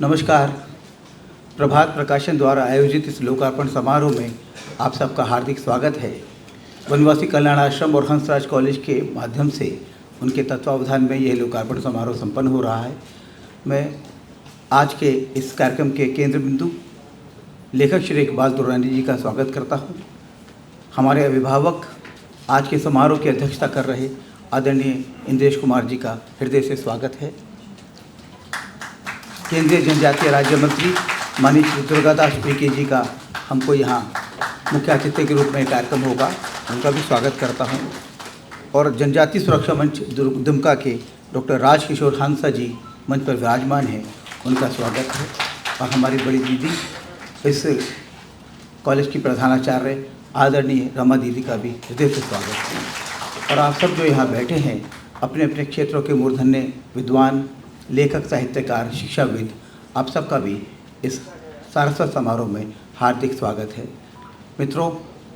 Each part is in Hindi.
नमस्कार। प्रभात प्रकाशन द्वारा आयोजित इस लोकार्पण समारोह में आप सबका हार्दिक स्वागत है। वनवासी कल्याण आश्रम और हंसराज कॉलेज के माध्यम से उनके तत्वावधान में यह लोकार्पण समारोह संपन्न हो रहा है। मैं आज के इस कार्यक्रम के केंद्र बिंदु लेखक श्री इकबाल दुर्रानी जी का स्वागत करता हूँ। हमारे अभिभावक आज के समारोह की अध्यक्षता कर रहे आदरणीय इंद्रेश कुमार जी का हृदय से स्वागत है। केंद्रीय जनजातीय राज्य मंत्री माननीय श्री दुर्गादास उइके जी का हमको यहाँ मुख्य अतिथि के रूप में कार्यक्रम होगा, उनका भी स्वागत करता हूँ। और जनजातीय सुरक्षा मंच दुमका के डॉक्टर राजकिशोर हांसा जी मंच पर विराजमान हैं, उनका स्वागत है। और हमारी बड़ी दीदी इस कॉलेज की प्रधानाचार्य आदरणीय रमा दीदी का भी हृदय से स्वागत है। और आप सब जो यहाँ बैठे हैं अपने अपने क्षेत्रों के मूर्धन्य विद्वान, लेखक, साहित्यकार, शिक्षाविद, आप सबका भी इस सारस्वत समारोह में हार्दिक स्वागत है। मित्रों,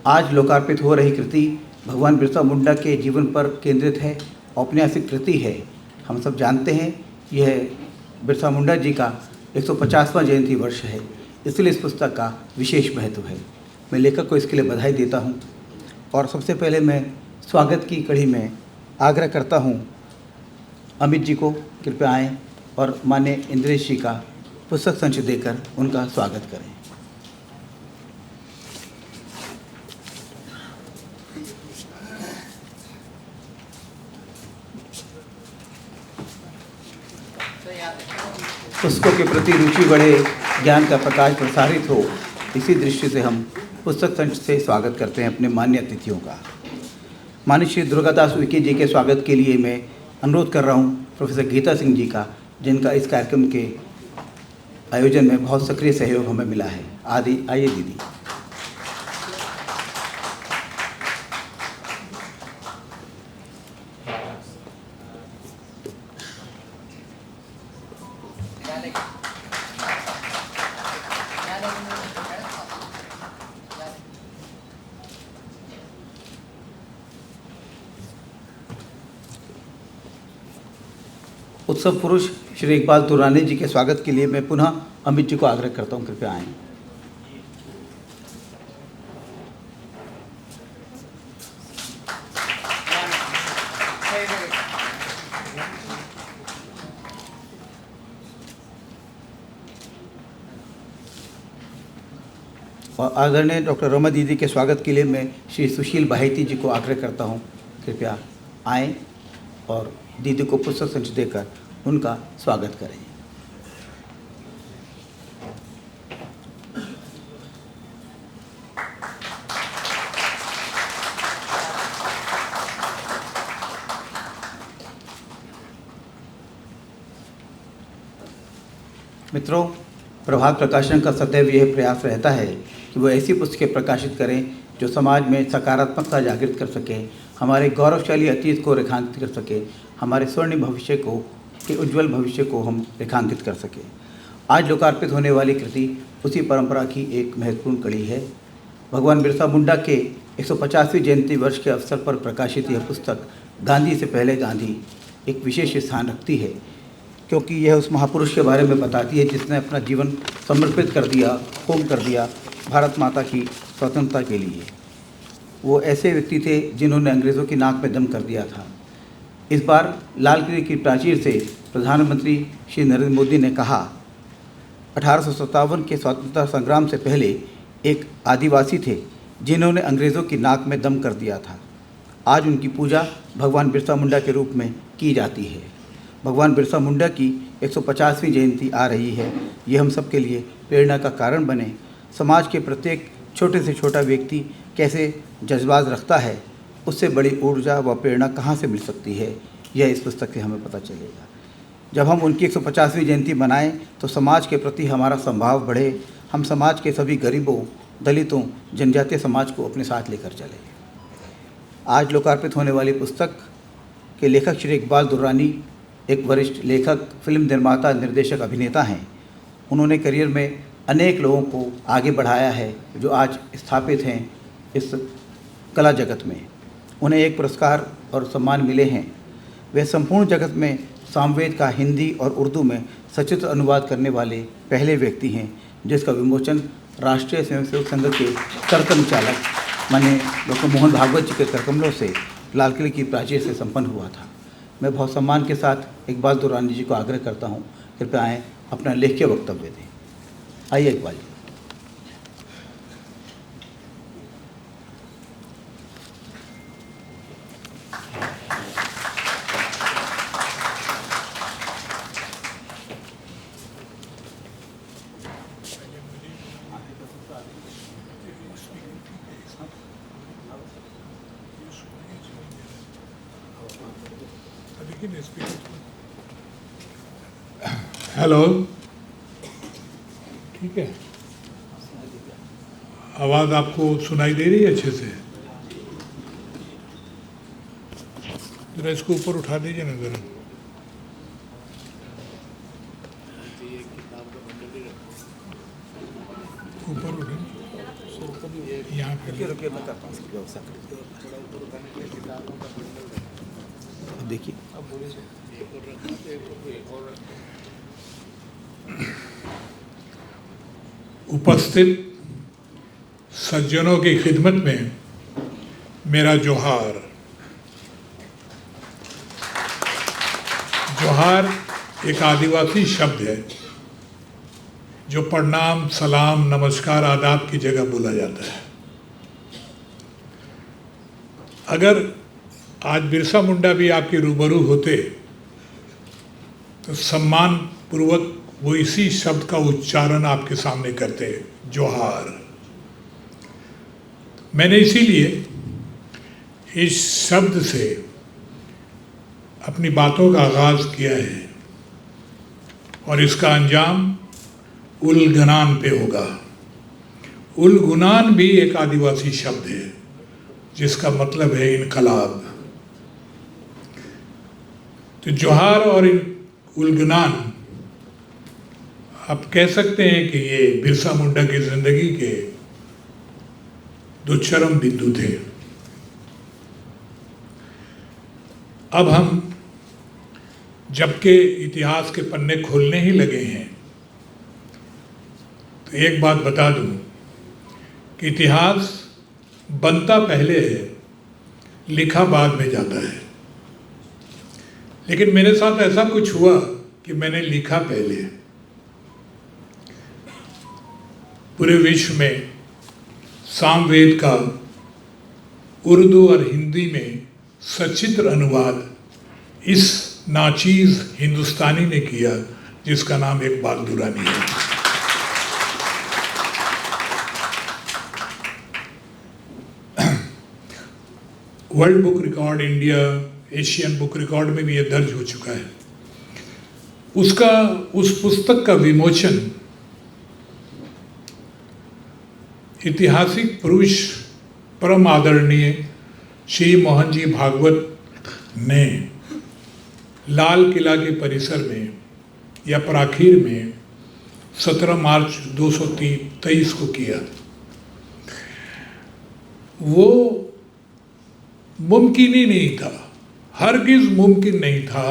आज लोकार्पित हो रही कृति भगवान बिरसा मुंडा के जीवन पर केंद्रित है, औपन्यासिक कृति है। हम सब जानते हैं यह बिरसा मुंडा जी का 150वां जयंती वर्ष है, इसलिए इस पुस्तक का विशेष महत्व है। मैं लेखक को इसके लिए बधाई देता हूँ। और सबसे पहले मैं स्वागत की कड़ी में आग्रह करता हूँ अमित जी को, कृपया आएँ और माननीय इंद्रेश जी का पुस्तक संच देकर उनका स्वागत करें। पुस्तकों के प्रति रुचि बढ़े, ज्ञान का प्रकाश प्रसारित हो, इसी दृष्टि से हम पुस्तक संच से स्वागत करते हैं अपने मान्य अतिथियों का। माननीय श्री दुर्गादास उइके जी के स्वागत के लिए मैं अनुरोध कर रहा हूँ प्रोफेसर गीता सिंह जी का, जिनका इस कार्यक्रम के आयोजन में बहुत सक्रिय सहयोग हमें मिला है। आइए दीदी। उत्सव पुरुष श्री इकबाल दुर्रानी जी के स्वागत के लिए मैं पुनः अमित जी को आग्रह करता हूँ, कृपया आएँ। और आदरणीय डॉक्टर रमा दीदी के स्वागत के लिए मैं श्री सुशील बाहेती जी को आग्रह करता हूँ, कृपया आएँ और दीदी को पुस्तक संच देकर उनका स्वागत करें। मित्रों, प्रभात प्रकाशन का सदैव यह प्रयास रहता है कि वो ऐसी पुस्तकें प्रकाशित करें जो समाज में सकारात्मकता जागृत कर सके, हमारे गौरवशाली अतीत को रेखांकित कर सके, हमारे स्वर्णिम भविष्य को के उज्जवल भविष्य को हम रेखांकित कर सकें। आज लोकार्पित होने वाली कृति उसी परंपरा की एक महत्वपूर्ण कड़ी है। भगवान बिरसा मुंडा के 150वीं जयंती वर्ष के अवसर पर प्रकाशित यह पुस्तक गांधी से पहले गांधी एक विशेष स्थान रखती है, क्योंकि यह उस महापुरुष के बारे में बताती है जिसने अपना जीवन समर्पित कर दिया, होम कर दिया भारत माता की स्वतंत्रता के लिए। वो ऐसे व्यक्ति थे जिन्होंने अंग्रेज़ों की नाक में दम कर दिया था। इस बार लाल किले की प्राचीर से प्रधानमंत्री श्री नरेंद्र मोदी ने कहा, 1857 के स्वतंत्रता संग्राम से पहले एक आदिवासी थे जिन्होंने अंग्रेज़ों की नाक में दम कर दिया था। आज उनकी पूजा भगवान बिरसा मुंडा के रूप में की जाती है। भगवान बिरसा मुंडा की 150वीं जयंती आ रही है। ये हम सब के लिए प्रेरणा का कारण बने। समाज के प्रत्येक छोटे से छोटा व्यक्ति कैसे जज्बात रखता है, उससे बड़ी ऊर्जा व प्रेरणा कहाँ से मिल सकती है, यह इस पुस्तक से हमें पता चलेगा। जब हम उनकी 150वीं जयंती मनाएं तो समाज के प्रति हमारा संभाव बढ़े। हम समाज के सभी गरीबों, दलितों, जनजातीय समाज को अपने साथ लेकर चलें। आज लोकार्पित होने वाली पुस्तक के लेखक श्री इकबाल दुर्रानी एक वरिष्ठ लेखक, फिल्म निर्माता, निर्देशक, अभिनेता हैं। उन्होंने करियर में अनेक लोगों को आगे बढ़ाया है जो आज स्थापित हैं इस कला जगत में। उन्हें एक पुरस्कार और सम्मान मिले हैं। वे संपूर्ण जगत में सामवेद का हिंदी और उर्दू में सचित्र अनुवाद करने वाले पहले व्यक्ति हैं, जिसका विमोचन राष्ट्रीय स्वयंसेवक संघ के करकम चालक माननीय डॉक्टर मोहन भागवत जी के करकमलों से लाल किले की प्राचीर से संपन्न हुआ था। मैं बहुत सम्मान के साथ इकबाल दुरानी जी को आग्रह करता हूँ, कृपया आएँ अपना लेखीय वक्तव्य दें। आइए इकबाल जी। हेलो, ठीक है, आवाज़ आपको सुनाई दे रही है अच्छे से? जरा इसको ऊपर उठा दीजिए ना जरा। ऊपर उठे, यहाँ पे देखिए। उपस्थित सज्जनों की खिदमत में मेरा जोहार। जोहार एक आदिवासी शब्द है जो प्रणाम, सलाम, नमस्कार, आदाब की जगह बोला जाता है। अगर आज बिरसा मुंडा भी आपके रूबरू होते तो सम्मान पूर्वक वो इसी शब्द का उच्चारण आपके सामने करते, जोहार। मैंने इसीलिए इस शब्द से अपनी बातों का आगाज किया है और इसका अंजाम उलगनान पे होगा। उलगुनान भी एक आदिवासी शब्द है जिसका मतलब है इनकलाब। तो जोहार और उलगनान आप कह सकते हैं कि ये बिरसा मुंडा की जिंदगी के दो चरम बिंदु थे। अब हम जबकि इतिहास के पन्ने खोलने ही लगे हैं तो एक बात बता दूं कि इतिहास बनता पहले है, लिखा बाद में जाता है। लेकिन मेरे साथ ऐसा कुछ हुआ कि मैंने लिखा पहले। पूरे विश्व में सामवेद का उर्दू और हिंदी में सचित्र अनुवाद इस नाचीज हिंदुस्तानी ने किया जिसका नाम इकबाल दुरानी है। World book record, India, Asian book record में भी यह दर्ज हो चुका है। उस पुस्तक का विमोचन ऐतिहासिक पुरुष परम आदरणीय श्री मोहन जी भागवत ने लाल किला के परिसर में या प्राखीर में 17 मार्च 223 को किया। वो मुमकिन ही नहीं था, हरगिज मुमकिन नहीं था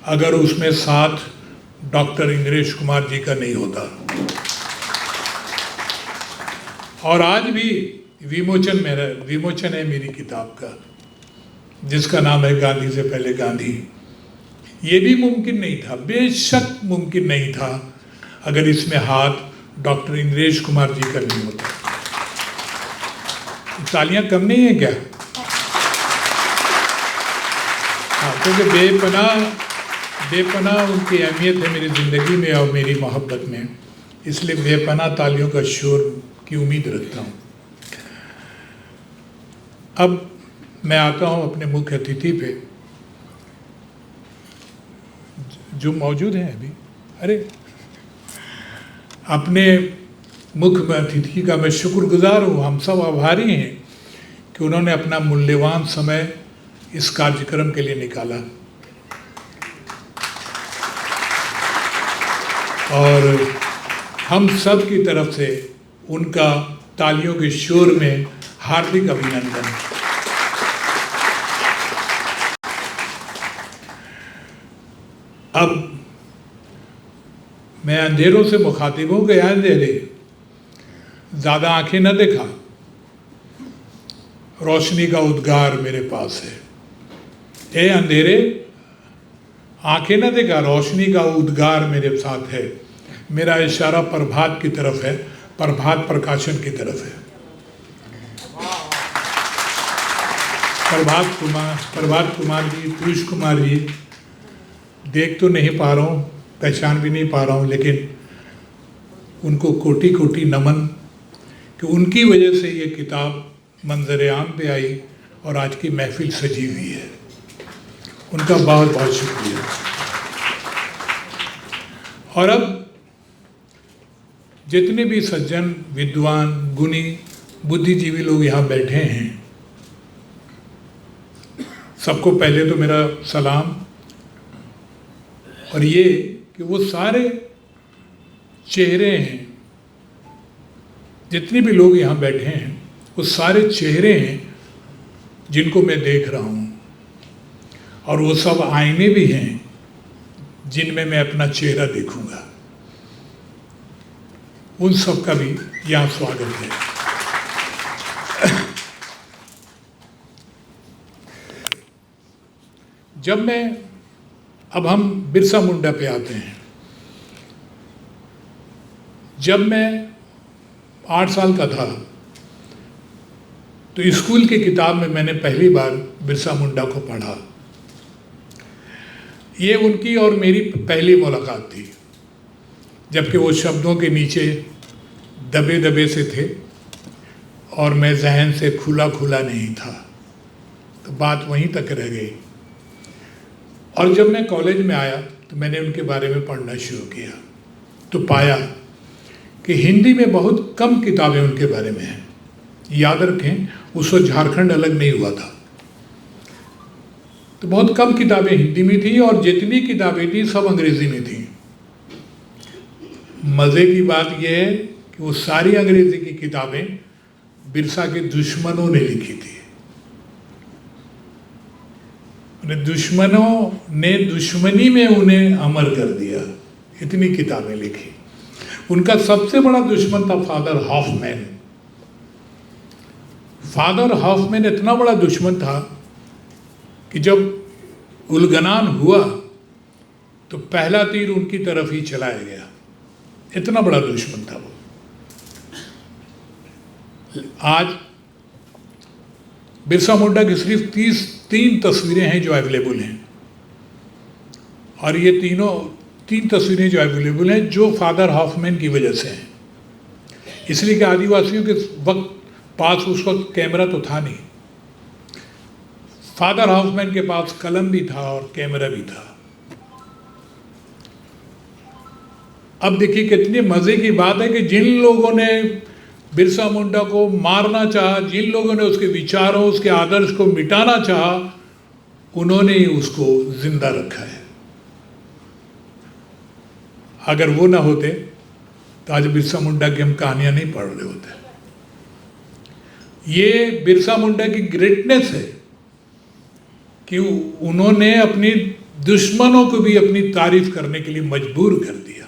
अगर उसमें साथ डॉक्टर इंद्रेश कुमार जी का नहीं होता। और आज भी विमोचन है मेरी किताब का जिसका नाम है गांधी से पहले गांधी। ये भी मुमकिन नहीं था, बेशक मुमकिन नहीं था अगर इसमें हाथ डॉक्टर इंद्रेश कुमार जी का नहीं होता। तालियां कम नहीं है क्या? हाँ, क्योंकि बेपनाह उनकी अहमियत है मेरी ज़िंदगी में और मेरी मोहब्बत में, इसलिए बेपनाह तालियों का शोर की उम्मीद रखता हूँ। अब मैं आता हूँ अपने मुख्य अतिथि पे जो मौजूद हैं अभी। अरे, अपने मुख्य अतिथि का मैं शुक्रगुजार हूँ, हम सब आभारी हैं कि उन्होंने अपना मूल्यवान समय इस कार्यक्रम के लिए निकाला और हम सब की तरफ से उनका तालियों के शोर में हार्दिक अभिनंदन। अब मैं अंधेरों से मुखातिब हूँ कि अंधेरे, ज़्यादा आंखें न दिखा, रोशनी का उद्गार मेरे पास है। ए अंधेरे, आंखें न दिखा, रोशनी का उद्गार मेरे साथ है। मेरा इशारा प्रभात की तरफ है, प्रभात प्रकाशन की तरफ है। प्रभात कुमार जी, पीयूष कुमार जी, देख तो नहीं पा रहा हूँ, पहचान भी नहीं पा रहा हूँ, लेकिन उनको कोटि कोटि नमन कि उनकी वजह से ये किताब मंजर आम पे आई और आज की महफिल सजी हुई है। उनका बहुत बहुत शुक्रिया। और अब जितने भी सज्जन, विद्वान, गुणी, बुद्धिजीवी लोग यहाँ बैठे हैं, सबको पहले तो मेरा सलाम। और ये कि वो सारे चेहरे हैं, जितने भी लोग यहाँ बैठे हैं वो सारे चेहरे हैं जिनको मैं देख रहा हूँ, और वो सब आईने भी हैं जिनमें मैं अपना चेहरा देखूंगा। उन सब का भी यहाँ स्वागत है। अब हम बिरसा मुंडा पे आते हैं। जब मैं 8 साल का था तो स्कूल की किताब में मैंने पहली बार बिरसा मुंडा को पढ़ा। ये उनकी और मेरी पहली मुलाकात थी, जबकि वो शब्दों के नीचे दबे दबे से थे और मैं जहन से खुला खुला नहीं था, तो बात वहीं तक रह गई। और जब मैं कॉलेज में आया तो मैंने उनके बारे में पढ़ना शुरू किया, तो पाया कि हिंदी में बहुत कम किताबें उनके बारे में हैं। याद रखें, उस वक्त झारखंड अलग नहीं हुआ था, तो बहुत कम किताबें हिंदी में थी और जितनी किताबें थी सब अंग्रेजी में थी। मज़े की बात यह है कि वो सारी अंग्रेजी की किताबें बिरसा के दुश्मनों ने लिखी थी। दुश्मनों ने दुश्मनी में उन्हें अमर कर दिया, इतनी किताबें लिखी। उनका सबसे बड़ा दुश्मन था फादर हॉफमैन। फादर हॉफमैन इतना बड़ा दुश्मन था कि जब उलगनान हुआ तो पहला तीर उनकी तरफ ही चलाया गया, इतना बड़ा दुश्मन था वो। आज बिरसा मुंडा की सिर्फ 3 तस्वीरें हैं जो अवेलेबल हैं, और ये तीन तस्वीरें जो अवेलेबल हैं जो फादर हॉफमैन की वजह से हैं। इसलिए कि आदिवासियों के वक्त पास उस वक्त कैमरा तो था नहीं, फादर हॉफमैन के पास कलम भी था और कैमरा भी था। अब देखिए कितनी मज़े की बात है कि जिन लोगों ने बिरसा मुंडा को मारना चाहा, जिन लोगों ने उसके विचारों, उसके आदर्श को मिटाना चाहा, उन्होंने ही उसको जिंदा रखा है। अगर वो ना होते तो आज बिरसा मुंडा की हम कहानियां नहीं पढ़ रहे होते। ये बिरसा मुंडा की ग्रेटनेस है कि उन्होंने अपनी दुश्मनों को भी अपनी तारीफ करने के लिए मजबूर कर दिया।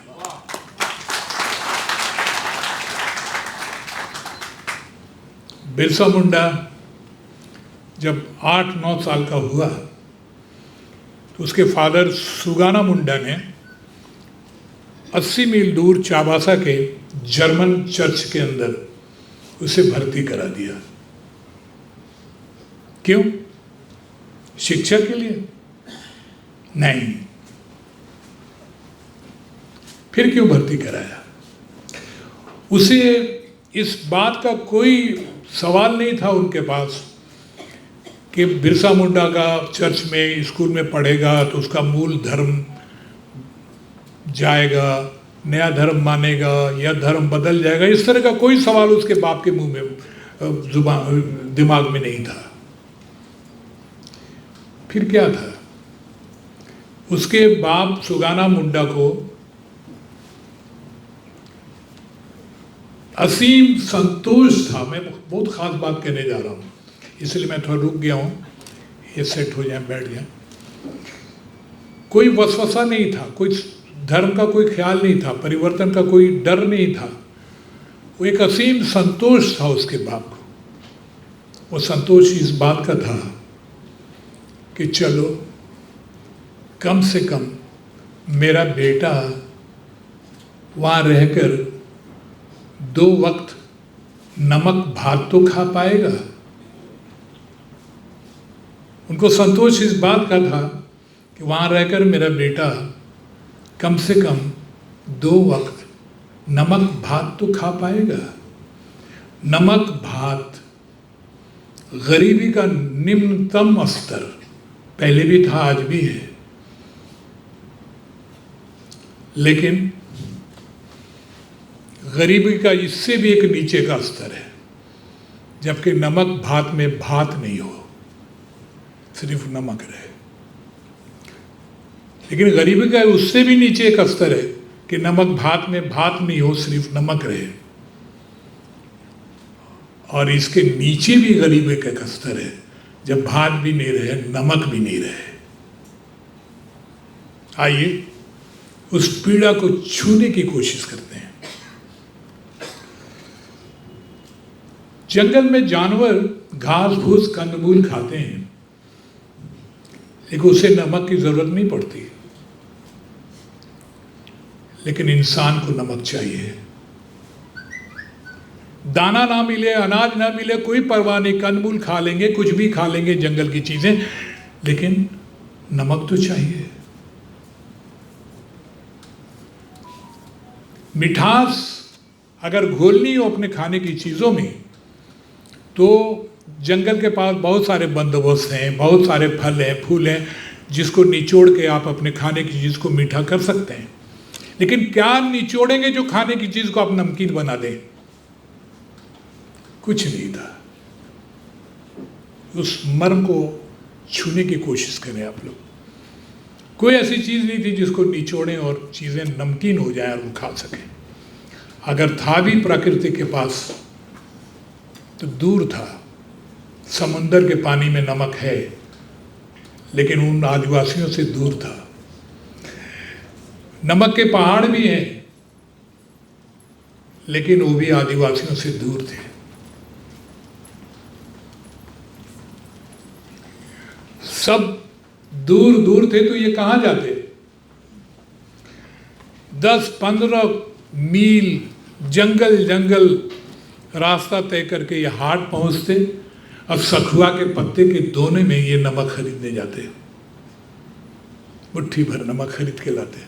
बिरसा मुंडा जब 8-9 साल का हुआ तो उसके फादर सुगाना मुंडा ने 80 मील दूर चाबासा के जर्मन चर्च के अंदर उसे भर्ती करा दिया। क्यों? शिक्षा के लिए? नहीं। फिर क्यों भर्ती कराया? उसे इस बात का कोई सवाल नहीं था उनके पास कि बिरसा मुंडा का चर्च में, स्कूल में पढ़ेगा तो उसका मूल धर्म जाएगा, नया धर्म मानेगा या धर्म बदल जाएगा। इस तरह का कोई सवाल उसके बाप के मुंह में, दिमाग में नहीं था। फिर क्या था? उसके बाप सुगाना मुंडा को असीम संतोष था। मैं बहुत ख़ास बात कहने जा रहा हूँ, इसलिए मैं थोड़ा रुक गया हूँ, ये सेट हो जाए, बैठ जाए। कोई वसवसा नहीं था, कोई धर्म का कोई ख्याल नहीं था, परिवर्तन का कोई डर नहीं था। वो एक असीम संतोष था उसके बाप को। वो संतोष इस बात का था कि चलो कम से कम मेरा बेटा वहाँ रहकर 2 वक्त नमक भात तो खा पाएगा। उनको संतोष इस बात का था कि वहाँ रहकर मेरा बेटा कम से कम 2 वक्त नमक भात तो खा पाएगा। नमक भात गरीबी का निम्नतम स्तर पहले भी था, आज भी है, लेकिन गरीबी का इससे भी एक नीचे का स्तर है, जबकि नमक भात में भात नहीं हो, सिर्फ नमक रहे। लेकिन गरीबी का उससे भी नीचे एक स्तर है कि नमक भात में भात नहीं हो, सिर्फ नमक रहे। और इसके नीचे भी गरीबी का एक स्तर है, जब भात भी नहीं रहे, नमक भी नहीं रहे। आइए उस पीड़ा को छूने की कोशिश करते हैं। जंगल में जानवर घास फूस कंदमूल खाते हैं, लेकिन उसे नमक की जरूरत नहीं पड़ती। लेकिन इंसान को नमक चाहिए। दाना ना मिले, अनाज ना मिले, कोई परवाह नहीं, कंदमूल खा लेंगे, कुछ भी खा लेंगे जंगल की चीजें, लेकिन नमक तो चाहिए। मिठास अगर घोलनी हो अपने खाने की चीज़ों में, तो जंगल के पास बहुत सारे बंदोबस्त हैं, बहुत सारे फल हैं, फूल हैं, जिसको निचोड़ के आप अपने खाने की चीज़ को मीठा कर सकते हैं। लेकिन क्या निचोड़ेंगे जो खाने की चीज़ को आप नमकीन बना दें? कुछ नहीं था। उस मर्म को छूने की कोशिश करें आप लोग। कोई ऐसी चीज़ नहीं थी जिसको निचोड़ें और चीज़ें नमकीन हो जाए और वो खा सकें। अगर था भी प्रकृति के पास तो दूर था। समुंदर के पानी में नमक है, लेकिन उन आदिवासियों से दूर था। नमक के पहाड़ भी हैं, लेकिन वो भी आदिवासियों से दूर थे। सब दूर दूर थे तो ये कहाँ जाते? 10-15 मील जंगल जंगल रास्ता तय करके ये हाट पहुंचते। अब सखुआ के पत्ते के दोने में ये नमक खरीदने जाते, मुट्ठी भर नमक खरीद के लाते।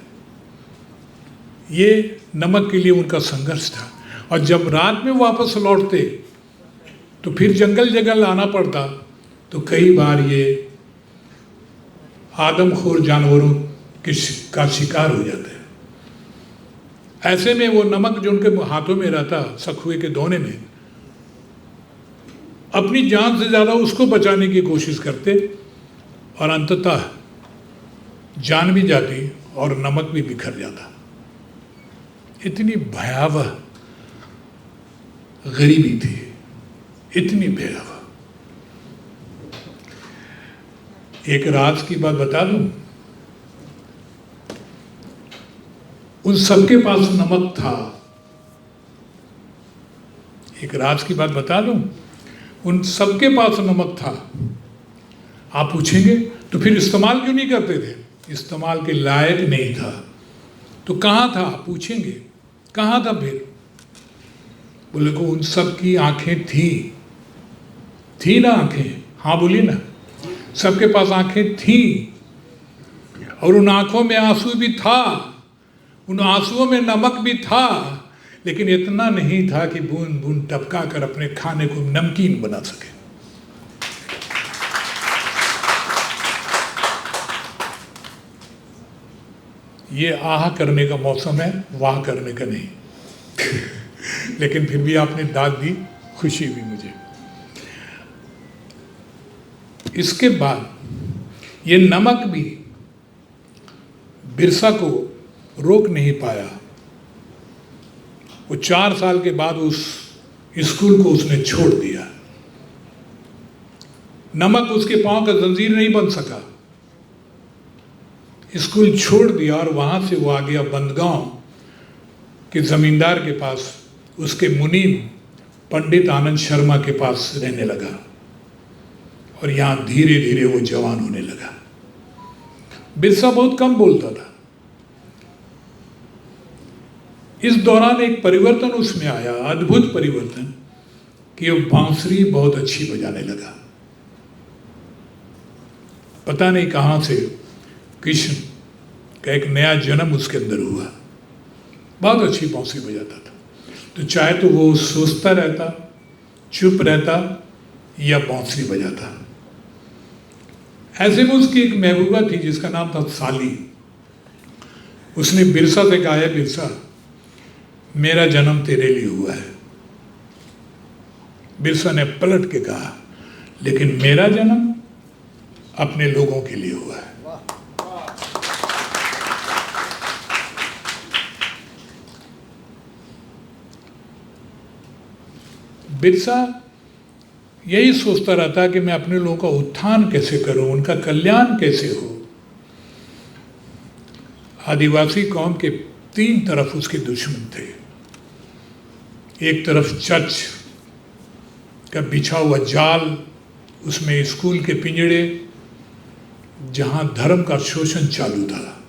ये नमक के लिए उनका संघर्ष था। और जब रात में वापस लौटते तो फिर जंगल जंगल आना पड़ता, तो कई बार ये आदमखोर जानवरों का शिकार हो जाते हैं। ऐसे में वो नमक जो उनके हाथों में रहता, सखुए के दोने में, अपनी जान से ज़्यादा उसको बचाने की कोशिश करते, और अंततः जान भी जाती और नमक भी बिखर जाता। इतनी भयावह गरीबी थी, इतनी भयावह। एक राज की बात बता दूं, उन सबके पास नमक था। एक राज की बात बता दूं, उन सबके पास नमक था। आप पूछेंगे तो फिर इस्तेमाल क्यों नहीं करते थे? इस्तेमाल के लायक नहीं था। तो कहाँ था? पूछेंगे कहाँ था? फिर बोले को उन सब की आंखें थी ना आंखें? हाँ बोलिए ना। सबके पास आंखें थी, और उन आंखों में आंसू भी था, उन आंसुओं में नमक भी था, लेकिन इतना नहीं था कि बूंद बूंद टपका कर अपने खाने को नमकीन बना सके। ये आह करने का मौसम है, वाह करने का नहीं। लेकिन फिर भी आपने दाद दी, खुशी हुई मुझे। इसके बाद ये नमक भी बिरसा को रोक नहीं पाया। वो 4 साल के बाद उस स्कूल को उसने छोड़ दिया। नमक उसके पांव का जंजीर नहीं बन सका, स्कूल छोड़ दिया और वहाँ से वो आ गया बंदगांव के ज़मींदार के पास, उसके मुनीम पंडित आनंद शर्मा के पास रहने लगा और यहाँ धीरे धीरे वो जवान होने लगा। बिरसा बहुत कम बोलता था। इस दौरान एक परिवर्तन उसमें आया, अद्भुत परिवर्तन, कि वो बांसुरी बहुत अच्छी बजाने लगा। पता नहीं कहाँ से कृष्ण का एक नया जन्म उसके अंदर हुआ। बहुत अच्छी बांसुरी बजाता था। तो चाहे तो वो सोचता रहता, चुप रहता या बांसुरी बजाता। ऐसे में उसकी एक महबूबा थी जिसका नाम था साली। उसने बिरसा से कहा, है बिरसा, मेरा जन्म तेरे लिए हुआ है। बिरसा ने पलट के कहा, लेकिन मेरा जन्म अपने लोगों के लिए हुआ है। बिरसा यही सोचता रहता कि मैं अपने लोगों का उत्थान कैसे करूं, उनका कल्याण कैसे हो। आदिवासी कौम के 3 तरफ उसके दुश्मन थे। एक तरफ चर्च का बिछा हुआ जाल, उसमें स्कूल के पिंजड़े, जहां धर्म का शोषण चालू था।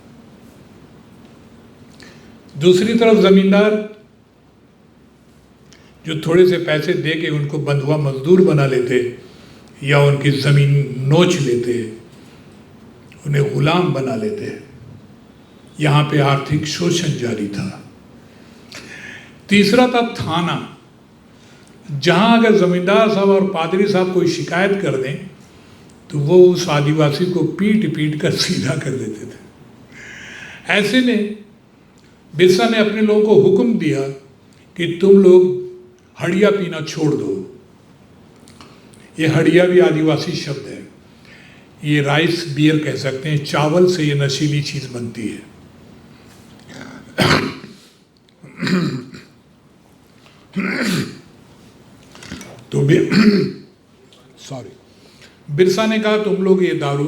दूसरी तरफ जमींदार जो थोड़े से पैसे दे के उनको बंधुआ मजदूर बना लेते या उनकी जमीन नोच लेते, उन्हें गुलाम बना लेते। यहाँ पे आर्थिक शोषण जारी था। तीसरा था थाना, जहाँ अगर जमींदार साहब और पादरी साहब कोई शिकायत कर दें तो वो उस आदिवासी को पीट पीट कर सीधा कर देते थे। ऐसे में बिरसा ने अपने लोगों को हुक्म दिया कि तुम लोग हड़िया पीना छोड़ दो। ये हड़िया भी आदिवासी शब्द है। ये राइस बियर कह सकते हैं, चावल से ये नशीली चीज बनती है। तो बिरसा ने कहा, तुम लोग ये दारू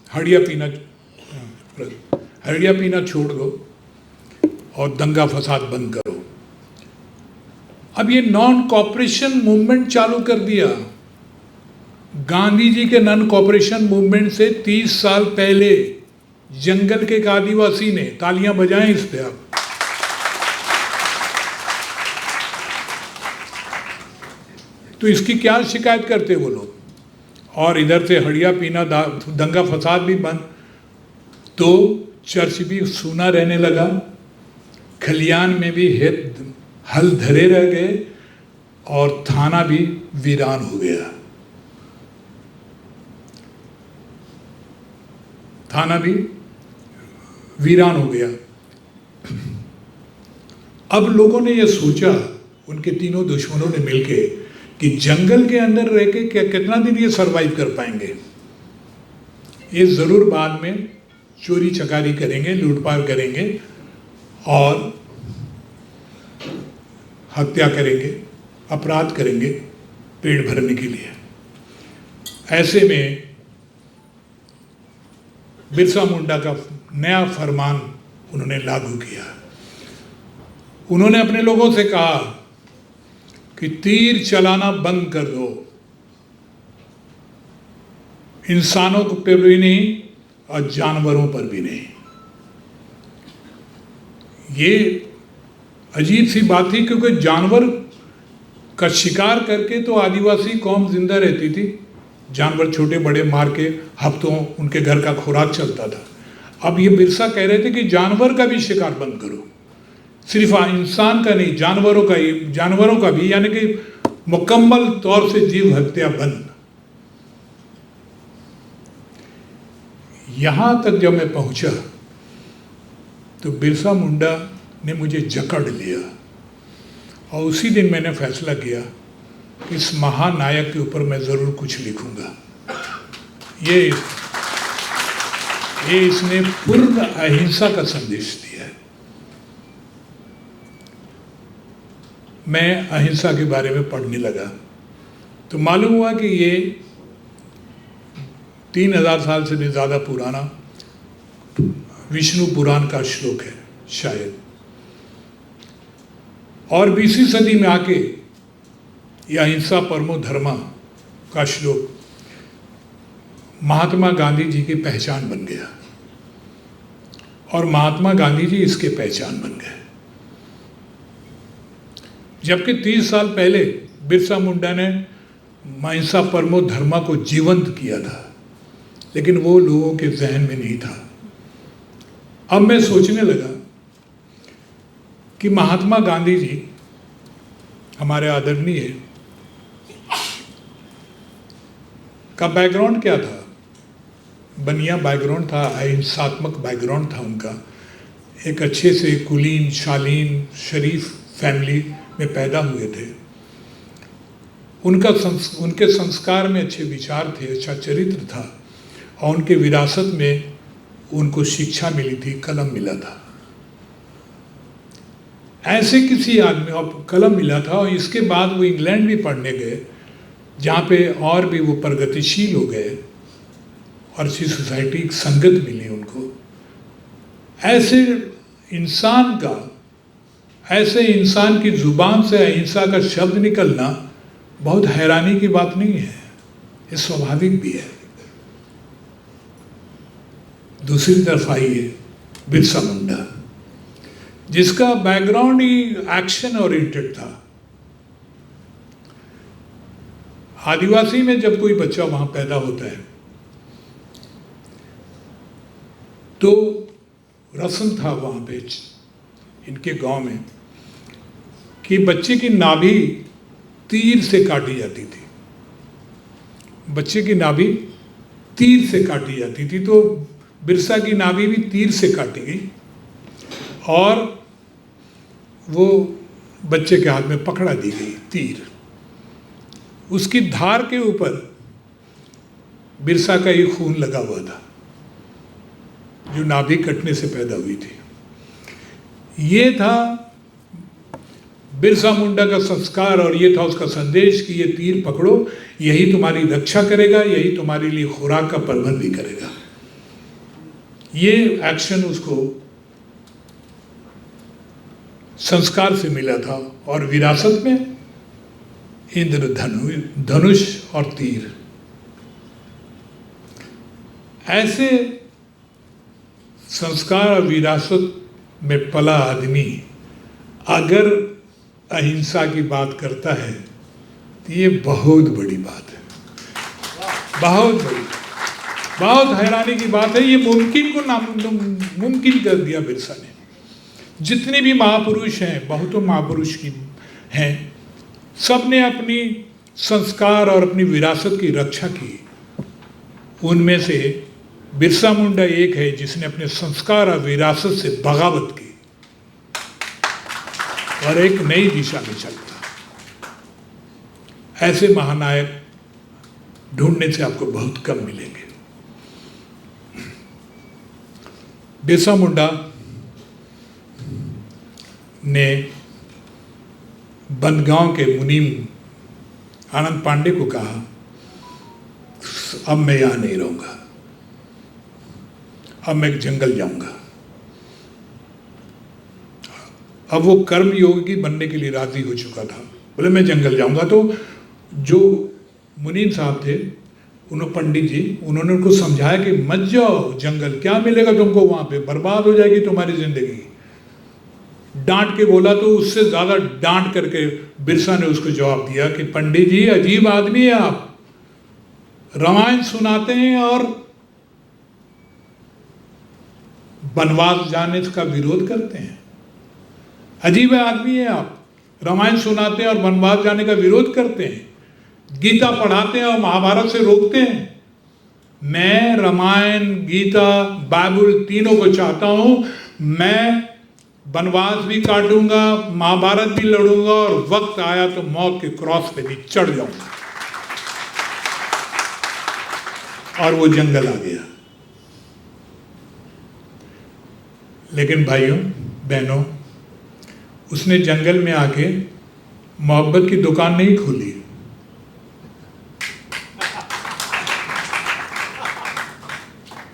हड़िया पीना छोड़ दो और दंगा फसाद बंद करो। अब ये नॉन कॉपरेशन मूवमेंट चालू कर दिया। गांधी जी के नॉन कॉपरेशन मूवमेंट से 30 साल पहले जंगल के एक आदिवासी ने, तालियां बजाएं इस पे आप, तो इसकी क्या शिकायत करते वो लोग। और इधर से हड़िया पीना, दंगा फसाद भी बंद, तो चर्च भी सूना रहने लगा, खलियान में भी हल धरे रह गए और थाना भी वीरान हो गया। थाना भी वीरान हो गया। अब लोगों ने यह सोचा, उनके तीनों दुश्मनों ने मिलके, कि जंगल के अंदर रह के क्या कितना दिन ये सरवाइव कर पाएंगे। ये जरूर बाद में चोरी चकारी करेंगे, लूटपाट करेंगे और हत्या करेंगे, अपराध करेंगे पेट भरने के लिए। ऐसे में बिरसा मुंडा का नया फरमान उन्होंने लागू किया। उन्होंने अपने लोगों से कहा कि तीर चलाना बंद कर दो, इंसानों पर भी नहीं और जानवरों पर भी नहीं। ये अजीब सी बात थी, क्योंकि जानवर का शिकार करके तो आदिवासी कौम जिंदा रहती थी। जानवर छोटे बड़े मार के हफ्तों उनके घर का खुराक चलता था। अब ये बिरसा कह रहे थे कि जानवर का भी शिकार बंद करो, सिर्फ इंसान का नहीं, जानवरों का भी, यानी कि मुकम्मल तौर से जीव हत्या बंद। यहां तक जब मैं पहुंचा तो बिरसा मुंडा ने मुझे जकड़ लिया और उसी दिन मैंने फैसला किया कि इस महानायक के ऊपर मैं ज़रूर कुछ लिखूंगा। ये इसने पूर्ण अहिंसा का संदेश दिया है। मैं अहिंसा के बारे में पढ़ने लगा तो मालूम हुआ कि ये 3000 साल से भी ज़्यादा पुराना विष्णु पुराण का श्लोक है शायद। और 20वीं सदी में आके यह अहिंसा परमो धर्मा का श्लोक महात्मा गांधी जी की पहचान बन गया और महात्मा गांधी जी इसके पहचान बन गए। जबकि 30 साल पहले बिरसा मुंडा ने अहिंसा परमो धर्मा को जीवंत किया था, लेकिन वो लोगों के जहन में नहीं था। अब मैं सोचने लगा कि महात्मा गांधी जी हमारे आदरणीय का बैकग्राउंड क्या था? बनिया बैकग्राउंड था, अहिंसात्मक बैकग्राउंड था उनका। एक अच्छे से कुलीन शालीन शरीफ फैमिली में पैदा हुए थे। उनके संस्कार में अच्छे विचार थे, अच्छा चरित्र था और उनके विरासत में उनको शिक्षा मिली थी, कलम मिला था। ऐसे किसी आदमी और कलम मिला था और इसके बाद वो इंग्लैंड भी पढ़ने गए, जहाँ पे और भी वो प्रगतिशील हो गए और अच्छी सोसाइटी की संगत मिली उनको। ऐसे इंसान की जुबान से अहिंसा का शब्द निकलना बहुत हैरानी की बात नहीं है, ये स्वाभाविक भी है। दूसरी तरफ आइए बिरसा मुंडा, जिसका बैकग्राउंड ही एक्शन ओरिएंटेड था। आदिवासी में जब कोई बच्चा वहां पैदा होता है तो रस्म था वहां पे इनके गांव में कि बच्चे की नाभि तीर से काटी जाती थी। बच्चे की नाभि तीर से काटी जाती थी, तो बिरसा की नाभि भी तीर से काटी गई और वो बच्चे के हाथ में पकड़ा दी गई तीर। उसकी धार के ऊपर बिरसा का ही खून लगा हुआ था, जो नाभि कटने से पैदा हुई थी। ये था बिरसा मुंडा का संस्कार और ये था उसका संदेश कि ये तीर पकड़ो, यही तुम्हारी रक्षा करेगा, यही तुम्हारे लिए खुराक का प्रबंध भी करेगा। ये एक्शन उसको संस्कार से मिला था और विरासत में इंद्र धनुष और तीर। ऐसे संस्कार और विरासत में पला आदमी अगर अहिंसा की बात करता है तो ये बहुत बड़ी बात है, बहुत बड़ी, बहुत हैरानी की बात है। ये मुमकिन को नामुमकिन कर दिया बिरसा ने। जितने भी महापुरुष हैं, बहुतों महापुरुष की हैं, सब ने अपनी संस्कार और अपनी विरासत की रक्षा की। उनमें से बिरसा मुंडा एक है जिसने अपने संस्कार और विरासत से बगावत की और एक नई दिशा में चलता। ऐसे महानायक ढूंढने से आपको बहुत कम मिलेंगे। बिरसा मुंडा ने बनगांव के मुनीम आनंद पांडे को कहा, अब मैं यहाँ नहीं रहूँगा, अब मैं जंगल जाऊँगा। अब वो कर्म योगी बनने के लिए राजी हो चुका था, बोले मैं जंगल जाऊँगा। तो जो मुनीम साहब थे, उन्होंने पंडित जी, उन्होंने उनको समझाया कि मत जाओ जंगल, क्या मिलेगा तुमको वहाँ पे, बर्बाद हो जाएगी तुम्हारी जिंदगी। डांट के बोला तो उससे ज़्यादा डांट करके बिरसा ने उसको जवाब दिया कि पंडित जी अजीब आदमी है आप, रामायण सुनाते हैं और वनवास जाने का विरोध करते हैं। अजीब आदमी है आप, रामायण सुनाते हैं और वनवास जाने का विरोध करते हैं, गीता पढ़ाते हैं और महाभारत से रोकते हैं। मैं रामायण, गीता, बाइबल तीनों को चाहता हूं। मैं वनवास भी काटूंगा, महाभारत भी लड़ूंगा और वक्त आया तो मौत के क्रॉस पे भी चढ़ जाऊंगा। और वो जंगल आ गया। लेकिन भाइयों बहनों, उसने जंगल में आके मोहब्बत की दुकान नहीं खोली।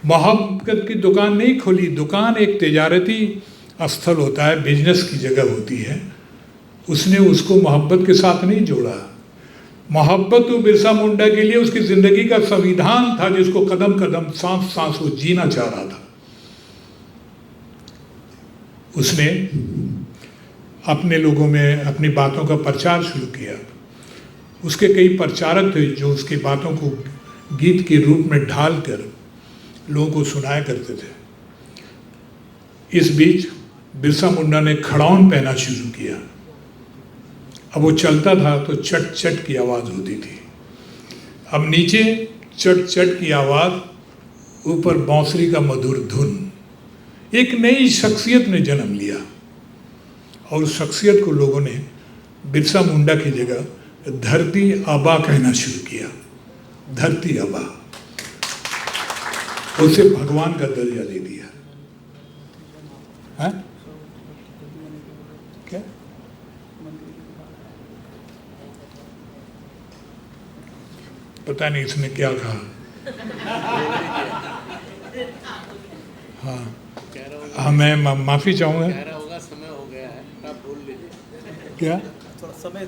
मोहब्बत की दुकान नहीं खोली। दुकान एक तिजारती स्थल होता है, बिजनेस की जगह होती है। उसने उसको मोहब्बत के साथ नहीं जोड़ा। मोहब्बत तो बिरसा मुंडा के लिए उसकी ज़िंदगी का संविधान था, जिसको कदम कदम सांस सांस वो जीना चाह रहा था। उसने अपने लोगों में अपनी बातों का प्रचार शुरू किया। उसके कई प्रचारक थे जो उसकी बातों को गीत के रूप में ढाल कर लोगों को सुनाया करते थे। इस बीच बिरसा मुंडा ने खड़ाउन पहना शुरू किया। अब वो चलता था तो चट चट की आवाज़ होती थी। अब नीचे चट चट की आवाज़, ऊपर बांसुरी का मधुर धुन। एक नई शख्सियत ने जन्म लिया और उस शख्सियत को लोगों ने बिरसा मुंडा की जगह धरती आबा कहना शुरू किया। धरती आबा, उसे भगवान का दर्जा दे दिया। है क्या? पता नहीं इसने क्या कहा। हाँ, मैं माफ़ी चाहूँगा। कह रहा होगा समय हो गया है, आप बोल लीजिए। क्या? थोड़ा समय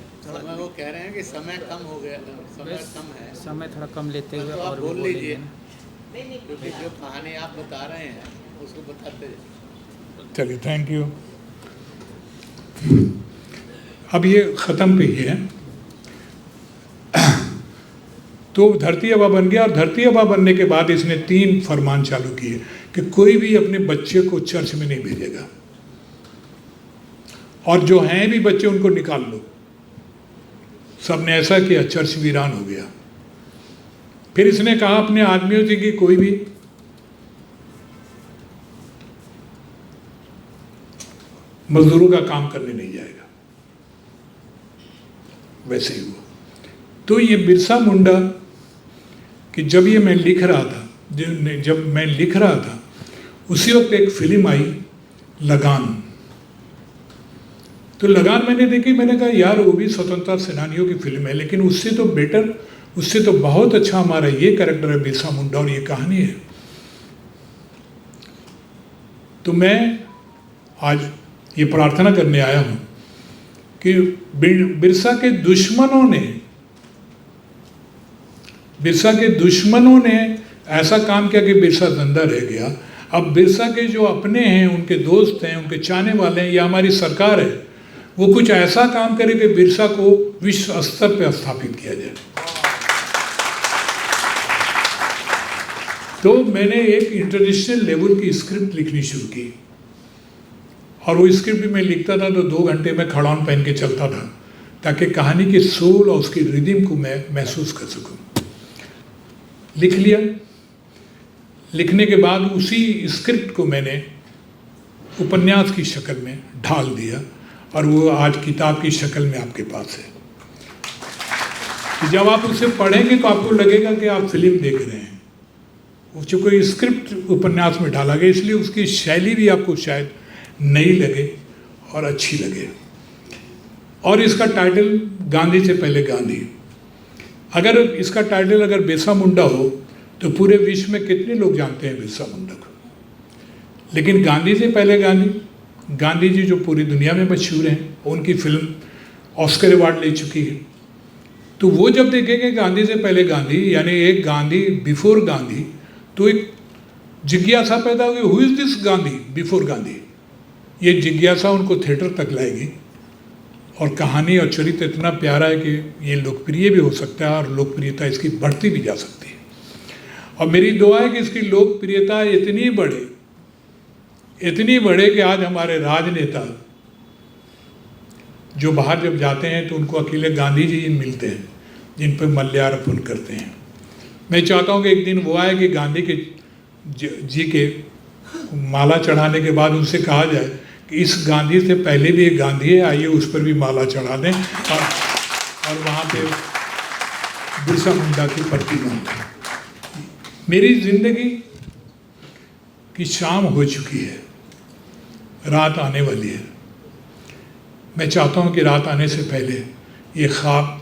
वो कह रहे हैं कि समय कम हो गया, समय कम है, समय थोड़ा कम लेते हुए तो आप और भी बोल बोलेंगे लीजिए, ना। क्योंकि जो कहानी आप बता रहे हैं उसको बताते जाइए। चलिए, थैंक यू। अब ये ख़त्म पे ही है। तो धरती आबा बन गया और धरती आबा बनने के बाद इसने 3 फरमान चालू किए कि कोई भी अपने बच्चे को चर्च में नहीं भेजेगा, और जो हैं भी बच्चे उनको निकाल लो। सबने ऐसा किया, चर्च वीरान हो गया। फिर इसने कहा अपने आदमियों से कि कोई भी मजदूरों का काम करने नहीं जाएगा। वैसे ही हुआ। तो ये बिरसा मुंडा कि जब ये मैं लिख रहा था, जब मैं लिख रहा था उसी वक्त एक फिल्म आई लगान। तो लगान मैंने देखी, मैंने कहा यार वो भी स्वतंत्रता सेनानियों की फिल्म है, लेकिन उससे तो बेटर, उससे तो बहुत अच्छा हमारा ये कैरेक्टर है बिरसा मुंडा और ये कहानी है। तो मैं आज ये प्रार्थना करने आया हूँ कि बिरसा के दुश्मनों ने ऐसा काम किया कि बिरसा जिंदा रह गया। अब बिरसा के जो अपने हैं, उनके दोस्त हैं, उनके चाहने वाले हैं, या हमारी सरकार है, वो कुछ ऐसा काम करे कि बिरसा को विश्व स्तर पर स्थापित किया जाए। तो मैंने एक इंटरनेशनल लेवल की स्क्रिप्ट लिखनी शुरू की, और वो स्क्रिप्ट भी मैं लिखता था तो 2 घंटे में खड़ाउन पहन के चलता था, ताकि कहानी की सोल और उसकी रिदम को मैं महसूस कर सकूं। लिख लिया। लिखने के बाद उसी स्क्रिप्ट को मैंने उपन्यास की शक्ल में ढाल दिया, और वो आज किताब की शक्ल में आपके पास है। जब आप उसे पढ़ेंगे तो आपको लगेगा कि आप फिल्म देख रहे हैं। वो जो कोई स्क्रिप्ट उपन्यास में डाला गया, इसलिए उसकी शैली भी आपको शायद नई लगे और अच्छी लगे। और इसका टाइटल गांधी से पहले गांधी। अगर इसका टाइटल अगर बिरसा मुंडा हो तो पूरे विश्व में कितने लोग जानते हैं बिरसा मुंडा को, लेकिन गांधी से पहले गांधी, गांधी जी जो पूरी दुनिया में मशहूर हैं, उनकी फिल्म ऑस्कर अवार्ड ले चुकी है। तो वो जब देखेंगे गांधी से पहले गांधी, यानी एक गांधी बिफोर गांधी, तो एक जिज्ञासा पैदा होगी, who is this Gandhi before Gandhi. ये जिज्ञासा उनको थिएटर तक लाएगी, और कहानी और चरित्र इतना प्यारा है कि ये लोकप्रिय भी हो सकता है, और लोकप्रियता इसकी बढ़ती भी जा सकती है। और मेरी दुआ है कि इसकी लोकप्रियता इतनी बढ़े कि आज हमारे राजनेता जो बाहर जब जाते हैं तो उनको अकेले गांधी जी मिलते हैं, जिन पर मल्यार्पण करते हैं। मैं चाहता हूँ कि एक दिन वो आए कि गांधी के जी के माला चढ़ाने के बाद उनसे कहा जाए कि इस गांधी से पहले भी एक गांधी है, आइए उस पर भी माला चढ़ा दें, और वहाँ पे बिरसा मुंडा की प्रतिमा। मेरी जिंदगी की शाम हो चुकी है, रात आने वाली है। मैं चाहता हूँ कि रात आने से पहले ये ख्वाब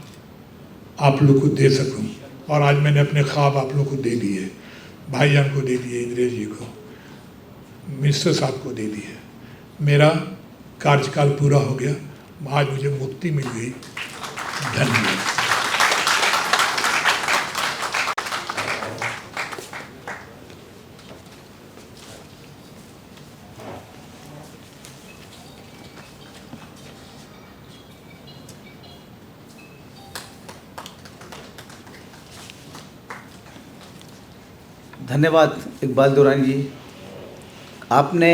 आप लोग को दे सकूँ, और आज मैंने अपने ख्वाब आप लोग को दे दिए। भाईजान को दे दिए, इंद्रेश जी को, मिस्टर साहब को दे दिए। मेरा कार्यकाल पूरा हो गया, आज मुझे मुक्ति मिल गई। धन्यवाद। धन्यवाद इकबाल दुरानी जी, आपने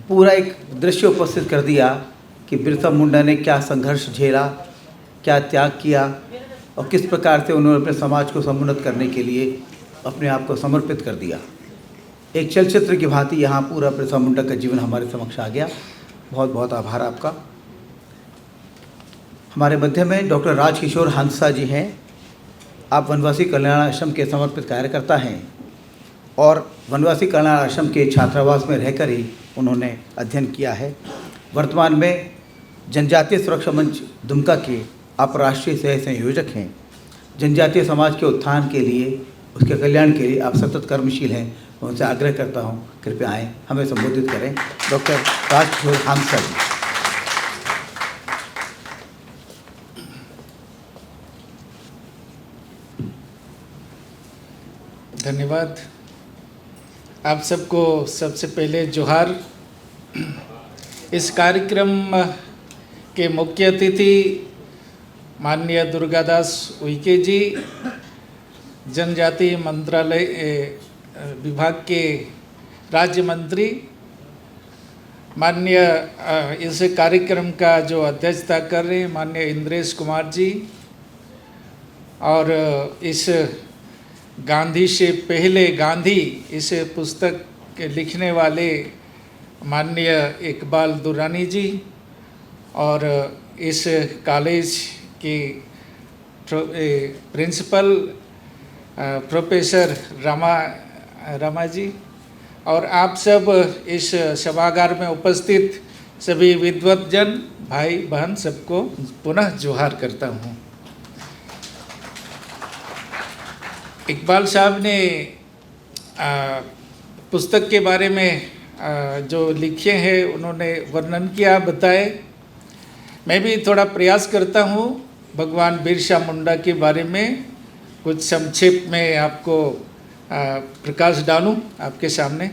पूरा एक दृश्य उपस्थित कर दिया कि बिरसा मुंडा ने क्या संघर्ष झेला, क्या त्याग किया और किस प्रकार से उन्होंने अपने समाज को समुन्नत करने के लिए अपने आप को समर्पित कर दिया। एक चलचित्र की भांति यहाँ पूरा बिरसा मुंडा का जीवन हमारे समक्ष आ गया। बहुत बहुत आभार आपका। हमारे मध्य में डॉक्टर राजकिशोर हंसा जी हैं। आप वनवासी कल्याण आश्रम के समर्पित कार्यकर्ता हैं और वनवासी कल्याण आश्रम के छात्रावास में रहकर ही उन्होंने अध्ययन किया है। वर्तमान में जनजातीय सुरक्षा मंच दुमका के आप राष्ट्रीय सह संयोजक हैं। जनजातीय समाज के उत्थान के लिए, उसके कल्याण के लिए आप सतत कर्मशील हैं। मैं उनसे आग्रह करता हूँ, कृपया आएँ, हमें संबोधित करें। डॉक्टर राजकिशोर हंसा जी। धन्यवाद। आप सबको सबसे पहले जोहार। इस कार्यक्रम के मुख्य अतिथि माननीय दुर्गादास उइके जी, जनजाति मंत्रालय विभाग के राज्य मंत्री, माननीय इस कार्यक्रम का जो अध्यक्षता कर रहे हैं माननीय इंद्रेश कुमार जी, और इस गांधी से पहले गांधी इस पुस्तक के लिखने वाले माननीय इकबाल दुरानी जी, और इस कॉलेज के प्रिंसिपल प्रोफेसर रमा जी, और आप सब इस सभागार में उपस्थित सभी विद्वतजन भाई बहन सबको पुनः जोहार करता हूँ। इकबाल साहब ने पुस्तक के बारे में जो लिखे हैं उन्होंने वर्णन किया, बताए। मैं भी थोड़ा प्रयास करता हूँ भगवान बिरसा मुंडा के बारे में कुछ संक्षेप में आपको प्रकाश डालूं आपके सामने।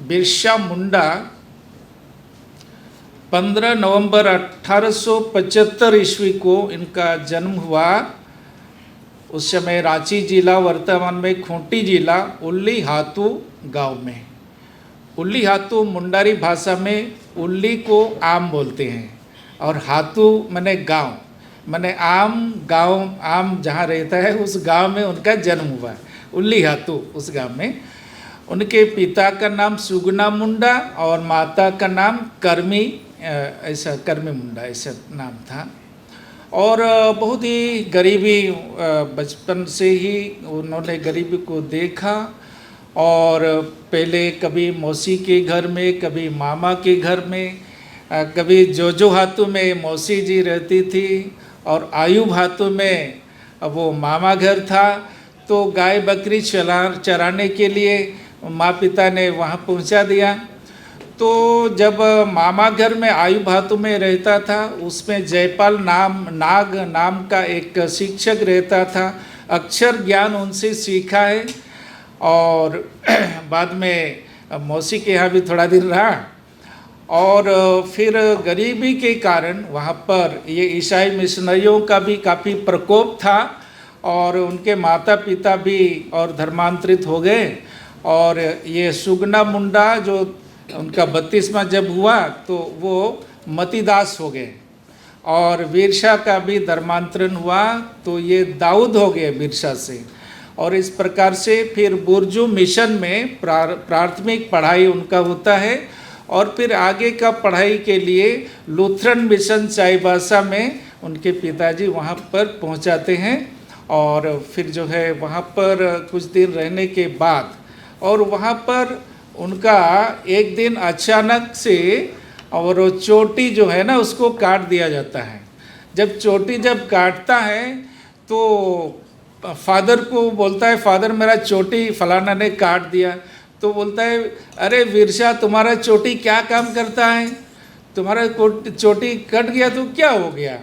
बिरसा मुंडा 15 नवंबर 1875 ईस्वी को इनका जन्म हुआ। उस समय रांची जिला, वर्तमान में खूंटी जिला, उल्ली हातू गांव में। उल्ली हातू मुंडारी भाषा में उल्ली को आम बोलते हैं, और हातू माने गांव, माने आम गांव, आम जहाँ रहता है उस गांव में उनका जन्म हुआ। उल्ली हातू उस गांव में। उनके पिता का नाम सुगना मुंडा और माता का नाम कर्मी, ऐसा कर्मी मुंडा ऐसा नाम था। और बहुत ही गरीबी, बचपन से ही उन्होंने गरीबी को देखा, और पहले कभी मौसी के घर में, कभी मामा के घर में, कभी जोजो हातू में मौसी जी रहती थी, और आयुब हातू में वो मामा घर था। तो गाय बकरी चराने के लिए माँ पिता ने वहाँ पहुँचा दिया। तो जब मामा घर में आयुब हातू में रहता था, उसमें जयपाल नाग नाम का एक शिक्षक रहता था। अक्षर ज्ञान उनसे सीखा है, और बाद में मौसी के यहाँ भी थोड़ा दिन रहा। और फिर गरीबी के कारण वहाँ पर ये ईसाई मिशनरियों का भी काफ़ी प्रकोप था, और उनके माता पिता भी और धर्मांतरित हो गए। और ये सुगना मुंडा जो उनका 32वां जब हुआ तो वो मतीदास हो गए, और बिरसा का भी धर्मांतरण हुआ तो ये दाऊद हो गए बिरसा से। और इस प्रकार से फिर बुर्जू मिशन में प्राथमिक पढ़ाई उनका होता है, और फिर आगे का पढ़ाई के लिए लूथरन मिशन चाईबासा में उनके पिताजी वहाँ पर पहुँचाते हैं। और फिर जो है वहाँ पर कुछ दिन रहने के बाद, और वहाँ पर उनका एक दिन अचानक से, और वो चोटी जो है ना उसको काट दिया जाता है। जब चोटी काटता है तो फादर को बोलता है, फादर मेरा चोटी फलाना ने काट दिया। तो बोलता है, अरे वीरशा तुम्हारा चोटी क्या काम करता है, तुम्हारा चोटी कट गया तो क्या हो गया,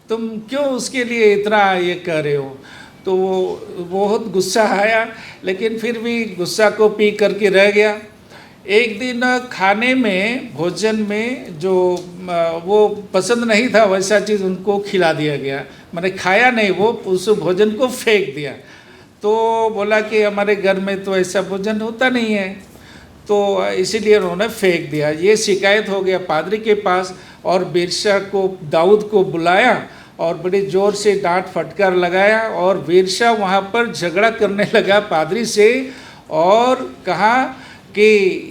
तुम क्यों उसके लिए इतना ये कर रहे हो। तो वो बहुत गुस्सा आया, लेकिन फिर भी गुस्सा को पी करके रह गया। एक दिन खाने में, भोजन में जो वो पसंद नहीं था वैसा चीज़ उनको खिला दिया गया, मैंने खाया नहीं, वो उस भोजन को फेंक दिया। तो बोला कि हमारे घर में तो ऐसा भोजन होता नहीं है, तो इसीलिए उन्होंने फेंक दिया। ये शिकायत हो गया पादरी के पास, और वीरशा को, दाऊद को बुलाया और बड़ी ज़ोर से डांट फटकार लगाया, और वीरशा वहाँ पर झगड़ा करने लगा पादरी से, और कहा कि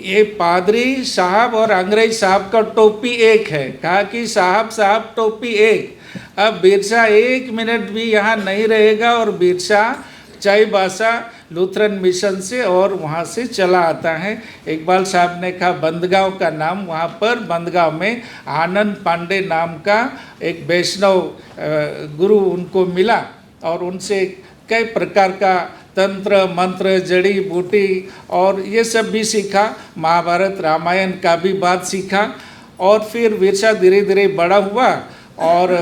ये पादरी साहब और अंग्रेज साहब का टोपी एक है। कहा कि साहब टोपी एक। अब वीरशा 1 मिनट भी यहाँ नहीं रहेगा, और वीरशा चाईबासा लूथरन मिशन से और वहाँ से चला आता है। इकबाल साहब ने कहा बंदगांव का नाम, वहाँ पर बंदगांव में आनंद पांडे नाम का एक वैष्णव गुरु उनको मिला, और उनसे कई प्रकार का तंत्र मंत्र, जड़ी बूटी और ये सब भी सीखा, महाभारत रामायण का भी बात सीखा। और फिर वीरशा धीरे धीरे बड़ा हुआ, और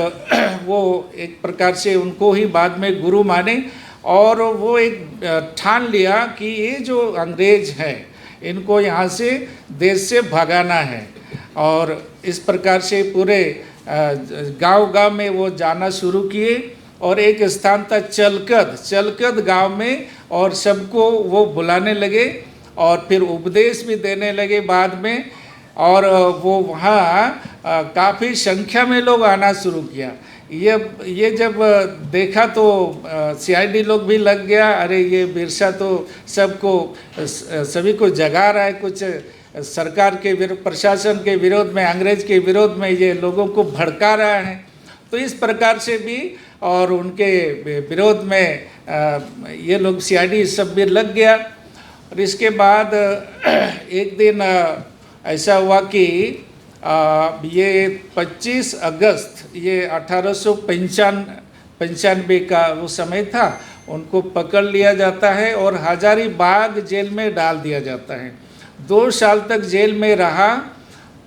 वो एक प्रकार से उनको ही बाद में गुरु माने, और वो एक ठान लिया कि ये जो अंग्रेज हैं इनको यहाँ से देश से भगाना है। और इस प्रकार से पूरे गांव-गांव में वो जाना शुरू किए, और एक स्थान था चलकद गांव में, और सबको वो बुलाने लगे और फिर उपदेश भी देने लगे बाद में। और वो वहाँ काफ़ी संख्या में लोग आना शुरू किया। ये जब देखा तो सीआईडी लोग भी लग गया, अरे ये वीरशा तो सभी को जगा रहा है, कुछ सरकार के विरोध, प्रशासन के विरोध में, अंग्रेज के विरोध में ये लोगों को भड़का रहा है। तो इस प्रकार से भी और उनके विरोध में ये लोग सीआईडी सब भी लग गया। और इसके बाद एक दिन ऐसा हुआ कि ये 25 अगस्त ये 1895 का वो समय था, उनको पकड़ लिया जाता है और हजारीबाग जेल में डाल दिया जाता है। 2 साल तक जेल में रहा।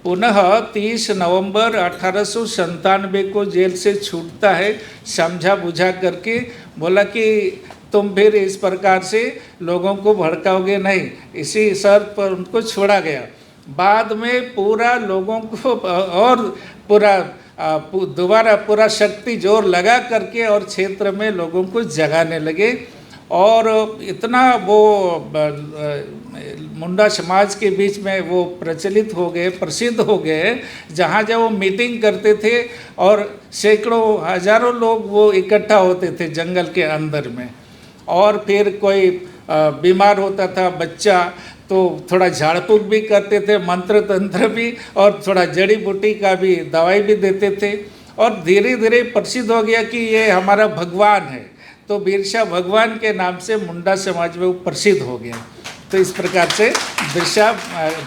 पुनः 30 नवंबर 1897 को जेल से छूटता है, समझा बुझा करके। बोला कि तुम फिर इस प्रकार से लोगों को भड़काओगे नहीं, इसी शर्त पर उनको छोड़ा गया। बाद में पूरा लोगों को और पूरा दोबारा पूरा शक्ति जोर लगा करके और क्षेत्र में लोगों को जगाने लगे। और इतना वो मुंडा समाज के बीच में वो प्रचलित हो गए, प्रसिद्ध हो गए, जहाँ जब वो मीटिंग करते थे और सैकड़ों हजारों लोग वो इकट्ठा होते थे जंगल के अंदर में। और फिर कोई बीमार होता था बच्चा तो थोड़ा झाड़ फूक भी करते थे, मंत्र तंत्र भी, और थोड़ा जड़ी बूटी का भी दवाई भी देते थे। और धीरे धीरे प्रसिद्ध हो गया कि ये हमारा भगवान है, तो वीरशा भगवान के नाम से मुंडा समाज में वो प्रसिद्ध हो गया। तो इस प्रकार से वीरशा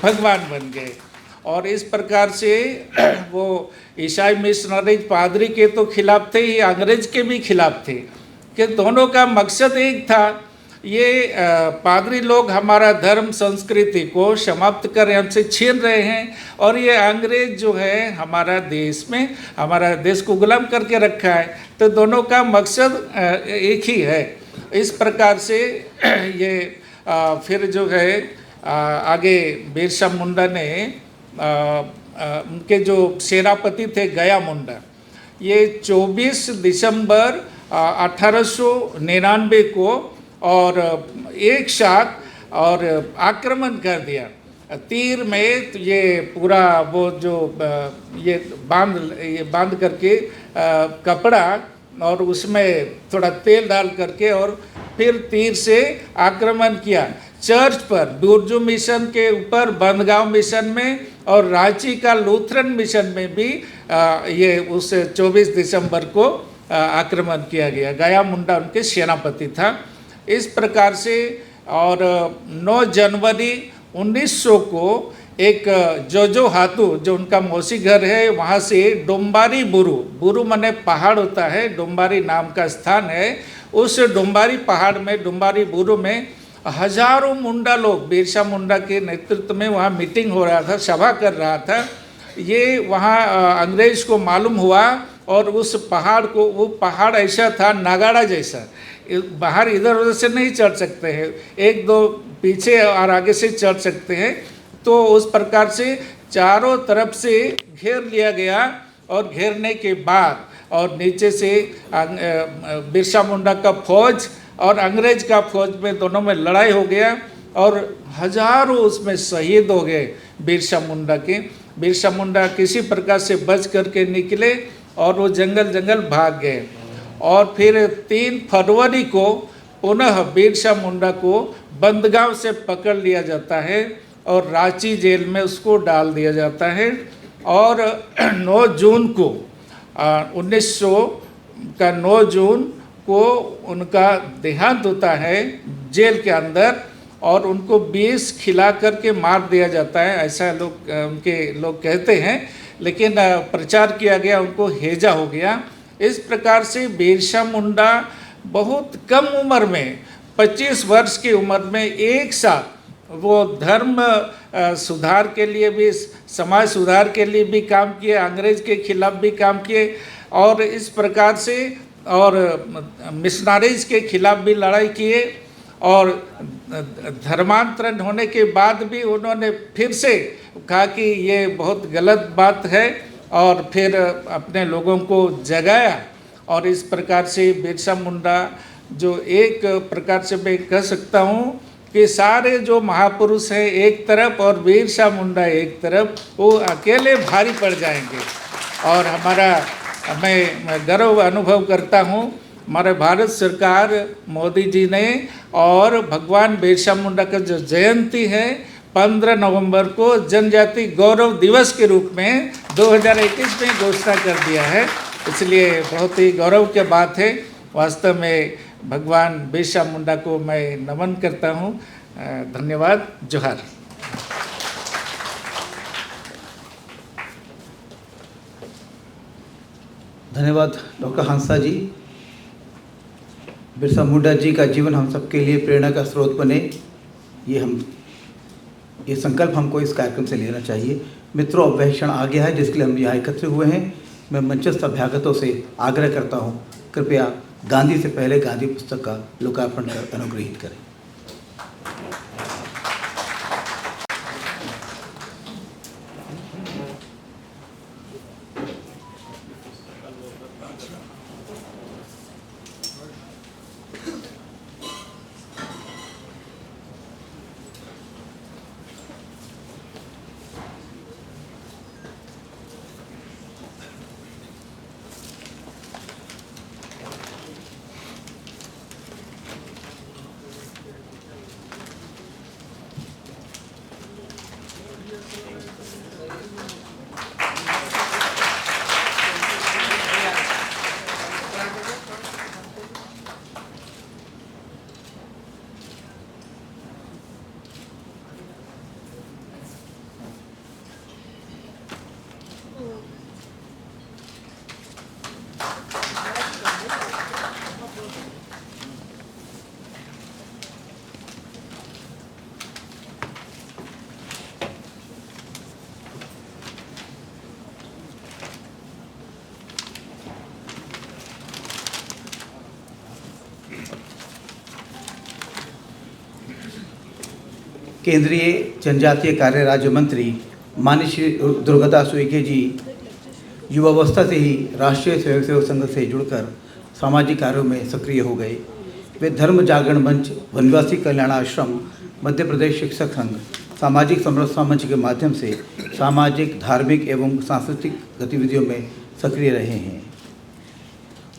भगवान बन गए। और इस प्रकार से वो ईसाई मिशनरीज पादरी के तो खिलाफ थे ही, अंग्रेज के भी खिलाफ थे, कि दोनों का मकसद एक था, ये पादरी लोग हमारा धर्म संस्कृति को समाप्त कर हमसे छीन रहे हैं, और ये अंग्रेज जो है हमारा देश में, हमारा देश को गुलाम करके रखा है। तो दोनों का मकसद एक ही है। इस प्रकार से ये फिर जो है आगे बिरसा मुंडा ने उनके जो सेनापति थे गया मुंडा, ये 24 दिसंबर 1899 को और एक साथ और आक्रमण कर दिया। तीर में तो ये पूरा वो जो ये बांध करके कपड़ा और उसमें थोड़ा तेल डाल करके और फिर तीर से आक्रमण किया चर्च पर, बुरजू मिशन के ऊपर, बंदगांव मिशन में और रांची का लूथरन मिशन में भी ये उस 24 दिसंबर को आक्रमण किया गया। गया मुंडा उनके सेनापति था। इस प्रकार से और 9 जनवरी 1900 को एक जोजो हातू जो उनका मौसी घर है वहाँ से डोम्बारी बुरु, बुरु माने पहाड़ होता है, डोम्बारी नाम का स्थान है। उस डोम्बारी पहाड़ में, डोम्बारी बुरु में हजारों मुंडा लोग, बिरसा मुंडा के नेतृत्व में वहाँ मीटिंग हो रहा था, सभा कर रहा था। ये वहाँ अंग्रेज को मालूम हुआ और उस पहाड़ को, वो पहाड़ ऐसा था नगाड़ा जैसा, बाहर इधर उधर से नहीं चढ़ सकते हैं, एक दो पीछे और आगे से चढ़ सकते हैं। तो उस प्रकार से चारों तरफ से घेर लिया गया और घेरने के बाद और नीचे से बिरसा मुंडा का फौज और अंग्रेज का फौज में दोनों में लड़ाई हो गया और हजारों उसमें शहीद हो गए बिरसा मुंडा के। बिरसा मुंडा किसी प्रकार से बच करके निकले और वो जंगल भाग गए। और फिर 3 फरवरी को पुनः बिरसा मुंडा को बंदगांव से पकड़ लिया जाता है और रांची जेल में उसको डाल दिया जाता है। और 9 जून को 1900 का 9 जून को उनका देहांत होता है जेल के अंदर और उनको 20 खिला करके मार दिया जाता है, ऐसा उनके लोग कहते हैं। लेकिन प्रचार किया गया उनको हैजा हो गया। इस प्रकार से बिरसा मुंडा बहुत कम उम्र में, 25 वर्ष की उम्र में एक साथ वो धर्म सुधार के लिए भी, समाज सुधार के लिए भी काम किए, अंग्रेज के खिलाफ भी काम किए और इस प्रकार से और मिशनरीज के खिलाफ भी लड़ाई किए। और धर्मांतरण होने के बाद भी उन्होंने फिर से कहा कि ये बहुत गलत बात है और फिर अपने लोगों को जगाया। और इस प्रकार से बिरसा मुंडा जो एक प्रकार से मैं कह सकता हूँ कि सारे जो महापुरुष हैं एक तरफ और बिरसा मुंडा एक तरफ, वो अकेले भारी पड़ जाएंगे। और मैं गर्व अनुभव करता हूँ, हमारे भारत सरकार मोदी जी ने और भगवान बिरसा मुंडा का जो जयंती है 15 नवंबर को जनजाति गौरव दिवस के रूप में 2021 में घोषणा कर दिया है। इसलिए बहुत ही गौरव की बात है। वास्तव में भगवान बिरसा मुंडा को मैं नमन करता हूँ। धन्यवाद। जोहार। धन्यवाद डॉक्टर हंसा जी। बिरसा मुंडा जी का जीवन हम सबके लिए प्रेरणा का स्रोत बने, ये संकल्प हमको इस कार्यक्रम से लेना चाहिए। मित्रों, अब वह क्षण आ गया है जिसके लिए हम यहाँ एकत्र हुए हैं। मैं मंचस्थ अभ्यागतों से आग्रह करता हूँ, कृपया गांधी से पहले गांधी पुस्तक का लोकार्पण कर अनुग्रहित करें। केंद्रीय जनजातीय कार्य राज्य मंत्री माननीय श्री दुर्गादास उइके जी युवावस्था से ही राष्ट्रीय स्वयंसेवक संघ से जुड़कर सामाजिक कार्यों में सक्रिय हो गए। वे धर्म जागरण मंच, वनवासी कल्याण आश्रम, मध्य प्रदेश शिक्षक संघ, सामाजिक समरसता मंच के माध्यम से सामाजिक, धार्मिक एवं सांस्कृतिक गतिविधियों में सक्रिय रहे हैं।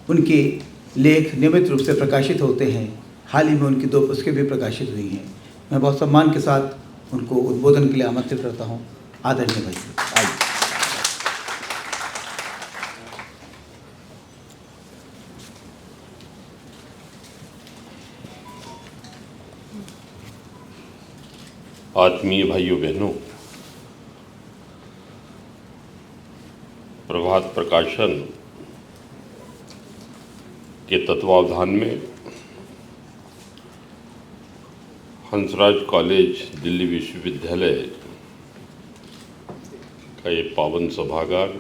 उनके लेख नियमित रूप से प्रकाशित होते हैं। हाल ही में उनकी 2 पुस्तकें भी प्रकाशित हुई हैं। मैं बहुत सम्मान के साथ उनको उद्बोधन के लिए आमंत्रित करता हूँ। आदरणीय भाई, आइए। आत्मीय भाइयों बहनों, प्रभात प्रकाशन के तत्वावधान में हंसराज कॉलेज दिल्ली विश्वविद्यालय का ये पावन सभागार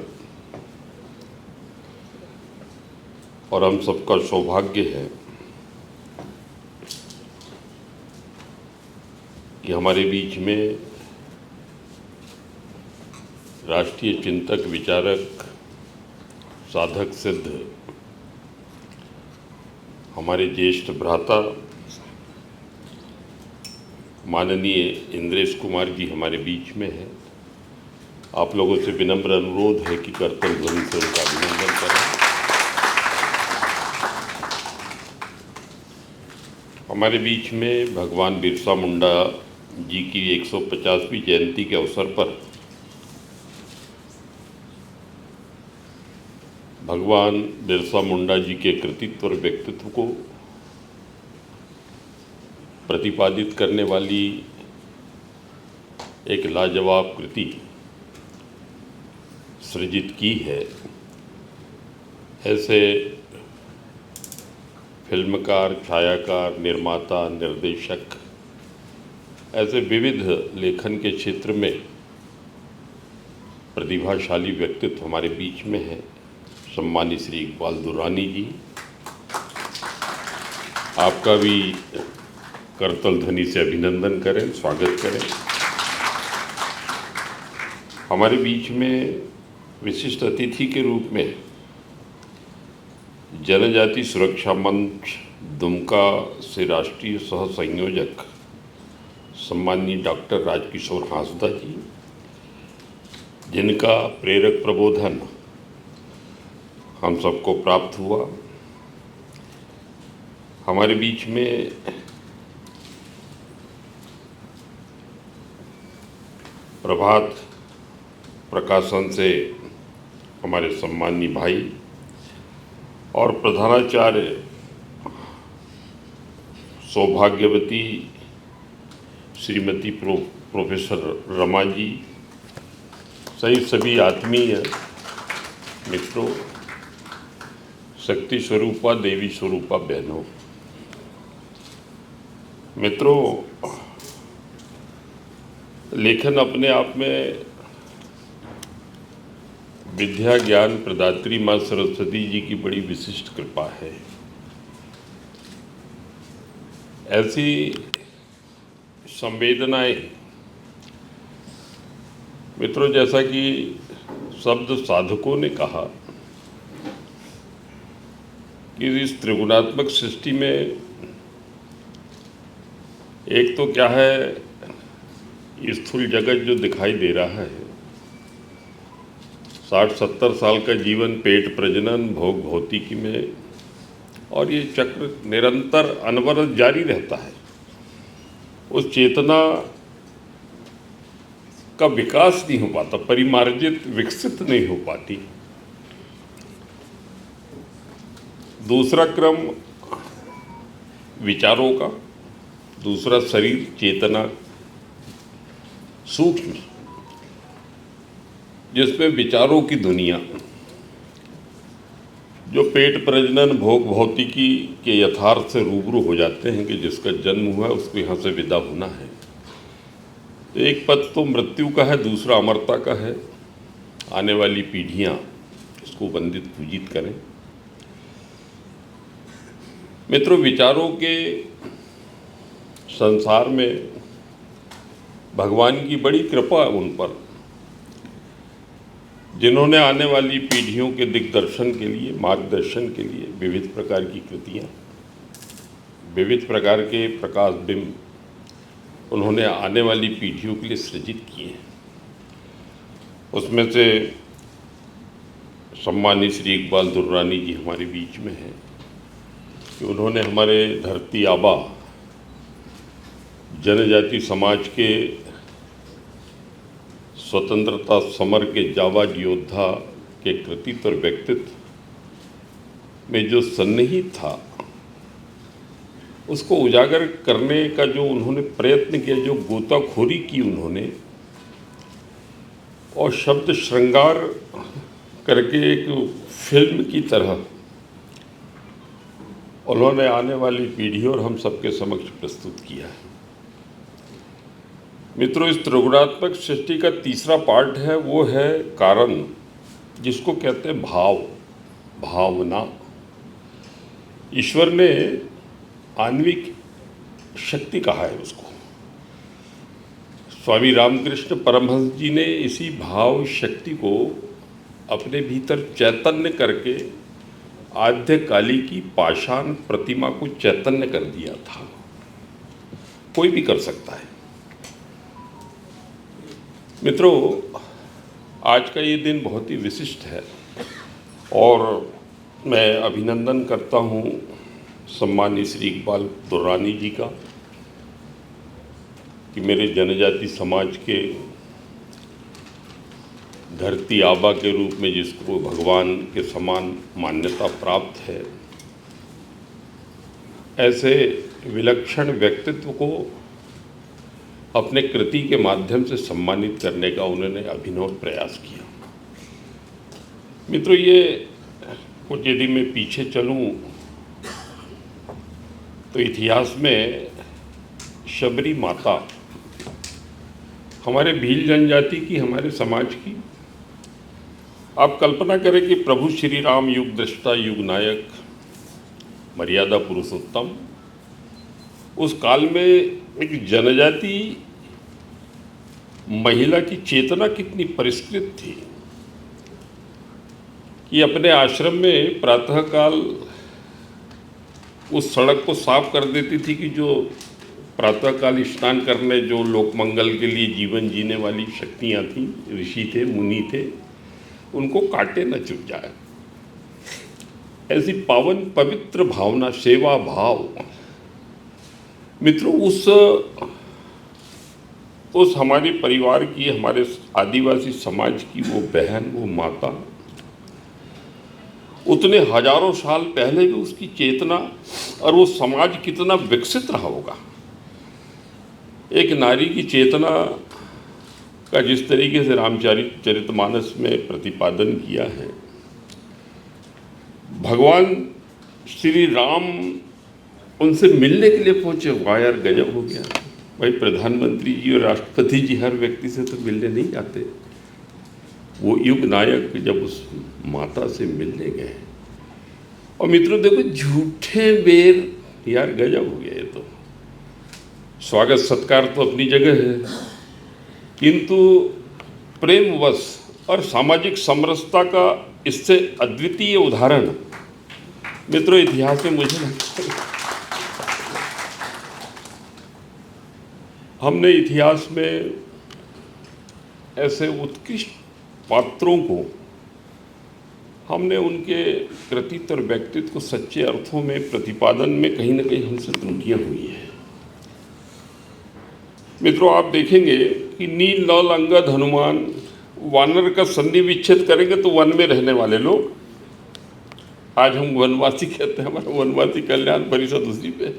और हम सबका सौभाग्य है कि हमारे बीच में राष्ट्रीय चिंतक, विचारक, साधक सिद्ध हमारे ज्येष्ठ भ्राता माननीय इंद्रेश कुमार जी हमारे बीच में हैं। आप लोगों से विनम्र अनुरोध है कि कर्तव्य ध्वनि से उनका अभिनंदन करें। हमारे बीच में भगवान बिरसा मुंडा जी की 150वीं जयंती के अवसर पर भगवान बिरसा मुंडा जी के कृतित्व और व्यक्तित्व को प्रतिपादित करने वाली एक लाजवाब कृति सृजित की है। ऐसे फिल्मकार, छायाकार, निर्माता, निर्देशक, ऐसे विविध लेखन के क्षेत्र में प्रतिभाशाली व्यक्तित्व हमारे बीच में है। सम्मानित श्री इकबाल दुर्रानी जी, आपका भी करतल ध्वनि से अभिनंदन करें, स्वागत करें। हमारे बीच में विशिष्ट अतिथि के रूप में जनजाति सुरक्षा मंच दुमका से राष्ट्रीय सह संयोजक सम्माननीय डॉक्टर राजकिशोर हांसदा जी, जिनका प्रेरक प्रबोधन हम सबको प्राप्त हुआ। हमारे बीच में प्रभात प्रकाशन से हमारे सम्माननीय भाई और प्रधानाचार्य सौभाग्यवती श्रीमती प्रोफेसर रमा जी सहित सभी आत्मीय मित्रों, शक्ति स्वरूपा, देवी स्वरूपा बहनों, मित्रों, लेखन अपने आप में विद्या ज्ञान प्रदात्री माँ सरस्वती जी की बड़ी विशिष्ट कृपा है। ऐसी संवेदनाएं मित्रों, जैसा कि शब्द साधकों ने कहा कि इस त्रिगुणात्मक सृष्टि में एक तो क्या है, स्थूल जगत जो दिखाई दे रहा है, 60-70 साल का जीवन पेट प्रजनन, भोग भौतिकी में, और ये चक्र निरंतर अनवरत जारी रहता है। उस चेतना का विकास नहीं हो पाता, परिमार्जित, विकसित नहीं हो पाती। दूसरा क्रम विचारों का, दूसरा शरीर, चेतना, सूक्ष्म, जिसमें विचारों की दुनिया जो पेट प्रजनन, भोग भौतिकी के यथार्थ से रूबरू हो जाते हैं कि जिसका जन्म हुआ उसको यहाँ से विदा होना है। तो एक पद तो मृत्यु का है, दूसरा अमरता का है। आने वाली पीढ़ियाँ इसको वंदित पूजित करें। मित्रों, विचारों के संसार में भगवान की बड़ी कृपा है उन पर, जिन्होंने आने वाली पीढ़ियों के दिग्दर्शन के लिए, मार्गदर्शन के लिए विविध प्रकार की कृतियाँ, विविध प्रकार के प्रकाश बिंब उन्होंने आने वाली पीढ़ियों के लिए सृजित किए हैं। उसमें से सम्मानित श्री इकबाल दुर्रानी जी हमारे बीच में हैं कि उन्होंने हमारे धरती आबा जनजाति समाज के स्वतंत्रता समर के जाबाज योद्धा के कृतित्व और व्यक्तित्व में जो सन्निहित था उसको उजागर करने का जो उन्होंने प्रयत्न किया, जो गोताखोरी की उन्होंने, और शब्द श्रृंगार करके एक फिल्म की तरह उन्होंने आने वाली पीढ़ी और हम सबके समक्ष प्रस्तुत किया है। मित्रों, इस त्रिगुणात्मक सृष्टि का तीसरा पार्ट है, वो है कारण, जिसको कहते हैं भाव, भावना। ईश्वर ने आण्विक शक्ति कहा है उसको। स्वामी रामकृष्ण परमहंस जी ने इसी भाव शक्ति को अपने भीतर चैतन्य करके आद्यकाली की पाषाण प्रतिमा को चैतन्य कर दिया था। कोई भी कर सकता है। मित्रों, आज का ये दिन बहुत ही विशिष्ट है और मैं अभिनंदन करता हूँ सम्मानीय श्री इकबाल दुर्रानी जी का कि मेरे जनजाति समाज के धरती आबा के रूप में जिसको भगवान के समान मान्यता प्राप्त है, ऐसे विलक्षण व्यक्तित्व को अपने कृति के माध्यम से सम्मानित करने का उन्होंने अभिनव प्रयास किया। मित्रों, ये कुछ यदि मैं पीछे चलूं तो इतिहास में शबरी माता हमारे भील जनजाति की, हमारे समाज की, आप कल्पना करें कि प्रभु श्री राम युग दृष्टा, युग नायक, मर्यादा पुरुषोत्तम, उस काल में एक जनजाति महिला की चेतना कितनी परिष्कृत थी कि अपने आश्रम में प्रातःकाल उस सड़क को साफ कर देती थी कि जो प्रातःकाल स्नान करने, जो लोकमंगल के लिए जीवन जीने वाली शक्तियाँ थीं, ऋषि थे, मुनि थे, उनको काटे न चुप जाए। ऐसी पावन पवित्र भावना, सेवा भाव। मित्रों, उस हमारे परिवार की, हमारे आदिवासी समाज की वो बहन, वो माता, उतने हजारों साल पहले भी उसकी चेतना और वो समाज कितना विकसित रहा होगा। एक नारी की चेतना का जिस तरीके से रामचरितमानस में प्रतिपादन किया है, भगवान श्री राम उनसे मिलने के लिए पहुंचे। वाह यार, गजब हो गया भाई। प्रधानमंत्री जी और राष्ट्रपति जी हर व्यक्ति से तो मिलने नहीं जाते। वो युग नायक जब उस माता से मिलने गए, और मित्रों देखो, झूठे बेर, यार गजब हो गया। ये तो स्वागत सत्कार तो अपनी जगह है, किंतु प्रेमवश और सामाजिक समरसता का इससे अद्वितीय उदाहरण मित्रों इतिहास में मुझे लगता है हमने इतिहास में ऐसे उत्कृष्ट पात्रों को, हमने उनके कृतित्व और व्यक्तित्व को सच्चे अर्थों में प्रतिपादन में कहीं ना कहीं हमसे त्रुटियां हुई हैं। मित्रों, आप देखेंगे कि नील, नल, अंगद, हनुमान, वानर का संधि विच्छेद करेंगे तो वन में रहने वाले लोग, आज हम वनवासी कहते हैं, हमारा वनवासी कल्याण परिषद उसी पे।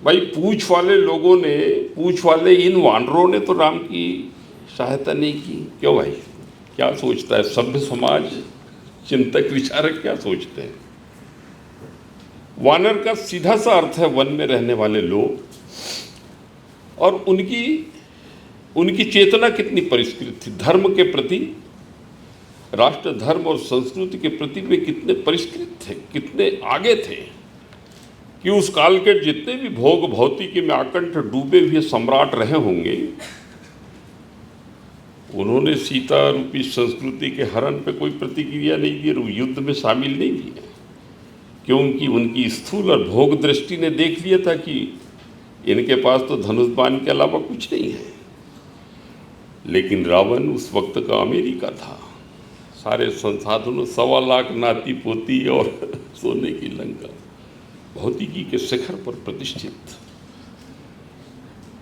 भाई, पूंछ वाले लोगों ने, पूंछ वाले इन वानरों ने तो राम की सहायता नहीं की। क्यों भाई? क्या सोचता है सभ्य समाज, चिंतक विचारक क्या सोचते हैं? वानर का सीधा सा अर्थ है वन में रहने वाले लोग, और उनकी चेतना कितनी परिष्कृत थी। धर्म के प्रति, राष्ट्र धर्म और संस्कृति के प्रति वे कितने परिष्कृत थे, कितने आगे थे कि उस काल के जितने भी भोग भौतिकी में आकंठ डूबे हुए सम्राट रहे होंगे, उन्होंने सीता रूपी संस्कृति के हरण पे कोई प्रतिक्रिया नहीं दी, युद्ध में शामिल नहीं किए, क्योंकि उनकी स्थूल और भोग दृष्टि ने देख लिया था कि इनके पास तो धनुष बाण के अलावा कुछ नहीं है। लेकिन रावण उस वक्त का अमेरिका था, सारे संसाधनों, 1.25 लाख नाती पोती और सोने की लंका, भौतिकी के शिखर पर प्रतिष्ठित।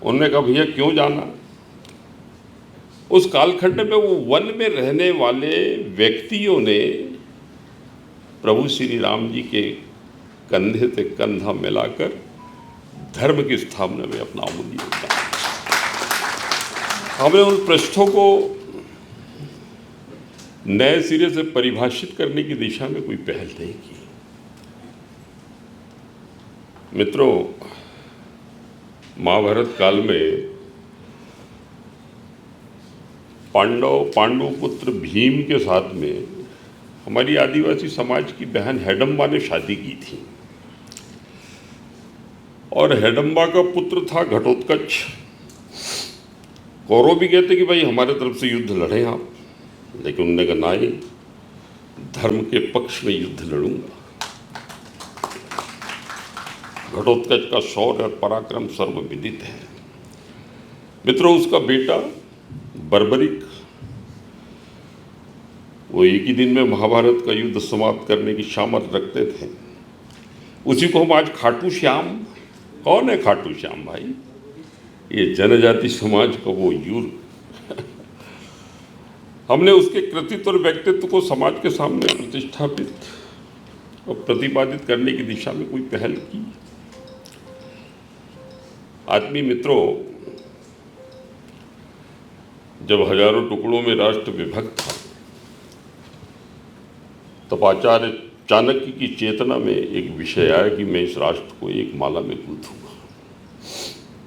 उन्होंने कहा भैया क्यों जाना। उस कालखंड में वो वन में रहने वाले व्यक्तियों ने प्रभु श्री राम जी के कंधे से कंधा मिलाकर धर्म की स्थापना में अपना अमूल्य योगदान। हमने उन पृष्ठों को नए सिरे से परिभाषित करने की दिशा में कोई पहल नहीं की। मित्रों, महाभारत काल में पांडु पुत्र भीम के साथ में हमारी आदिवासी समाज की बहन हेडम्बा ने शादी की थी, और हेडम्बा का पुत्र था घटोत्कच। कौरव भी कहते कि भाई हमारे तरफ से युद्ध लड़ें आप, लेकिन उन्होंने कहा नहीं, धर्म के पक्ष में युद्ध लड़ूंगा। घटोत्कच का शौर्य और पराक्रम सर्वविदित है। मित्रों, उसका बेटा बर्बरिक, वो एक ही दिन में महाभारत का युद्ध समाप्त करने की सामर्थ्य रखते थे। उसी को हम आज खाटू श्याम, कौन है खाटू श्याम भाई? ये जनजाति समाज का वो यूर। हमने उसके कृतित्व और व्यक्तित्व को समाज के सामने प्रतिष्ठापित और प्रतिपादित करने की दिशा में कोई पहल की? आत्मीय मित्रों, जब हजारों टुकड़ों में राष्ट्र विभक्त था, तब आचार्य चाणक्य की चेतना में एक विषय आया कि मैं इस राष्ट्र को एक माला में गूंथूंगा।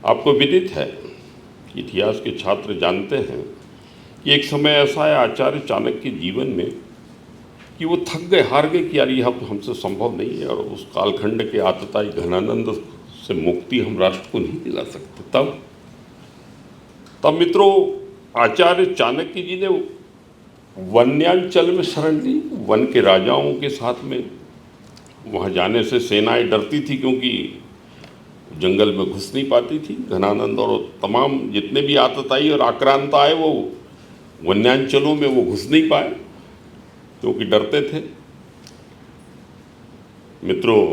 आपको विदित है, इतिहास के छात्र जानते हैं कि एक समय ऐसा है आचार्य चाणक्य के जीवन में कि वो थक गए, हार गए कि यार यह हमसे संभव नहीं है, और उस कालखंड के आतताई घनानंद से मुक्ति हम राष्ट्र को नहीं दिला सकते। तब मित्रों, आचार्य चाणक्य जी ने वन्यांचल में शरण ली। वन के राजाओं के साथ में वहाँ जाने से सेनाएं डरती थी, क्योंकि जंगल में घुस नहीं पाती थी। घनानंद और तमाम जितने भी आतताई और आक्रांता आए, वो वन्यांचलों में वो घुस नहीं पाए क्योंकि डरते थे। मित्रों,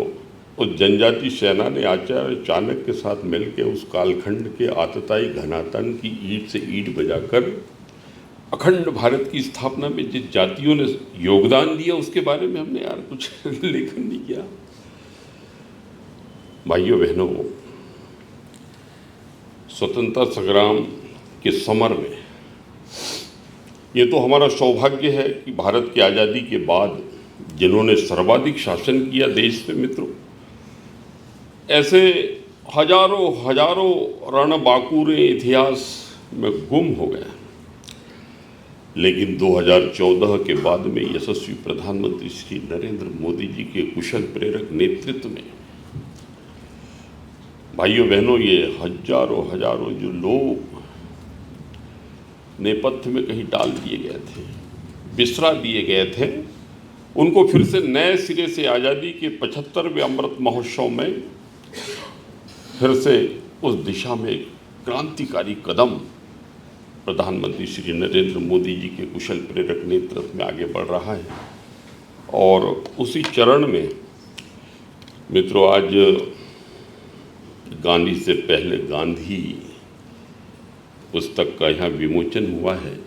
उस जनजाति सेना ने आचार्य चाणक्य के साथ मिलकर उस कालखंड के आतताई घनातन की ईंट से ईंट बजाकर अखंड भारत की स्थापना में जिस जातियों ने योगदान दिया, उसके बारे में हमने यार कुछ लेखन नहीं किया। भाइयों बहनों, स्वतंत्रता संग्राम के समर में ये तो हमारा सौभाग्य है कि भारत की आज़ादी के बाद जिन्होंने सर्वाधिक शासन किया देश में, मित्रों, ऐसे हजारों हजारों रणबांकुरे इतिहास में गुम हो गए। लेकिन 2014 के बाद में यशस्वी प्रधानमंत्री श्री नरेंद्र मोदी जी के कुशल प्रेरक नेतृत्व में, भाइयों बहनों, ये हजारों हजारों जो लोग नेपथ्य में कहीं डाल दिए गए थे, बिसरा दिए गए थे, उनको फिर से नए सिरे से आज़ादी के 75वें अमृत महोत्सव में फिर से उस दिशा में एक क्रांतिकारी कदम प्रधानमंत्री श्री नरेंद्र मोदी जी के कुशल प्रेरक नेतृत्व में आगे बढ़ रहा है। और उसी चरण में मित्रों, आज गांधी से पहले गांधी पुस्तक का यहाँ विमोचन हुआ है,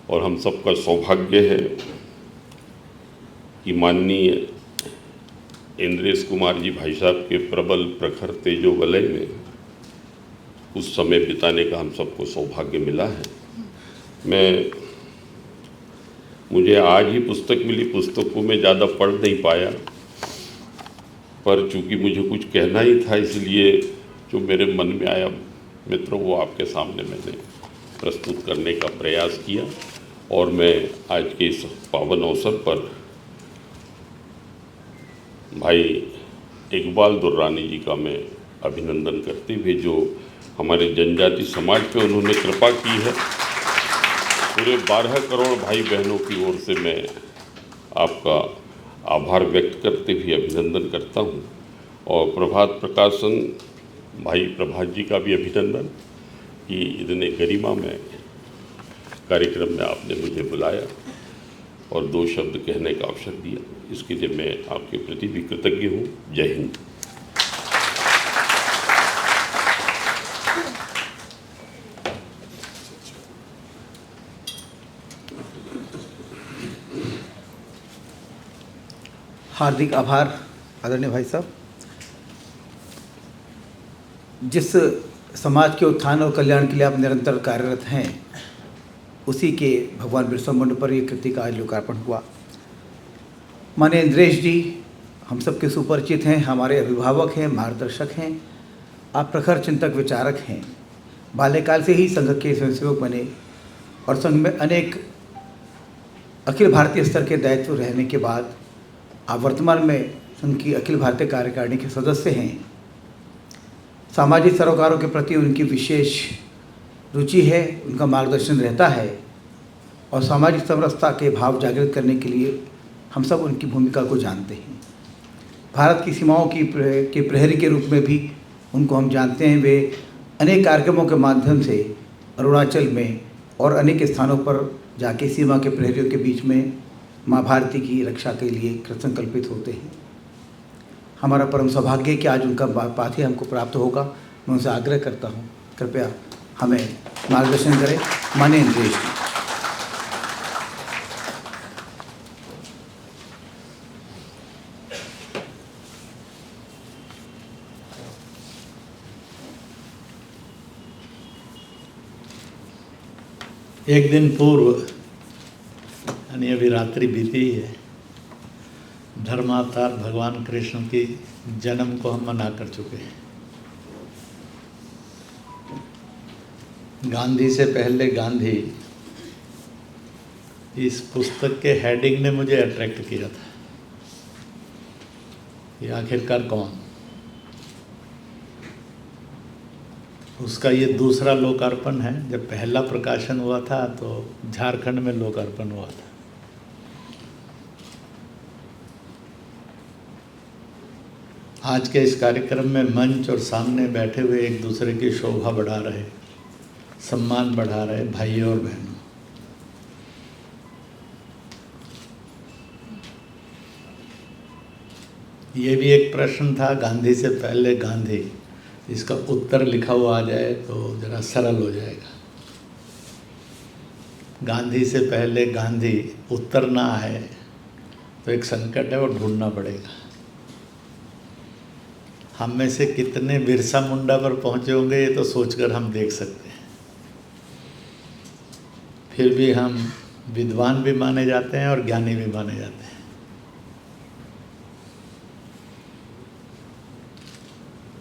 और हम सबका सौभाग्य है कि माननीय इंद्रेश कुमार जी भाई साहब के प्रबल प्रखर तेजो वलय में उस समय बिताने का हम सबको सौभाग्य मिला है। मुझे आज ही पुस्तक मिली, पुस्तक को मैं ज़्यादा पढ़ नहीं पाया, पर चूंकि मुझे कुछ कहना ही था, इसलिए जो मेरे मन में आया मित्रों, वो आपके सामने मैंने प्रस्तुत करने का प्रयास किया। और मैं आज के इस पावन अवसर पर भाई इकबाल दुर्रानी जी का मैं अभिनंदन करते हुए, जो हमारे जनजाति समाज पे उन्होंने कृपा की है, पूरे 12 करोड़ भाई बहनों की ओर से मैं आपका आभार व्यक्त करते हुए अभिनंदन करता हूं। और प्रभात प्रकाशन भाई प्रभात जी का भी अभिनंदन कि इतने गरिमा में कार्यक्रम में आपने मुझे बुलाया और 2 शब्द कहने का अवसर दिया। इसके लिए मैं आपके प्रति भी कृतज्ञ हूँ। जय हिंद। हार्दिक आभार आदरणीय भाई साहब। जिस समाज के उत्थान और कल्याण के लिए आप निरंतर कार्यरत हैं, उसी के भगवान बिरसा मुंडा पर ये कृति का आज लोकार्पण हुआ। माननीय इंद्रेश जी हम सबके सुपरिचित हैं, हमारे अभिभावक हैं, मार्गदर्शक हैं, आप प्रखर चिंतक विचारक हैं। बाल्यकाल से ही संघ के स्वयंसेवक बने और संघ में अनेक अखिल भारतीय स्तर के दायित्व रहने के बाद आप वर्तमान में संघ की अखिल भारतीय कार्यकारिणी के सदस्य हैं। सामाजिक सरोकारों के प्रति उनकी विशेष रुचि है, उनका मार्गदर्शन रहता है और सामाजिक समरसता के भाव जागृत करने के लिए हम सब उनकी भूमिका को जानते हैं। भारत की सीमाओं के प्रहरी के रूप में भी उनको हम जानते हैं। वे अनेक कार्यक्रमों के माध्यम से अरुणाचल में और अनेक स्थानों पर जाके सीमा के प्रहरियों के बीच में माँ भारती की रक्षा के लिए कृतसंकल्पित होते हैं। हमारा परम सौभाग्य है कि आज उनका पाथेय हमको प्राप्त होगा। मैं उनसे आग्रह करता हूँ कृपया हमें मार्गदर्शन करें। माननीय इंद्रेश जी। एक दिन पूर्व यानी अभी रात्रि बीती है, धर्मावतार भगवान कृष्ण की जन्म को हम मना कर चुके हैं। गांधी से पहले गांधी इस पुस्तक के हेडिंग ने मुझे अट्रैक्ट किया था कि आखिरकार कौन। उसका ये दूसरा लोकार्पण है। जब पहला प्रकाशन हुआ था तो झारखंड में लोकार्पण हुआ था। आज के इस कार्यक्रम में मंच और सामने बैठे हुए एक दूसरे की शोभा बढ़ा रहे, सम्मान बढ़ा रहे भाइयों और बहनों। ये भी एक प्रश्न था, गांधी से पहले गांधी, इसका उत्तर लिखा हुआ आ जाए तो ज़रा सरल हो जाएगा। गांधी से पहले गांधी उत्तर ना आए तो एक संकट है, वो ढूंढना पड़ेगा। हम में से कितने बिरसा मुंडा पर पहुँचे होंगे ये तो सोचकर हम देख सकते हैं। फिर भी हम विद्वान भी माने जाते हैं और ज्ञानी भी माने जाते हैं।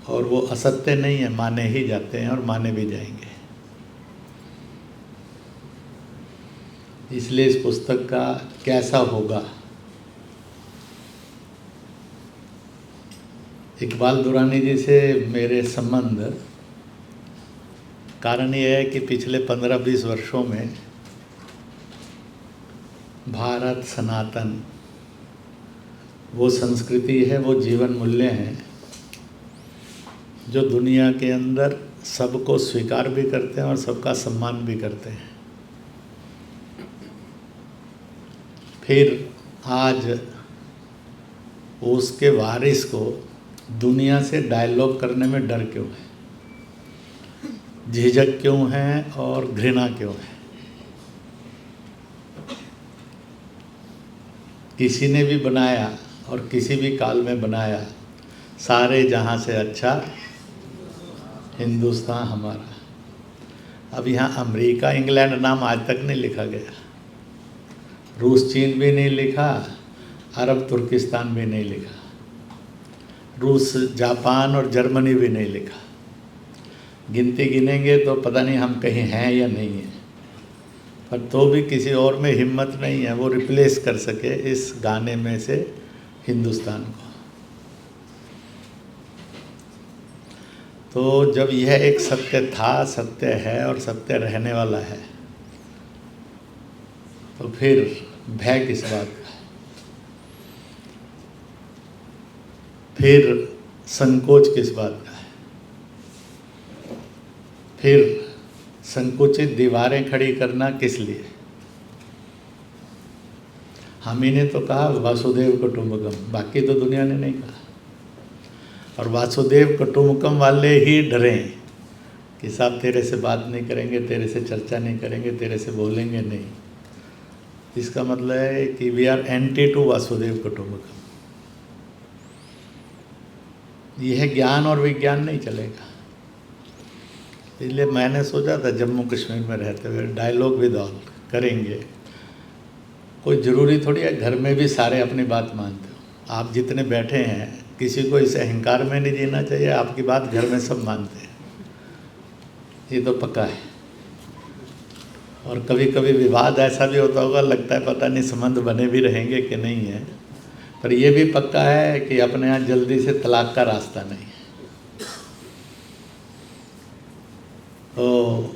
और वो असत्य नहीं है, माने ही जाते हैं और माने भी जाएंगे। इसलिए इस पुस्तक का कैसा होगा, इकबाल दुरानी जी से मेरे संबंध कारण ये है कि पिछले 15-20 वर्षों में भारत सनातन वो संस्कृति है, वो जीवन मूल्य हैं जो दुनिया के अंदर सबको स्वीकार भी करते हैं और सबका सम्मान भी करते हैं। फिर आज उसके वारिस को दुनिया से डायलॉग करने में डर क्यों है, झिझक क्यों है और घृणा क्यों है? किसी ने भी बनाया और किसी भी काल में बनाया, सारे जहाँ से अच्छा हिंदुस्तान हमारा। अब यहाँ अमेरिका इंग्लैंड नाम आज तक नहीं लिखा गया, रूस चीन भी नहीं लिखा, अरब तुर्किस्तान भी नहीं लिखा, रूस जापान और जर्मनी भी नहीं लिखा। गिनती गिनेंगे तो पता नहीं हम कहीं हैं या नहीं हैं, पर तो भी किसी और में हिम्मत नहीं है वो रिप्लेस कर सके इस गाने में से हिंदुस्तान को। तो जब यह एक सत्य था, सत्य है और सत्य रहने वाला है, तो फिर भय किस बात का है? फिर संकोच किस बात का है? फिर संकुचित दीवारें खड़ी करना किस लिए? हम ही ने तो कहा वासुदेव कुटुंबकम, बाकी तो दुनिया ने नहीं कहा। और वासुदेव कुटुंबकम वाले ही डरें कि साहब तेरे से बात नहीं करेंगे, तेरे से चर्चा नहीं करेंगे, तेरे से बोलेंगे नहीं। इसका मतलब है कि वी आर एंटी टू वासुदेव कुटुंबकम। यह ज्ञान और विज्ञान नहीं चलेगा। इसलिए मैंने सोचा था जम्मू कश्मीर में रहते हुए डायलॉग विद ऑल, करेंगे। कोई ज़रूरी थोड़ी है घर में भी सारे अपनी बात मानते हो। आप जितने बैठे हैं किसी को इस अहंकार में नहीं जीना चाहिए आपकी बात घर में सब मानते हैं, ये तो पक्का है। और कभी कभी विवाद ऐसा भी होता होगा, लगता है पता नहीं संबंध बने भी रहेंगे कि नहीं है, पर ये भी पक्का है कि अपने यहाँ जल्दी से तलाक का रास्ता नहीं है। तो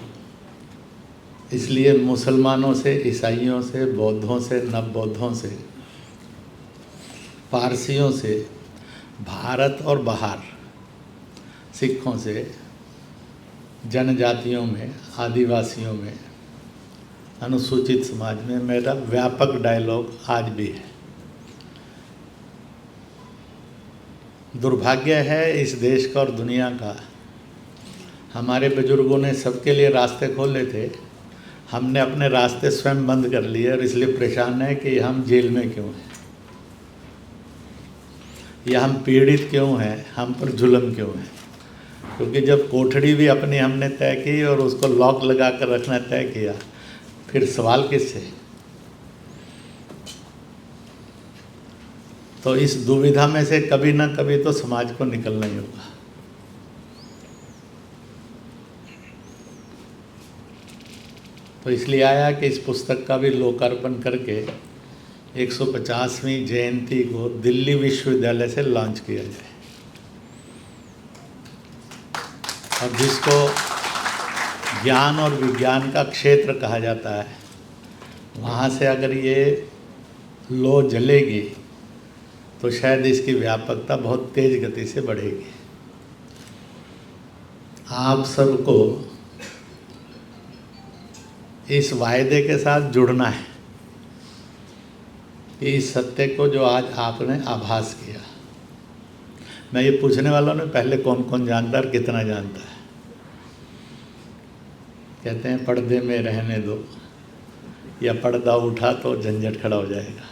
इसलिए मुसलमानों से, ईसाइयों से, बौद्धों से, नव बौद्धों से, पारसियों से, भारत और बाहर सिखों से, जनजातियों में, आदिवासियों में, अनुसूचित समाज में मेरा व्यापक डायलॉग आज भी है। दुर्भाग्य है इस देश का और दुनिया का, हमारे बुजुर्गों ने सबके लिए रास्ते खोले थे, हमने अपने रास्ते स्वयं बंद कर लिए और इसलिए परेशान है कि हम जेल में क्यों हैं, या हम पीड़ित क्यों हैं, हम पर जुल्म क्यों है। क्योंकि जब कोठड़ी भी अपनी हमने तय की और उसको लॉक लगा कर रखना तय किया, फिर सवाल किससे। तो इस दुविधा में से कभी ना कभी तो समाज को निकलना ही होगा। तो इसलिए आया कि इस पुस्तक का भी लोकार्पण करके 150वीं जयंती को दिल्ली विश्वविद्यालय से लॉन्च किया जाए, और जिसको ज्ञान और विज्ञान का क्षेत्र कहा जाता है, वहाँ से अगर ये लो जलेगी तो शायद इसकी व्यापकता बहुत तेज गति से बढ़ेगी। आप सबको इस वायदे के साथ जुड़ना है कि इस सत्य को जो आज आपने आभास किया, मैं ये पूछने वालों ने पहले कौन कौन जानता और कितना जानता है। कहते हैं पर्दे में रहने दो, या पर्दा उठा तो झंझट खड़ा हो जाएगा।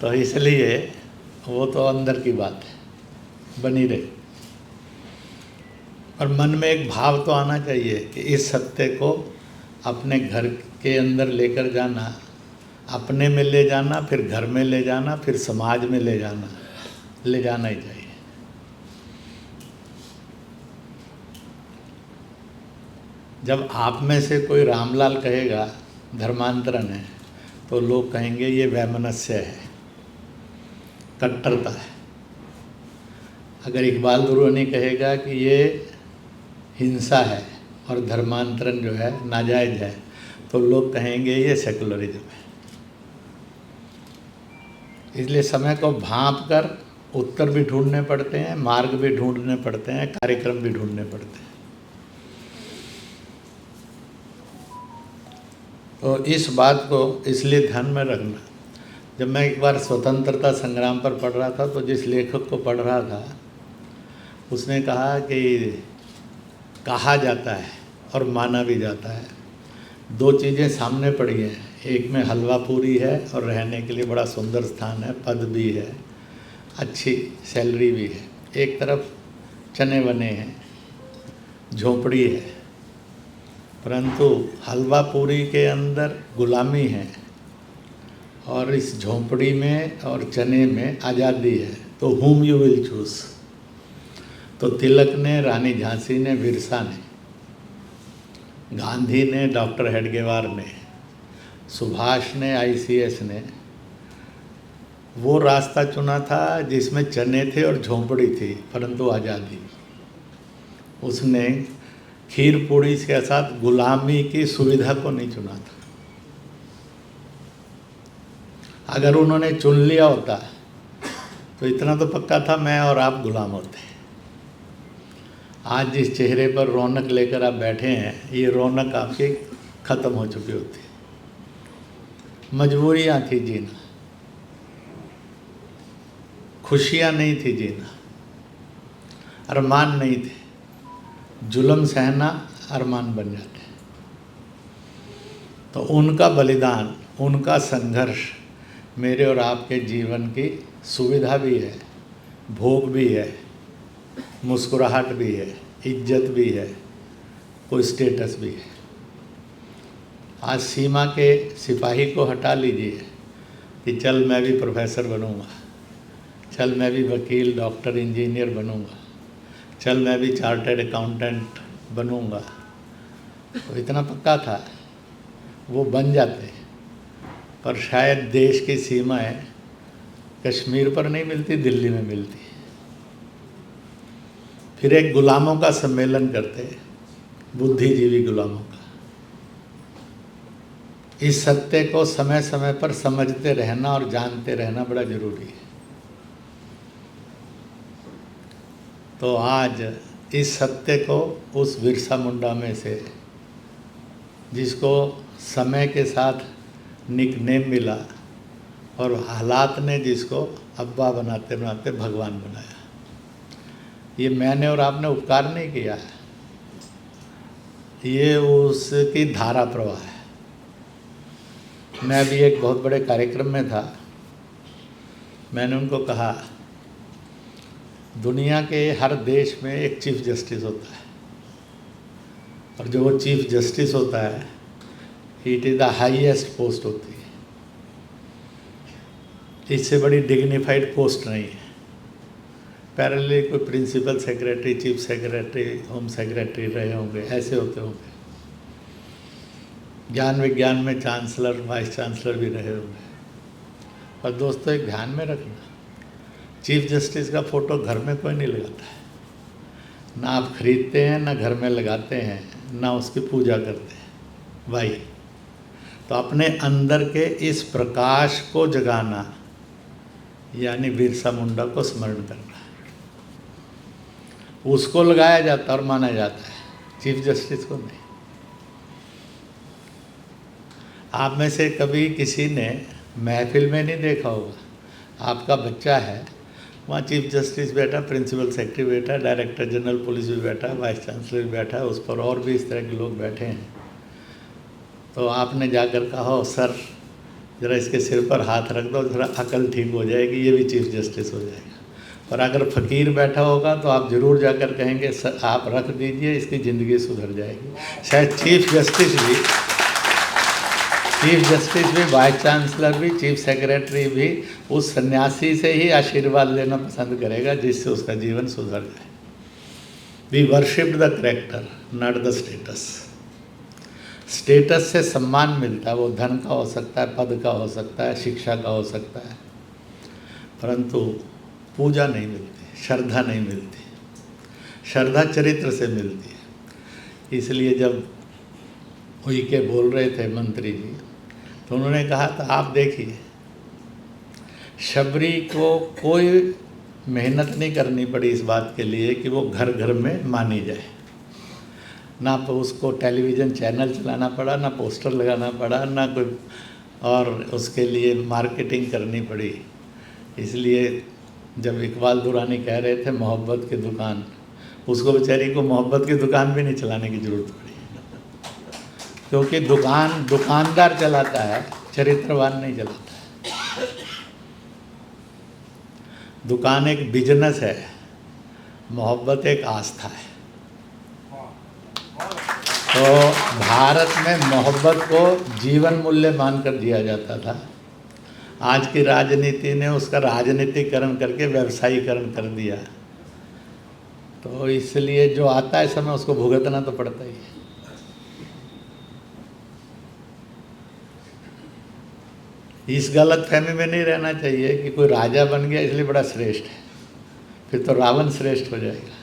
तो इसलिए वो तो अंदर की बात है, बनी रहे। और मन में एक भाव तो आना चाहिए कि इस सत्य को अपने घर के अंदर लेकर जाना, अपने में ले जाना, फिर घर में ले जाना, फिर समाज में ले जाना ही चाहिए। जब आप में से कोई रामलाल कहेगा धर्मांतरण है, तो लोग कहेंगे ये वैमनस्य है, कट्टरता है। अगर इकबाल दुर्रानी कहेगा कि ये हिंसा है और धर्मांतरण जो है नाजायज़ है, तो लोग कहेंगे ये सेकुलरिज्म है। इसलिए समय को भांप कर उत्तर भी ढूंढने पड़ते हैं, मार्ग भी ढूंढने पड़ते हैं, कार्यक्रम भी ढूंढने पड़ते हैं। तो इस बात को इसलिए ध्यान में रखना। जब मैं एक बार स्वतंत्रता संग्राम पर पढ़ रहा था, तो जिस लेखक को पढ़ रहा था उसने कहा कि कहा जाता है और माना भी जाता है, दो चीज़ें सामने पड़ी हैं। एक में हलवा पूरी है और रहने के लिए बड़ा सुंदर स्थान है, पद भी है, अच्छी सैलरी भी है। एक तरफ चने बने हैं, झोपड़ी है, परंतु हलवा पूरी के अंदर गुलामी है और इस झोंपड़ी में और चने में आज़ादी है। तो whom you will choose? तो तिलक ने, रानी झांसी ने, बिरसा ने, गांधी ने, डॉक्टर हेडगेवार ने, सुभाष ने, ICS ने वो रास्ता चुना था जिसमें चने थे और झोंपड़ी थी, परंतु आज़ादी। उसने खीर पूड़ी के साथ गुलामी की सुविधा को नहीं चुना था। अगर उन्होंने चुन लिया होता तो इतना तो पक्का था, मैं और आप गुलाम होते। आज जिस चेहरे पर रौनक लेकर आप बैठे हैं, ये रौनक आपकी ख़त्म हो चुकी होती। मजबूरियाँ थी जीना, खुशियाँ नहीं थी जीना, अरमान नहीं थे। जुल्म सहना अरमान बन जाते। तो उनका बलिदान, उनका संघर्ष मेरे और आपके जीवन की सुविधा भी है, भोग भी है, मुस्कुराहट भी है, इज्जत भी है, कोई स्टेटस भी है। आज सीमा के सिपाही को हटा लीजिए कि चल मैं भी प्रोफेसर बनूंगा, चल मैं भी वकील, डॉक्टर, इंजीनियर बनूंगा, चल मैं भी चार्टर्ड अकाउंटेंट बनूंगा, तो इतना पक्का था वो बन जाते। पर शायद देश की सीमाएं कश्मीर पर नहीं मिलती, दिल्ली में मिलती। फिर एक गुलामों का सम्मेलन करते, बुद्धिजीवी गुलामों का। इस सत्य को समय समय पर समझते रहना और जानते रहना बड़ा जरूरी है। तो आज इस सत्य को उस बिरसा मुंडा में से, जिसको समय के साथ निकनेम मिला और हालात ने जिसको अब्बा बनाते बनाते भगवान बनाया, ये मैंने और आपने उपकार नहीं किया है, ये उसकी धारा प्रवाह है। मैं भी एक बहुत बड़े कार्यक्रम में था, मैंने उनको कहा दुनिया के हर देश में एक चीफ जस्टिस होता है, और जो वो चीफ जस्टिस होता है it is the highest post होती है, इससे बड़ी डिग्निफाइड पोस्ट नहीं है। पैरेलली कोई principal secretary, chief secretary, home secretary रहे होंगे, ऐसे होते होंगे। ज्ञान विज्ञान में चांसलर, वाइस चांसलर भी रहे होंगे। और दोस्तों एक ध्यान में रखना, चीफ जस्टिस का फ़ोटो घर में कोई नहीं लगाता है, ना आप खरीदते हैं, ना घर में लगाते हैं, ना उसकी पूजा करते हैं। भाई तो अपने अंदर के इस प्रकाश को जगाना, यानी बिरसा मुंडा को स्मरण करना है। उसको लगाया जाता और माना जाता है, चीफ जस्टिस को नहीं। आप में से कभी किसी ने महफिल में नहीं देखा होगा, आपका बच्चा है, वहाँ चीफ जस्टिस बैठा, प्रिंसिपल सेक्रेटरी बैठा, डायरेक्टर जनरल पुलिस भी बैठा, वाइस चांसलर भी बैठा, उस पर और भी इस तरह के लोग बैठे हैं। तो आपने जाकर कहा हो सर ज़रा इसके सिर पर हाथ रख दो, ज़रा अकल ठीक हो जाएगी, ये भी चीफ जस्टिस हो जाएगा। और अगर फ़कीर बैठा होगा तो आप ज़रूर जाकर कहेंगे सर आप रख दीजिए, इसकी ज़िंदगी सुधर जाएगी। शायद चीफ जस्टिस भी, वाइस चांसलर भी, चीफ सेक्रेटरी भी उस सन्यासी से ही आशीर्वाद लेना पसंद करेगा जिससे उसका जीवन सुधर जाए। We worshipped the character not the status. Status से सम्मान मिलता है, वो धन का हो सकता है, पद का हो सकता है, शिक्षा का हो सकता है, परंतु पूजा नहीं मिलती, श्रद्धा नहीं मिलती। श्रद्धा चरित्र से मिलती है। इसलिए जब उइके बोल रहे थे मंत्री जी, तो उन्होंने कहा था आप देखिए, शबरी को कोई मेहनत नहीं करनी पड़ी इस बात के लिए कि वो घर घर में मानी जाए। ना उसको टेलीविज़न चैनल चलाना पड़ा, ना पोस्टर लगाना पड़ा, ना कोई और उसके लिए मार्केटिंग करनी पड़ी। इसलिए जब इकबाल दुरानी कह रहे थे मोहब्बत की दुकान, उसको बेचारी को मोहब्बत की दुकान भी नहीं चलाने की ज़रूरत पड़ी, क्योंकि दुकानदार चलाता है, चरित्रवान नहीं चलाता है। दुकान एक बिजनेस है, मोहब्बत एक आस्था है। तो भारत में मोहब्बत को जीवन मूल्य मानकर जिया जाता था। आज की राजनीति ने उसका राजनीतिकरण करके व्यवसायीकरण कर दिया। तो इसलिए जो आता है समय उसको भुगतना तो पड़ता ही है। इस गलत फहमी में नहीं रहना चाहिए कि कोई राजा बन गया इसलिए बड़ा श्रेष्ठ है, फिर तो रावण श्रेष्ठ हो जाएगा,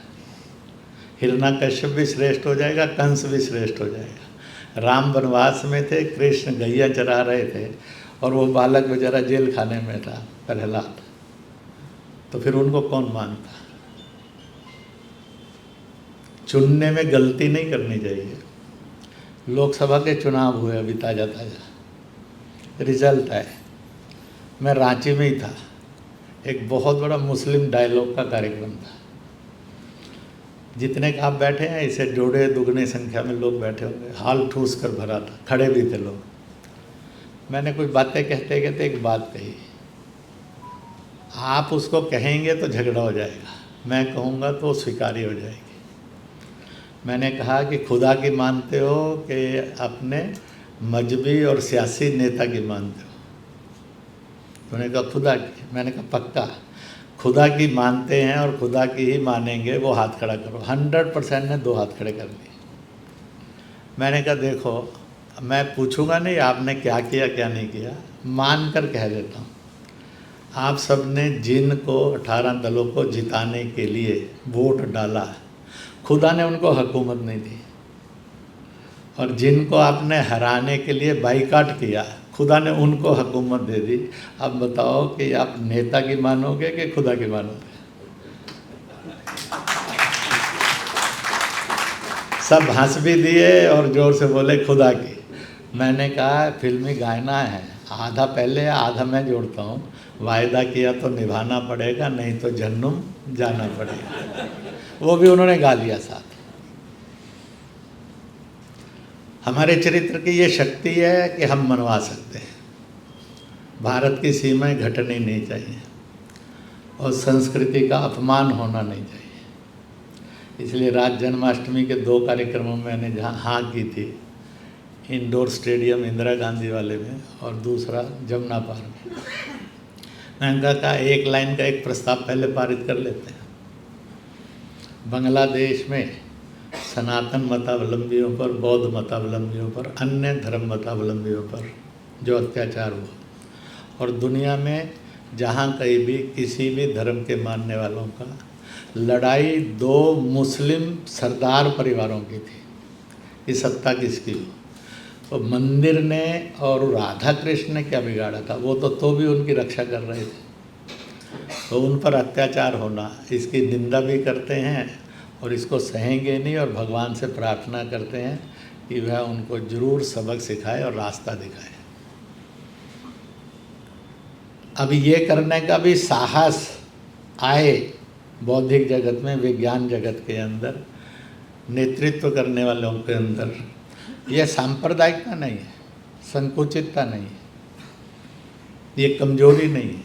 हिरण्यकश्यप भी श्रेष्ठ हो जाएगा, कंस भी श्रेष्ठ हो जाएगा। राम वनवास में थे, कृष्ण गैया चरा रहे थे और वो बालक बेचारा जेल खाने में था, प्रहलाद, तो फिर उनको कौन मानता। चुनने में गलती नहीं करनी चाहिए। लोकसभा के चुनाव हुए अभी ताज़ा रिजल्ट है। मैं रांची में ही था, एक बहुत बड़ा मुस्लिम डायलॉग का कार्यक्रम था। जितने का आप बैठे हैं इसे जोड़े दुगने संख्या में लोग बैठे होंगे, हाल ठूस कर भरा था, खड़े भी थे लोग। मैंने कुछ बातें कहते कहते एक बात कही, आप उसको कहेंगे तो झगड़ा हो जाएगा, मैं कहूँगा तो स्वीकार्य हो जाएगी। मैंने कहा कि खुदा की मानते हो कि अपने मजहबी और सियासी नेता की मानते हो? तो उन्होंने कहा खुदा की। मैंने कहा पक्का खुदा की मानते हैं और खुदा की ही मानेंगे, वो हाथ खड़ा करो। 100% ने 2 हाथ खड़े कर लिए। मैंने कहा देखो, मैं पूछूंगा नहीं आपने क्या किया क्या नहीं किया, मान कर कह देता हूँ। आप सब ने जिन को 18 दलों को जिताने के लिए वोट डाला, खुदा ने उनको हुकूमत नहीं दी। और जिनको आपने हराने के लिए बाइकाट किया, खुदा ने उनको हुकूमत दे दी। अब बताओ कि आप नेता की मानोगे कि खुदा की मानोगे? सब हंस भी दिए और ज़ोर से बोले खुदा की। मैंने कहा फिल्मी गाना है, आधा पहले आधा मैं जोड़ता हूँ। वायदा किया तो निभाना पड़ेगा, नहीं तो जहन्नुम जाना पड़ेगा। वो भी उन्होंने गा लिया साथ। हमारे चरित्र की ये शक्ति है कि हम मनवा सकते हैं। भारत की सीमाएं घटनी नहीं चाहिए और संस्कृति का अपमान होना नहीं चाहिए। इसलिए राज जन्माष्टमी के 2 कार्यक्रमों में मैंने जहाँ हाँ की थी, इंडोर स्टेडियम इंदिरा गांधी वाले में और दूसरा जमुना पार में। मैंने कहा 1 लाइन का एक प्रस्ताव पहले पारित कर लेते हैं। बांग्लादेश में सनातन मतावलंबियों पर, बौद्ध मतावलंबियों पर, अन्य धर्म मतावलंबियों पर जो अत्याचार हुआ, और दुनिया में जहाँ कहीं भी किसी भी धर्म के मानने वालों का लड़ाई 2 मुस्लिम सरदार परिवारों की थी कि सत्ता किसकी हो, तो मंदिर ने और राधा कृष्ण ने क्या बिगाड़ा था? वो तो भी उनकी रक्षा कर रहे थे। तो उन पर अत्याचार होना, इसकी निंदा भी करते हैं और इसको सहेंगे नहीं, और भगवान से प्रार्थना करते हैं कि वह उनको जरूर सबक सिखाए और रास्ता दिखाए। अब ये करने का भी साहस आए बौद्धिक जगत में, विज्ञान जगत के अंदर, नेतृत्व करने वालों के अंदर। यह सांप्रदायिकता नहीं है, संकुचितता नहीं है, ये कमजोरी नहीं है,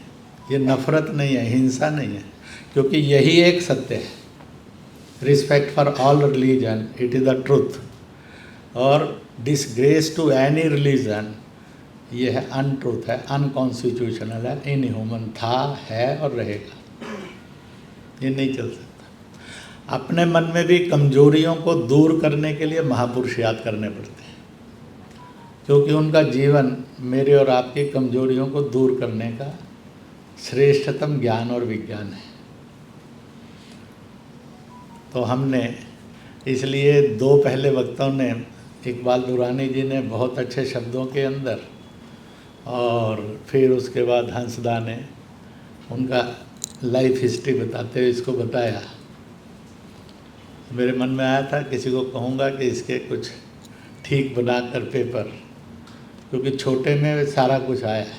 ये नफरत नहीं है, हिंसा नहीं है, क्योंकि यही एक सत्य है। Respect for all religion, it is the truth. और डिसग्रेस टू एनी रिलीजन, ये है अनट्रूथ है, अनकॉन्स्टिट्यूशनल है, इनह्यूमन था, है और रहेगा। ये नहीं चल सकता। अपने मन में भी कमजोरियों को दूर करने के लिए महापुरुष याद करने पड़ते हैं, क्योंकि उनका जीवन मेरे और आपकी कमजोरियों को दूर करने का श्रेष्ठतम ज्ञान और विज्ञान है। तो हमने इसलिए 2 पहले वक्ताओं ने, इकबाल दुरानी जी ने बहुत अच्छे शब्दों के अंदर, और फिर उसके बाद हंसदा ने उनका लाइफ हिस्ट्री बताते हुए इसको बताया। मेरे मन में आया था किसी को कहूँगा कि इसके कुछ ठीक बनाकर पेपर, क्योंकि छोटे में सारा कुछ आया है।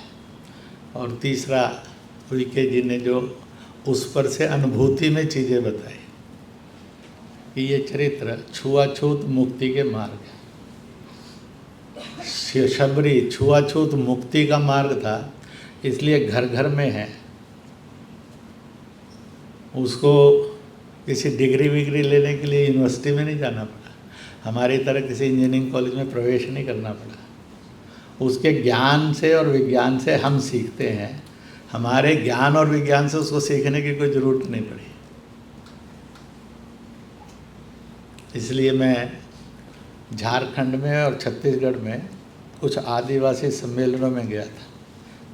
और तीसरा उइके जी ने जो उस पर से अनुभूति में चीज़ें बताई कि ये चरित्र छुआछूत मुक्ति के मार्ग है। शबरी छुआछूत मुक्ति का मार्ग था, इसलिए घर घर में है। उसको किसी डिग्री विग्री लेने के लिए यूनिवर्सिटी में नहीं जाना पड़ा, हमारी तरह किसी इंजीनियरिंग कॉलेज में प्रवेश नहीं करना पड़ा। उसके ज्ञान से और विज्ञान से हम सीखते हैं, हमारे ज्ञान और विज्ञान से उसको सीखने की कोई ज़रूरत नहीं पड़ी। इसलिए मैं झारखंड में और छत्तीसगढ़ में कुछ आदिवासी सम्मेलनों में गया था,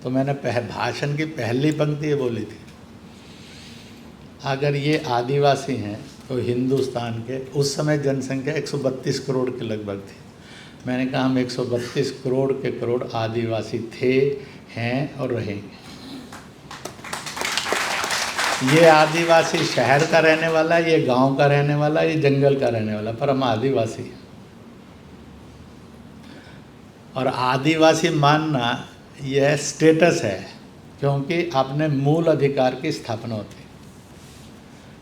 तो मैंने भाषण की पहली पंक्ति ये बोली थी, अगर ये आदिवासी हैं तो हिंदुस्तान के उस समय जनसंख्या 132 करोड़ के लगभग थी। मैंने कहा हम 132 करोड़ के करोड़ आदिवासी थे, हैं और रहेंगे। ये आदिवासी शहर का रहने वाला, ये गांव का रहने वाला, ये जंगल का रहने वाला, पर हम आदिवासी हैं। और आदिवासी मानना यह स्टेटस है, क्योंकि अपने मूल अधिकार की स्थापना होती है।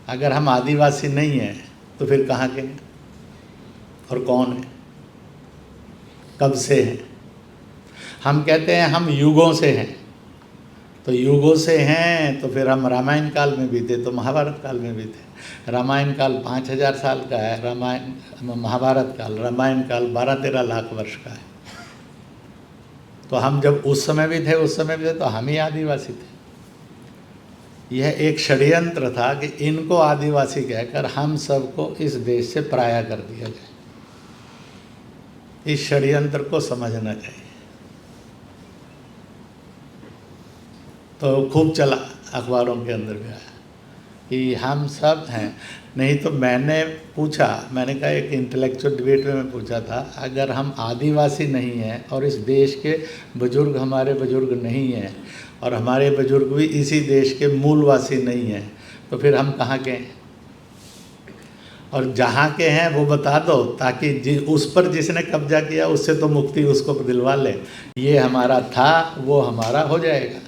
अगर हम आदिवासी नहीं हैं तो फिर कहाँ के हैं और कौन है, कब से हैं? हम कहते हैं हम युगों से हैं, तो युगों से हैं तो फिर हम रामायण काल में भी थे, तो महाभारत काल में भी थे। रामायण काल 5000 साल का है, महाभारत काल, रामायण काल 12-13 लाख वर्ष का है। तो हम जब उस समय भी थे तो हम ही आदिवासी थे। यह एक षड्यंत्र था कि इनको आदिवासी कहकर हम सबको इस देश से पराया कर दिया जाए। इस षड्यंत्र को समझना चाहिए। तो खूब चला, अखबारों के अंदर भी आया कि हम सब हैं। नहीं तो मैंने कहा एक इंटेलेक्चुअल डिबेट में मैं पूछा था, अगर हम आदिवासी नहीं हैं और इस देश के बुजुर्ग हमारे बुजुर्ग नहीं हैं और हमारे बुजुर्ग भी इसी देश के मूलवासी नहीं हैं, तो फिर हम कहाँ के हैं? और जहाँ के हैं वो बता दो, ताकि उस पर जिसने कब्जा किया उससे तो मुक्ति उसको दिलवा ले। ये हमारा था, वो हमारा हो जाएगा।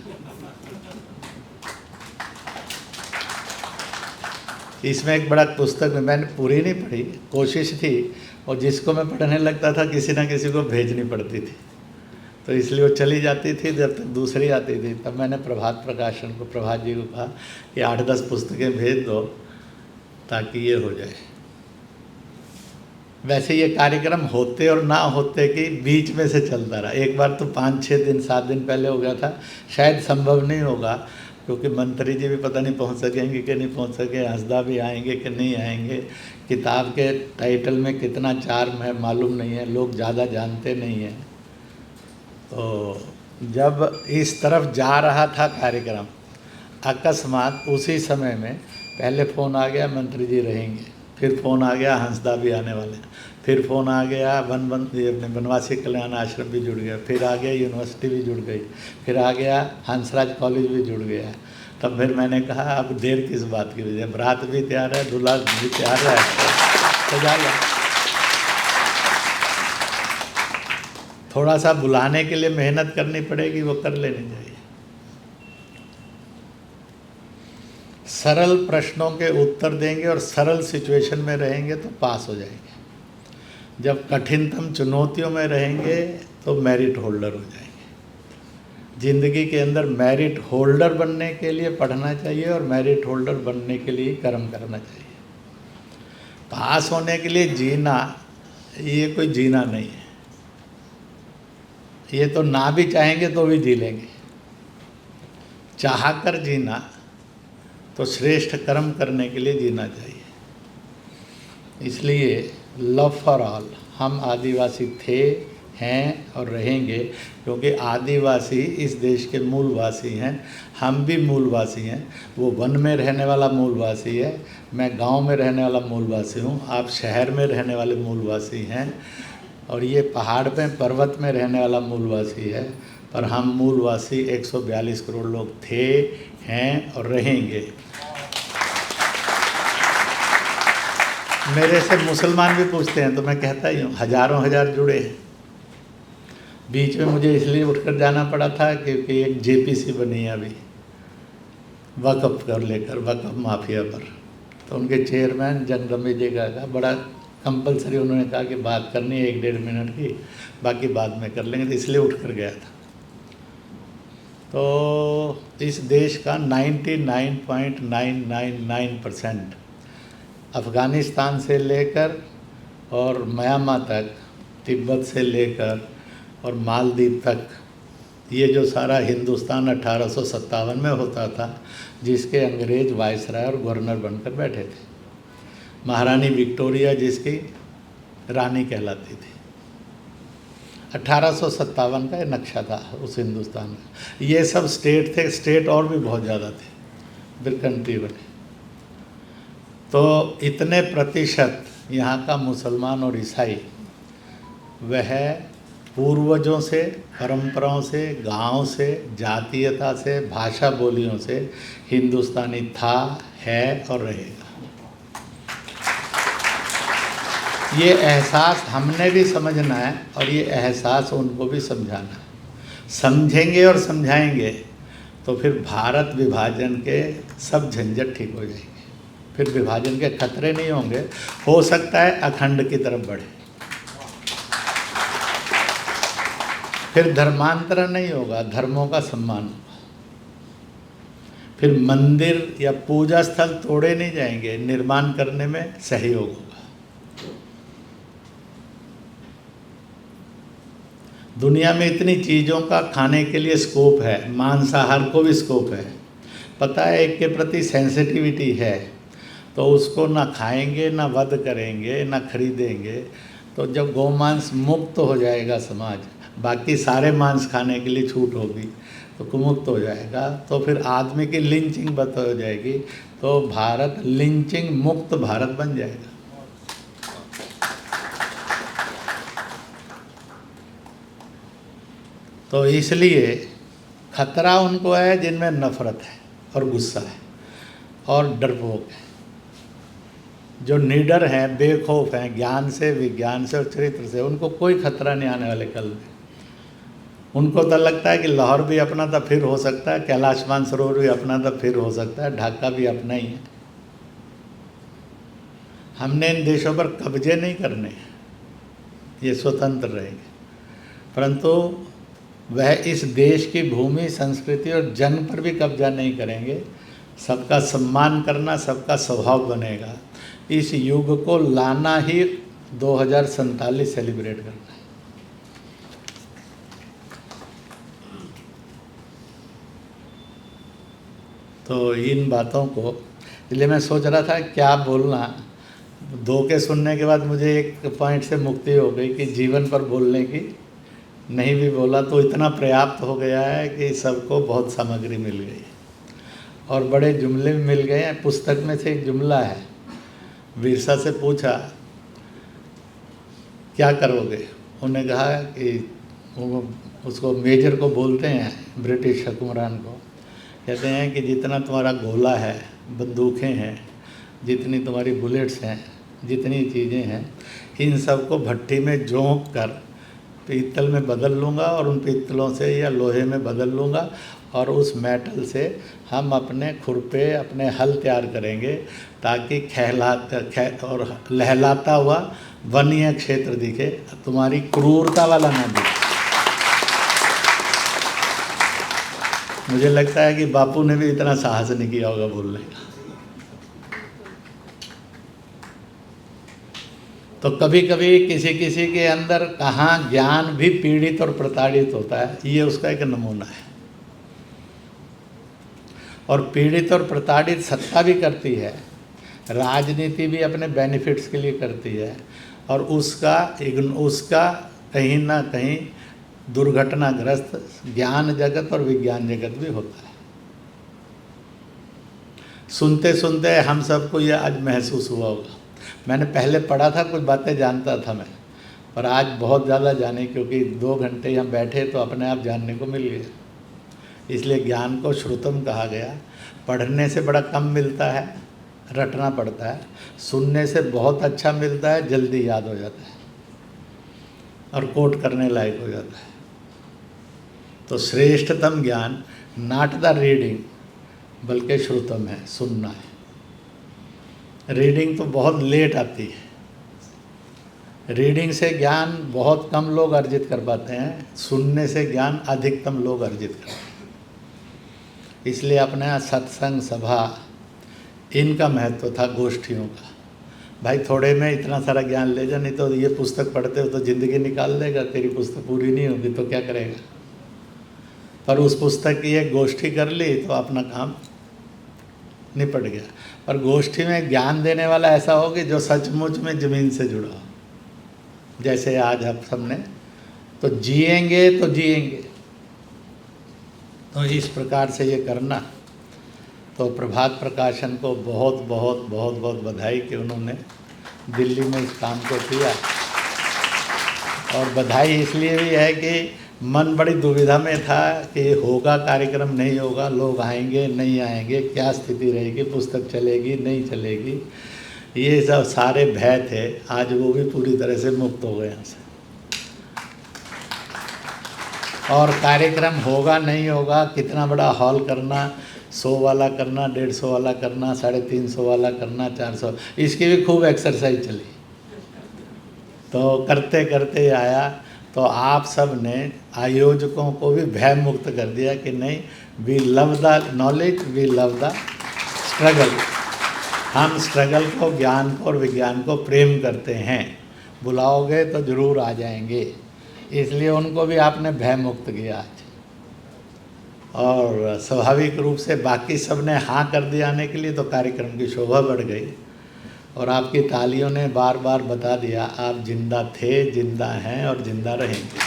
इसमें एक बड़ा पुस्तक में मैंने पूरी नहीं पढ़ी, कोशिश थी, और जिसको मैं पढ़ने लगता था किसी ना किसी को भेजनी पड़ती थी, तो इसलिए वो चली जाती थी। जब तक दूसरी आती थी तब मैंने प्रभात प्रकाशन को, प्रभात जी को कहा कि 8-10 पुस्तकें भेज दो ताकि ये हो जाए। वैसे ये कार्यक्रम होते और ना होते कि बीच में से चलता रहा। एक बार तो 5-6 दिन 7 दिन पहले हो गया था। शायद संभव नहीं होगा क्योंकि मंत्री जी भी पता नहीं पहुंच सकेंगे कि नहीं पहुंच सके, हंसदा भी आएंगे कि नहीं आएंगे, किताब के टाइटल में कितना चार्म है मालूम नहीं है, लोग ज़्यादा जानते नहीं हैं। तो जब इस तरफ जा रहा था कार्यक्रम, अकस्मात उसी समय में पहले फ़ोन आ गया मंत्री जी रहेंगे, फिर फ़ोन आ गया हंसदा भी आने वाले, फिर फ़ोन आ गया अपने बनवासी कल्याण आश्रम भी जुड़ गया, फिर आ गया यूनिवर्सिटी भी जुड़ गई, फिर आ गया हंसराज कॉलेज भी जुड़ गया। तब फिर मैंने कहा अब देर किस बात की वजह, बारात भी तैयार है, दूल्हा भी तैयार है, सजा लो। थोड़ा सा बुलाने के लिए मेहनत करनी पड़ेगी, वो कर लेनी चाहिए। सरल प्रश्नों के उत्तर देंगे और सरल सिचुएशन में रहेंगे तो पास हो जाएंगे। जब कठिनतम चुनौतियों में रहेंगे तो मेरिट होल्डर हो जाएंगे। ज़िंदगी के अंदर मेरिट होल्डर बनने के लिए पढ़ना चाहिए और मेरिट होल्डर बनने के लिए कर्म करना चाहिए। पास होने के लिए जीना, ये कोई जीना नहीं है। ये तो ना भी चाहेंगे तो भी जी लेंगे। चाहकर जीना तो श्रेष्ठ कर्म करने के लिए जीना चाहिए। इसलिए लव फॉर ऑल, हम आदिवासी थे, हैं और रहेंगे, क्योंकि आदिवासी इस देश के मूलवासी हैं। हम भी मूलवासी हैं। वो वन में रहने वाला मूलवासी है, मैं गांव में रहने वाला मूलवासी हूँ, आप शहर में रहने वाले मूलवासी हैं, और ये पहाड़ पे पर्वत में रहने वाला मूलवासी है। पर हम मूलवासी 142 करोड़ लोग थे, हैं और रहेंगे। मेरे से मुसलमान भी पूछते हैं तो मैं कहता ही हूँ, हज़ारों हजार जुड़े हैं। बीच में मुझे इसलिए उठकर जाना पड़ा था क्योंकि एक जेपीसी बनी है अभी वक़्फ़ कर लेकर, वक़्फ़ माफिया पर, तो उनके चेयरमैन जंगदम्बी जी का बड़ा कंपलसरी उन्होंने कहा कि बात करनी है 1-1.5 मिनट की, बाकी बाद में कर लेंगे, तो इसलिए उठकर गया था। तो इस देश का 99.999% अफ़गानिस्तान से लेकर और म्यांमार तक, तिब्बत से लेकर और मालदीव तक, ये जो सारा हिंदुस्तान 1857 में होता था, जिसके अंग्रेज़ वायसराय और गवर्नर बनकर बैठे थे। महारानी विक्टोरिया जिसकी रानी कहलाती थी। 1857 का ये नक्शा था उस हिंदुस्तान का। ये सब स्टेट थे, स्टेट और भी बहुत ज़्यादा थे, फिर कंट्री बने। तो इतने प्रतिशत यहाँ का मुसलमान और ईसाई, वह पूर्वजों से, परंपराओं से, गांव से, जातीयता से, भाषा बोलियों से हिंदुस्तानी था, है और रहेगा। ये एहसास हमने भी समझना है और ये एहसास उनको भी समझाना है। समझेंगे और समझाएंगे तो फिर भारत विभाजन के सब झंझट ठीक हो जाएंगे, फिर विभाजन के खतरे नहीं होंगे। हो सकता है अखंड की तरफ बढ़े, फिर धर्मांतरण नहीं होगा, धर्मों का सम्मान होगा, फिर मंदिर या पूजा स्थल तोड़े नहीं जाएंगे, निर्माण करने में सहयोग होगा। दुनिया में इतनी चीज़ों का खाने के लिए स्कोप है, मांसाहार को भी स्कोप है, पता है एक के प्रति सेंसिटिविटी है, तो उसको ना खाएंगे, ना वध करेंगे, ना खरीदेंगे। तो जब गौमांस मुक्त हो जाएगा समाज, बाकी सारे मांस खाने के लिए छूट होगी तो कुमुक्त हो जाएगा, तो फिर आदमी की लिंचिंग बंद हो जाएगी, तो भारत लिंचिंग मुक्त भारत बन जाएगा। तो इसलिए खतरा उनको है जिनमें नफरत है और गुस्सा है और डरपोक है, जो निडर हैं, बेखौफ हैं, ज्ञान से, विज्ञान से और चरित्र से, उनको कोई खतरा नहीं आने वाले कल में। उनको तो लगता है कि लाहौर भी अपना था फिर हो सकता है, कैलाश मानसरोवर भी अपना था फिर हो सकता है, ढाका भी अपना ही है। हमने इन देशों पर कब्जे नहीं करने, ये स्वतंत्र रहेंगे, परंतु वह इस देश की भूमि, संस्कृति और जन पर भी कब्जा नहीं करेंगे। सबका सम्मान करना, सबका स्वभाव बनेगा। इस युग को लाना ही 2047 सेलिब्रेट करना है। तो इन बातों को, इसलिए मैं सोच रहा था क्या बोलना। दो के सुनने के बाद मुझे एक पॉइंट से मुक्ति हो गई कि जीवन पर बोलने की, नहीं भी बोला तो इतना पर्याप्त हो गया है कि सबको बहुत सामग्री मिल गई और बड़े जुमले मिल गए हैं। पुस्तक में से एक जुमला है, विरसा से पूछा क्या करोगे, उन्होंने कहा कि उसको मेजर को बोलते हैं, ब्रिटिश हुक्मरान को, कहते हैं कि जितना तुम्हारा गोला है, बंदूकें हैं, जितनी तुम्हारी बुलेट्स हैं, जितनी चीज़ें हैं, इन सब को भट्टी में झोंक कर पीतल में बदल लूँगा और उन पीतलों से या लोहे में बदल लूँगा और उस मेटल से हम अपने खुरपे, अपने हल तैयार करेंगे ताकि और लहलाता हुआ वनीय क्षेत्र दिखे, तुम्हारी क्रूरता वाला ना दिखे। मुझे लगता है कि बापू ने भी इतना साहस नहीं किया होगा बोलने का। तो कभी कभी किसी किसी के अंदर कहाँ ज्ञान भी पीड़ित और प्रताड़ित होता है, ये उसका एक नमूना है। और पीड़ित और प्रताड़ित सत्ता भी करती है, राजनीति भी अपने बेनिफिट्स के लिए करती है, और उसका कहीं ना कहीं दुर्घटनाग्रस्त ज्ञान जगत और विज्ञान जगत भी होता है। सुनते सुनते हम सबको ये आज महसूस हुआ होगा। मैंने पहले पढ़ा था, कुछ बातें जानता था मैं, और आज बहुत ज़्यादा जाने, क्योंकि 2 घंटे यहाँ बैठे तो अपने आप जानने को मिल गया। इसलिए ज्ञान को श्रुतम कहा गया। पढ़ने से बड़ा कम मिलता है, रटना पड़ता है। सुनने से बहुत अच्छा मिलता है, जल्दी याद हो जाता है और कोट करने लायक हो जाता है। तो श्रेष्ठतम ज्ञान नॉट द रीडिंग बल्कि श्रुतम है, सुनना है। रीडिंग तो बहुत लेट आती है। रीडिंग से ज्ञान बहुत कम लोग अर्जित कर पाते हैं, सुनने से ज्ञान अधिकतम लोग अर्जित करते हैं। इसलिए अपने यहाँ सत्संग सभा, इनका महत्व था, गोष्ठियों का। भाई थोड़े में इतना सारा ज्ञान ले जा, नहीं तो ये पुस्तक पढ़ते हो तो ज़िंदगी निकाल देगा, तेरी पुस्तक पूरी नहीं होगी तो क्या करेगा। पर उस पुस्तक की एक गोष्ठी कर ली तो अपना काम निपट गया। और गोष्ठी में ज्ञान देने वाला ऐसा हो कि जो सचमुच में ज़मीन से जुड़ा हो, जैसे आज आप सबने, तो जिएंगे तो जिएंगे। तो इस प्रकार से ये करना। तो प्रभात प्रकाशन को बहुत बहुत बहुत बहुत बधाई कि उन्होंने दिल्ली में इस काम को किया। और बधाई इसलिए भी है कि मन बड़ी दुविधा में था कि होगा कार्यक्रम, नहीं होगा, लोग आएंगे नहीं आएंगे, क्या स्थिति रहेगी, पुस्तक चलेगी नहीं चलेगी, ये सब सारे भय थे। आज वो भी पूरी तरह से मुक्त हो गए यहाँ से। और कार्यक्रम होगा नहीं होगा, कितना बड़ा हॉल करना, 100 वाला करना, 150 वाला करना, 350 वाला करना, 400, इसकी भी खूब एक्सरसाइज चली। तो करते करते आया। तो आप सब ने आयोजकों को भी भय मुक्त कर दिया कि नहीं, we love the knowledge, we love the struggle. हम स्ट्रगल को, ज्ञान को और विज्ञान को प्रेम करते हैं। बुलाओगे तो ज़रूर आ जाएंगे। इसलिए उनको भी आपने भय मुक्त किया आज। और स्वाभाविक रूप से बाकी सब ने हाँ कर दिया आने के लिए, तो कार्यक्रम की शोभा बढ़ गई। और आपकी तालियों ने बार बार बता दिया आप जिंदा थे, जिंदा हैं और जिंदा रहेंगे।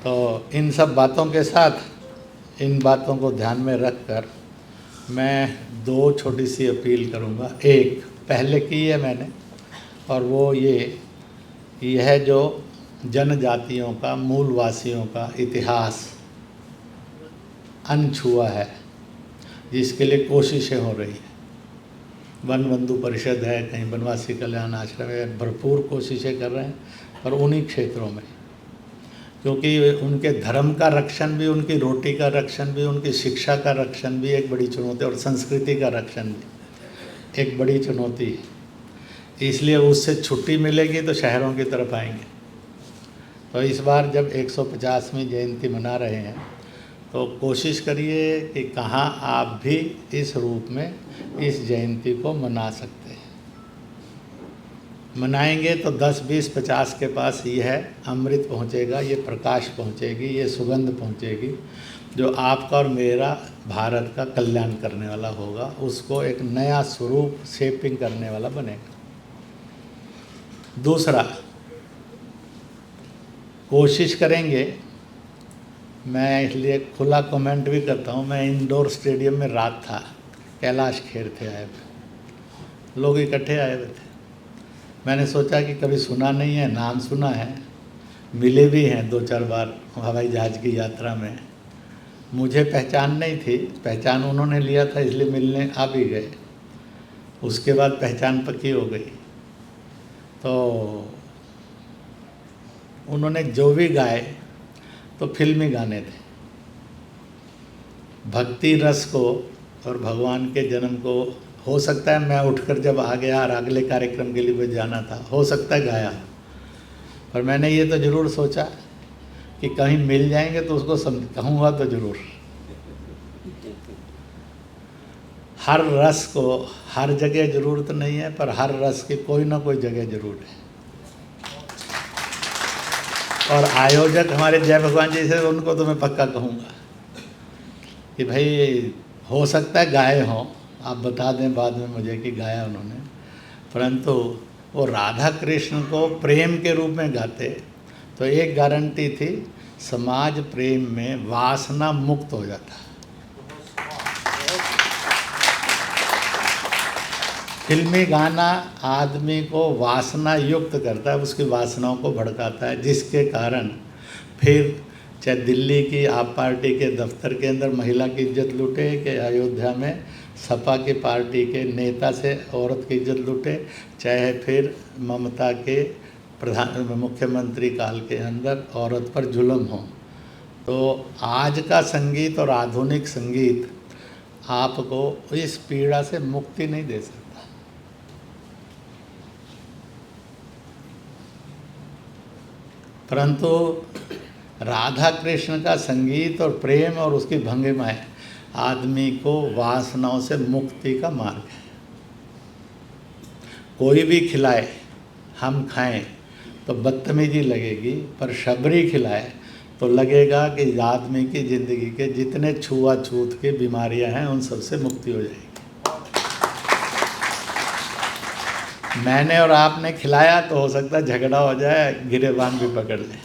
तो इन सब बातों के साथ, इन बातों को ध्यान में रखकर मैं दो छोटी सी अपील करूंगा। एक पहले की है मैंने, और वो यह जो जनजातियों का, मूलवासियों का इतिहास अनछुआ है, जिसके लिए कोशिशें हो रही हैं। वन बंधु परिषद है, कहीं वनवासी कल्याण आश्रम है, भरपूर कोशिशें कर रहे हैं, पर उन्हीं क्षेत्रों में, क्योंकि उनके धर्म का रक्षण भी, उनकी रोटी का रक्षण भी, उनकी शिक्षा का रक्षण भी एक बड़ी चुनौती, और संस्कृति का रक्षण भी एक बड़ी चुनौती है। इसलिए उससे छुट्टी मिलेगी तो शहरों की तरफ आएंगे। तो इस बार जब 150वीं जयंती मना रहे हैं, तो कोशिश करिए कि कहाँ आप भी इस रूप में इस जयंती को मना सकते हैं। मनाएंगे तो 10, 20, 50 के पास यह अमृत पहुँचेगा, ये प्रकाश पहुँचेगी, ये सुगंध पहुँचेगी, जो आपका और मेरा भारत का कल्याण करने वाला होगा, उसको एक नया स्वरूप शेपिंग करने वाला बनेगा। दूसरा, कोशिश करेंगे, मैं इसलिए खुला कमेंट भी करता हूँ, मैं इंडोर स्टेडियम में रात था, कैलाश खेर थे आए हुए, लोग इकट्ठे आए हुए थे। मैंने सोचा कि कभी सुना नहीं है, नाम सुना है, मिले भी हैं 2-4 बार हवाई जहाज़ की यात्रा में। मुझे पहचान नहीं थी, पहचान उन्होंने लिया था, इसलिए मिलने आ भी गए। उसके बाद पहचान पक्की हो गई। तो उन्होंने जो भी गाए तो फिल्मी गाने थे। भक्ति रस को और भगवान के जन्म को, हो सकता है मैं उठकर जब आ गया और अगले कार्यक्रम के लिए मुझे जाना था, हो सकता है गाया, पर मैंने ये तो ज़रूर सोचा कि कहीं मिल जाएंगे तो उसको कहूँगा तो ज़रूर। हर रस को हर जगह ज़रूरत नहीं है, पर हर रस की कोई ना कोई जगह ज़रूर है। और आयोजक हमारे जय भगवान जी से, उनको तो मैं पक्का कहूँगा कि भाई हो सकता है गाए हों, आप बता दें बाद में मुझे कि गाया उन्होंने, परंतु वो राधा कृष्ण को प्रेम के रूप में गाते तो एक गारंटी थी, समाज प्रेम में वासना मुक्त हो जाता। फिल्मी गाना आदमी को वासना युक्त करता है, उसकी वासनाओं को भड़काता है, जिसके कारण फिर चाहे दिल्ली की आप पार्टी के दफ्तर के अंदर महिला की इज्जत लूटे, कि अयोध्या में सपा की पार्टी के नेता से औरत की इज्जत लूटे, चाहे फिर ममता के मुख्यमंत्री काल के अंदर औरत पर जुल्म हो। तो आज का संगीत और आधुनिक संगीत आपको इस पीड़ा से मुक्ति नहीं दे सकता। परंतु राधा कृष्ण का संगीत और प्रेम और उसकी भंगिमाएं आदमी को वासनाओं से मुक्ति का मार्ग है। कोई भी खिलाए हम खाएं तो बदतमीजी लगेगी, पर शबरी खिलाए तो लगेगा कि आदमी की ज़िंदगी के जितने छुआछूत की बीमारियां हैं उन सब से मुक्ति हो जाएगी। मैंने और आपने खिलाया तो हो सकता है झगड़ा हो जाए, गिरेबान भी पकड़ ले,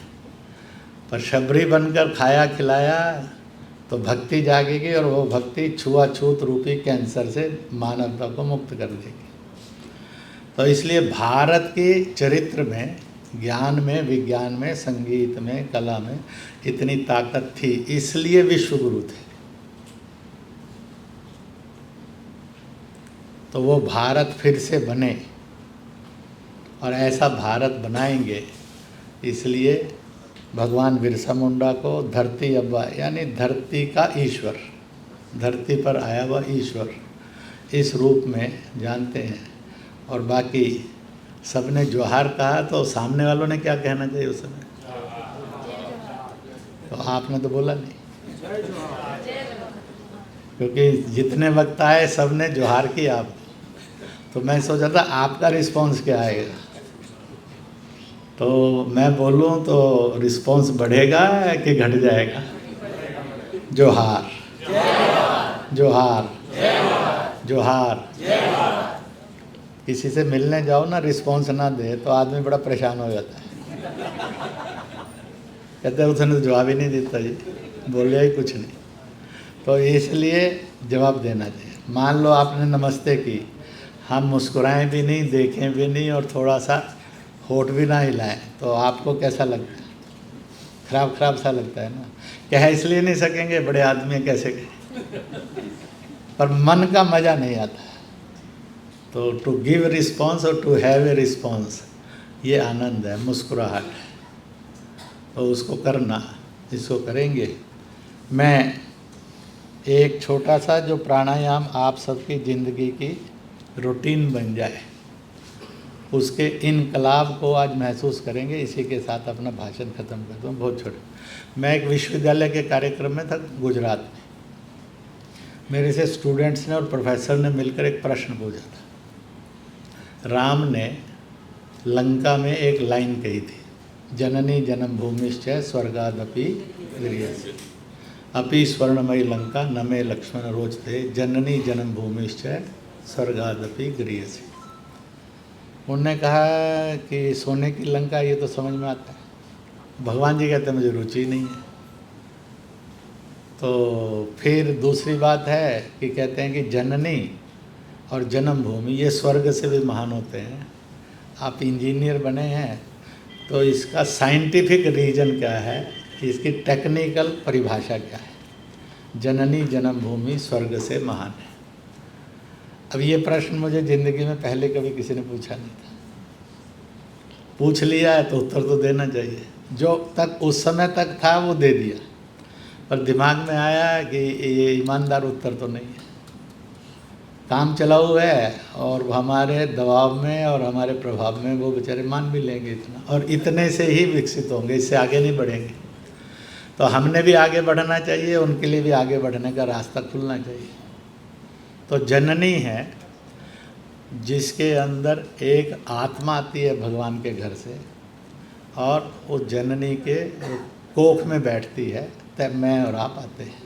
पर शबरी बनकर खाया खिलाया तो भक्ति जागेगी, और वो भक्ति छुआछूत रूपी कैंसर से मानवता को मुक्त कर देगी। तो इसलिए भारत के चरित्र में, ज्ञान में, विज्ञान में, संगीत में, कला में इतनी ताकत थी, इसलिए विश्व गुरु थे। तो वो भारत फिर से बने, और ऐसा भारत बनाएंगे, इसलिए भगवान बिरसा मुंडा को धरती अब्बा, यानी धरती का ईश्वर, धरती पर आया हुआ ईश्वर, इस रूप में जानते हैं। और बाकी सबने जोहार कहा, तो सामने वालों ने क्या कहना चाहिए उस समय? तो आपने तो बोला नहीं, क्योंकि जितने वक्त आए सबने जोहार किया आपको। तो मैं सोचा था आपका रिस्पांस क्या आएगा, तो मैं बोलूं तो रिस्पांस बढ़ेगा कि घट जाएगा? जोहार जोहार जोहार। किसी से मिलने जाओ ना, रिस्पांस ना दे तो आदमी बड़ा परेशान हो जाता है, कहते हैं उसने तो जवाब ही नहीं देता जी, बोलिया ही कुछ नहीं। तो इसलिए जवाब देना चाहिए। मान लो आपने नमस्ते की, हम मुस्कुराएं भी नहीं, देखें भी नहीं और थोड़ा सा होठ भी ना हिलाएं, तो आपको कैसा लगता है? खराब खराब सा लगता है ना। कह इसलिए नहीं सकेंगे, बड़े आदमी कैसे कहें, पर मन का मज़ा नहीं आता। तो टू गिव रिस्पॉन्स और टू हैव ए रिस्पॉन्स, ये आनंद है, मुस्कुराहट है, तो उसको करना, इसको करेंगे। मैं एक छोटा सा जो प्राणायाम आप सबकी ज़िंदगी की रूटीन बन जाए, उसके इनकलाब को आज महसूस करेंगे। इसी के साथ अपना भाषण ख़त्म करता हूँ। बहुत छोटे, मैं एक विश्वविद्यालय के कार्यक्रम में था गुजरात में, मेरे से स्टूडेंट्स ने और प्रोफेसर ने मिलकर एक प्रश्न पूछा था। राम ने लंका में एक लाइन कही थी, जननी जन्मभूमिश्च स्वर्गादपि गरीयसी, अपि स्वर्णमयी लंका न मे लक्ष्मण रोचते, जननी जन्मभूमिश्च स्वर्गादपि गरीयसी। उन्होंने कहा कि सोने की लंका, ये तो समझ में आता है। भगवान जी कहते हैं मुझे रुचि नहीं है। तो फिर दूसरी बात है कि कहते हैं कि जननी और जन्मभूमि ये स्वर्ग से भी महान होते हैं। आप इंजीनियर बने हैं तो इसका साइंटिफिक रीज़न क्या है, इसकी टेक्निकल परिभाषा क्या है? जननी जन्मभूमि स्वर्ग से महान है। अब ये प्रश्न मुझे ज़िंदगी में पहले कभी किसी ने पूछा नहीं था। पूछ लिया है तो उत्तर तो देना चाहिए। जो तक उस समय तक था वो दे दिया, पर दिमाग में आया कि ये ईमानदार उत्तर तो नहीं है। काम चलाऊ है और हमारे दबाव में और हमारे प्रभाव में वो बेचारे मान भी लेंगे इतना, और इतने से ही विकसित होंगे, इससे आगे नहीं बढ़ेंगे। तो हमने भी आगे बढ़ना चाहिए, उनके लिए भी आगे बढ़ने का रास्ता खुलना चाहिए। तो जननी है जिसके अंदर एक आत्मा आती है भगवान के घर से, और वो जननी के कोख में बैठती है, तब मैं और आप आते हैं।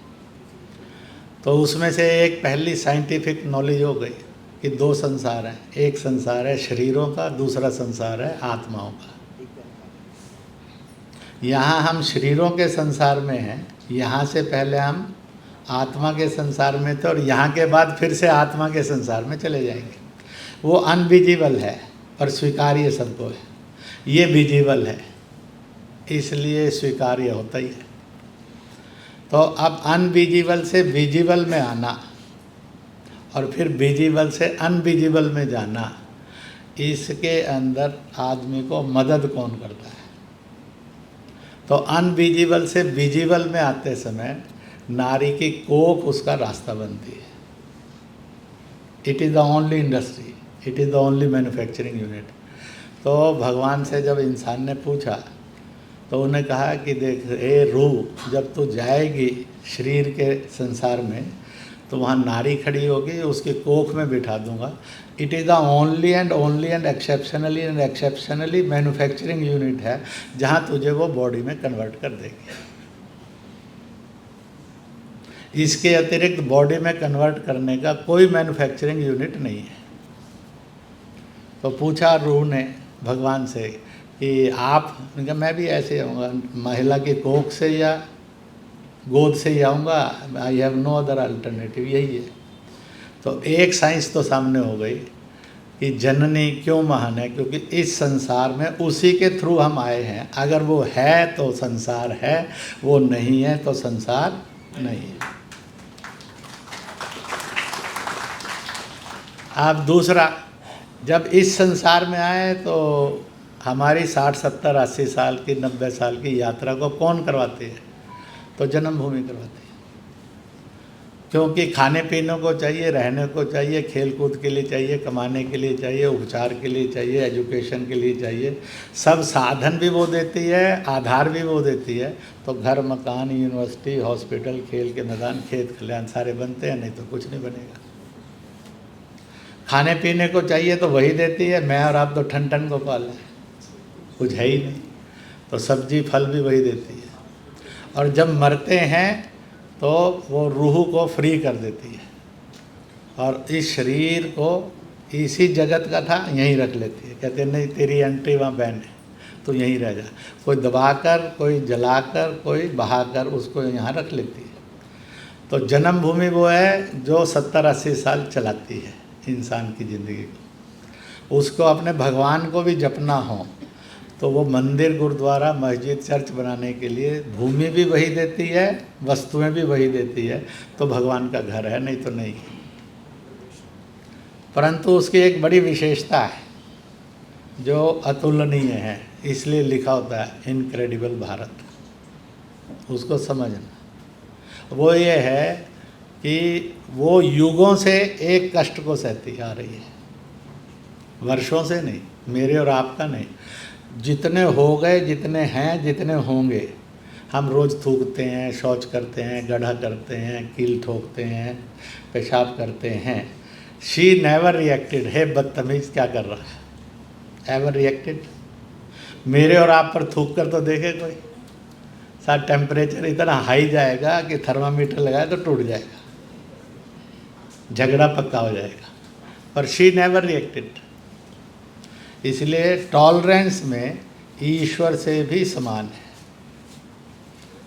तो उसमें से एक पहली साइंटिफिक नॉलेज हो गई कि दो संसार हैं, एक संसार है शरीरों का, दूसरा संसार है आत्माओं का। यहाँ हम शरीरों के संसार में हैं, यहाँ से पहले हम आत्मा के संसार में थे, और यहाँ के बाद फिर से आत्मा के संसार में चले जाएंगे। वो अनविजिबल है पर स्वीकार्य सबको है, ये विजिबल है इसलिए स्वीकार्य होता ही है। तो अब अनविजिबल से विजिबल में आना और फिर विजिबल से अनविजिबल में जाना, इसके अंदर आदमी को मदद कौन करता है? तो अनविजिबल से विजिबल में आते समय नारी की कोख उसका रास्ता बनती है। It is the only industry, it is the only manufacturing unit. तो भगवान से जब इंसान ने पूछा तो उन्हें कहा कि देख ए रूह, जब तू जाएगी शरीर के संसार में तो वहाँ नारी खड़ी होगी, उसके कोख में बिठा दूंगा। It is the only and exceptionally manufacturing unit है जहाँ तुझे वो बॉडी में कन्वर्ट कर देगी। इसके अतिरिक्त बॉडी में कन्वर्ट करने का कोई मैन्युफैक्चरिंग यूनिट नहीं है। तो पूछा रूह ने भगवान से कि आप, मैं भी ऐसे आऊँगा, महिला की कोख से या गोद से ही आऊँगा, I have no other alternative, यही है। तो एक साइंस तो सामने हो गई कि जननी क्यों महान है, क्योंकि इस संसार में उसी के थ्रू हम आए हैं। अगर वो है तो संसार है, वो नहीं है तो संसार नहीं है। अब दूसरा, जब इस संसार में आए तो हमारी 60, 70, 80 साल की, 90 साल की यात्रा को कौन करवाती है? तो जन्मभूमि करवाती है। क्योंकि खाने पीने को चाहिए, रहने को चाहिए, खेल कूद के लिए चाहिए, कमाने के लिए चाहिए, उपचार के लिए चाहिए, एजुकेशन के लिए चाहिए, सब साधन भी वो देती है, आधार भी वो देती है। तो घर, मकान, यूनिवर्सिटी, हॉस्पिटल, खेल के मैदान, खेत खलिहान सारे बनते हैं, नहीं तो कुछ नहीं बनेगा। खाने पीने को चाहिए तो वही देती है। मैं और आप तो ठन ठन को पाले, कुछ है ही नहीं, तो सब्जी फल भी वही देती है। और जब मरते हैं तो वो रूह को फ्री कर देती है और इस शरीर को इसी जगत का था यहीं रख लेती है। कहते नहीं, तेरी एंट्री वहाँ बैन है, तो यहीं रह जा। कोई दबाकर, कोई जलाकर, कोई बहाकर उसको यहाँ रख लेती है। तो जन्मभूमि वो है जो 70-80 साल चलाती है इंसान की ज़िंदगी को। उसको अपने भगवान को भी जपना हो तो वो मंदिर, गुरुद्वारा, मस्जिद, चर्च बनाने के लिए भूमि भी वही देती है, वस्तुएं भी वही देती है, तो भगवान का घर है, नहीं तो नहीं। परंतु उसकी एक बड़ी विशेषता है जो अतुलनीय है, इसलिए लिखा होता है इनक्रेडिबल भारत। उसको समझना वो ये है कि वो युगों से एक कष्ट को सहती आ रही है, वर्षों से नहीं, मेरे और आपका नहीं। जितने हो गए, जितने हैं, जितने होंगे, हम रोज़ थूकते हैं, शौच करते हैं, गड्ढा करते हैं, कील ठोकते हैं, पेशाब करते हैं। She never reacted. है बदतमीज़, क्या कर रहा है? Ever reacted? मेरे और आप पर थूक कर तो देखे कोई। साथ टेम्परेचर इतना हाई जाएगा कि थर्मामीटर लगाए तो टूट जाएगा, झगड़ा पक्का हो जाएगा। पर शी नेवर रिएक्टेड। इसलिए टॉलरेंस में ईश्वर से भी समान है,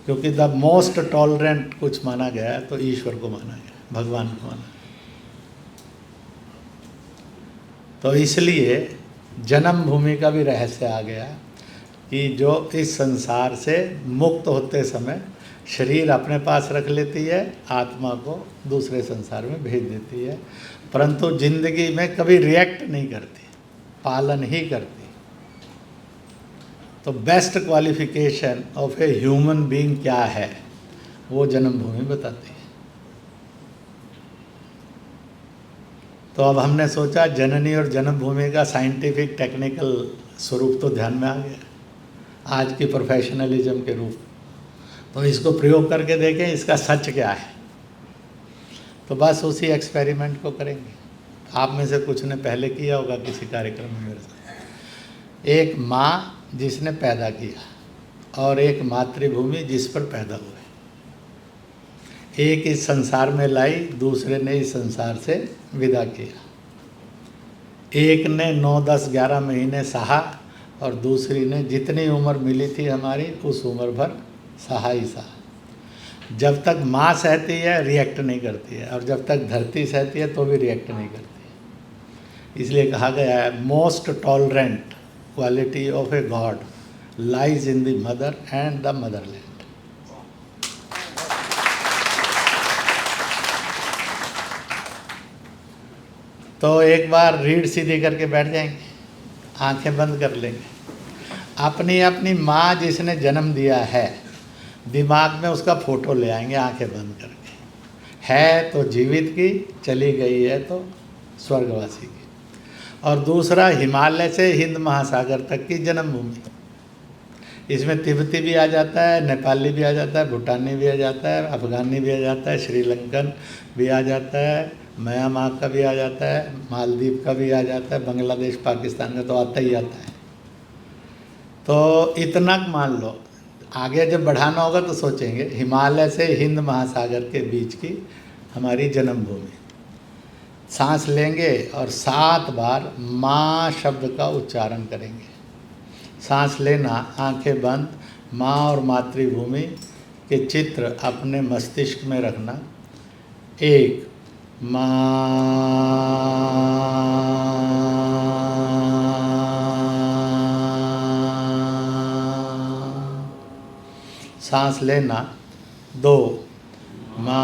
क्योंकि द मोस्ट टॉलरेंट कुछ माना गया तो ईश्वर को माना गया, भगवान को माना गया। तो इसलिए जन्मभूमि का भी रहस्य आ गया कि जो इस संसार से मुक्त होते समय शरीर अपने पास रख लेती है, आत्मा को दूसरे संसार में भेज देती है, परंतु जिंदगी में कभी रिएक्ट नहीं करती, पालन ही करती। तो best qualification of a human being क्या है, वो जन्मभूमि बताती है। तो अब हमने सोचा जननी और जन्मभूमि का साइंटिफिक टेक्निकल स्वरूप तो ध्यान में आ गया आज की प्रोफेशनलिज्म के रूप। तो इसको प्रयोग करके देखें इसका सच क्या है। तो बस उसी एक्सपेरिमेंट को करेंगे। आप में से कुछ ने पहले किया होगा किसी कार्यक्रम में मेरे साथ। एक माँ जिसने पैदा किया और एक मातृभूमि जिस पर पैदा हुए। एक इस संसार में लाई, दूसरे ने इस संसार से विदा किया। एक ने 9, 10, 11 महीने सहा और दूसरी ने जितनी उम्र मिली थी हमारी उस उम्र भर सहा ही सहा। जब तक माँ सहती है रिएक्ट नहीं करती है, और जब तक धरती सहती है तो भी रिएक्ट नहीं करती। इसलिए कहा गया है most tolerant quality of a god lies in the mother and the Motherland. तो एक बार रीढ़ सीधी करके बैठ जाएंगे, आंखें बंद कर लेंगे। अपनी अपनी माँ जिसने जन्म दिया है दिमाग में उसका फ़ोटो ले आएंगे आंखें बंद करके। है तो जीवित की, चली गई है तो स्वर्गवासी की। और दूसरा हिमालय से हिंद महासागर तक की जन्मभूमि। इसमें तिब्बती भी आ जाता है, नेपाली भी आ जाता है, भूटानी भी आ जाता है, अफ़गानी भी आ जाता है, श्रीलंकन भी आ जाता है, म्यांमार का भी आ जाता है, मालदीव का भी आ जाता है, बांग्लादेश, पाकिस्तान का तो आता ही आता है। तो इतना मान लो, आगे जब बढ़ाना होगा तो सोचेंगे हिमालय से हिंद महासागर के बीच की हमारी जन्मभूमि। सांस लेंगे और 7 बार माँ शब्द का उच्चारण करेंगे। सांस लेना, आंखें बंद, माँ और मातृभूमि के चित्र अपने मस्तिष्क में रखना। 1 माँ, सांस लेना। 2 माँ,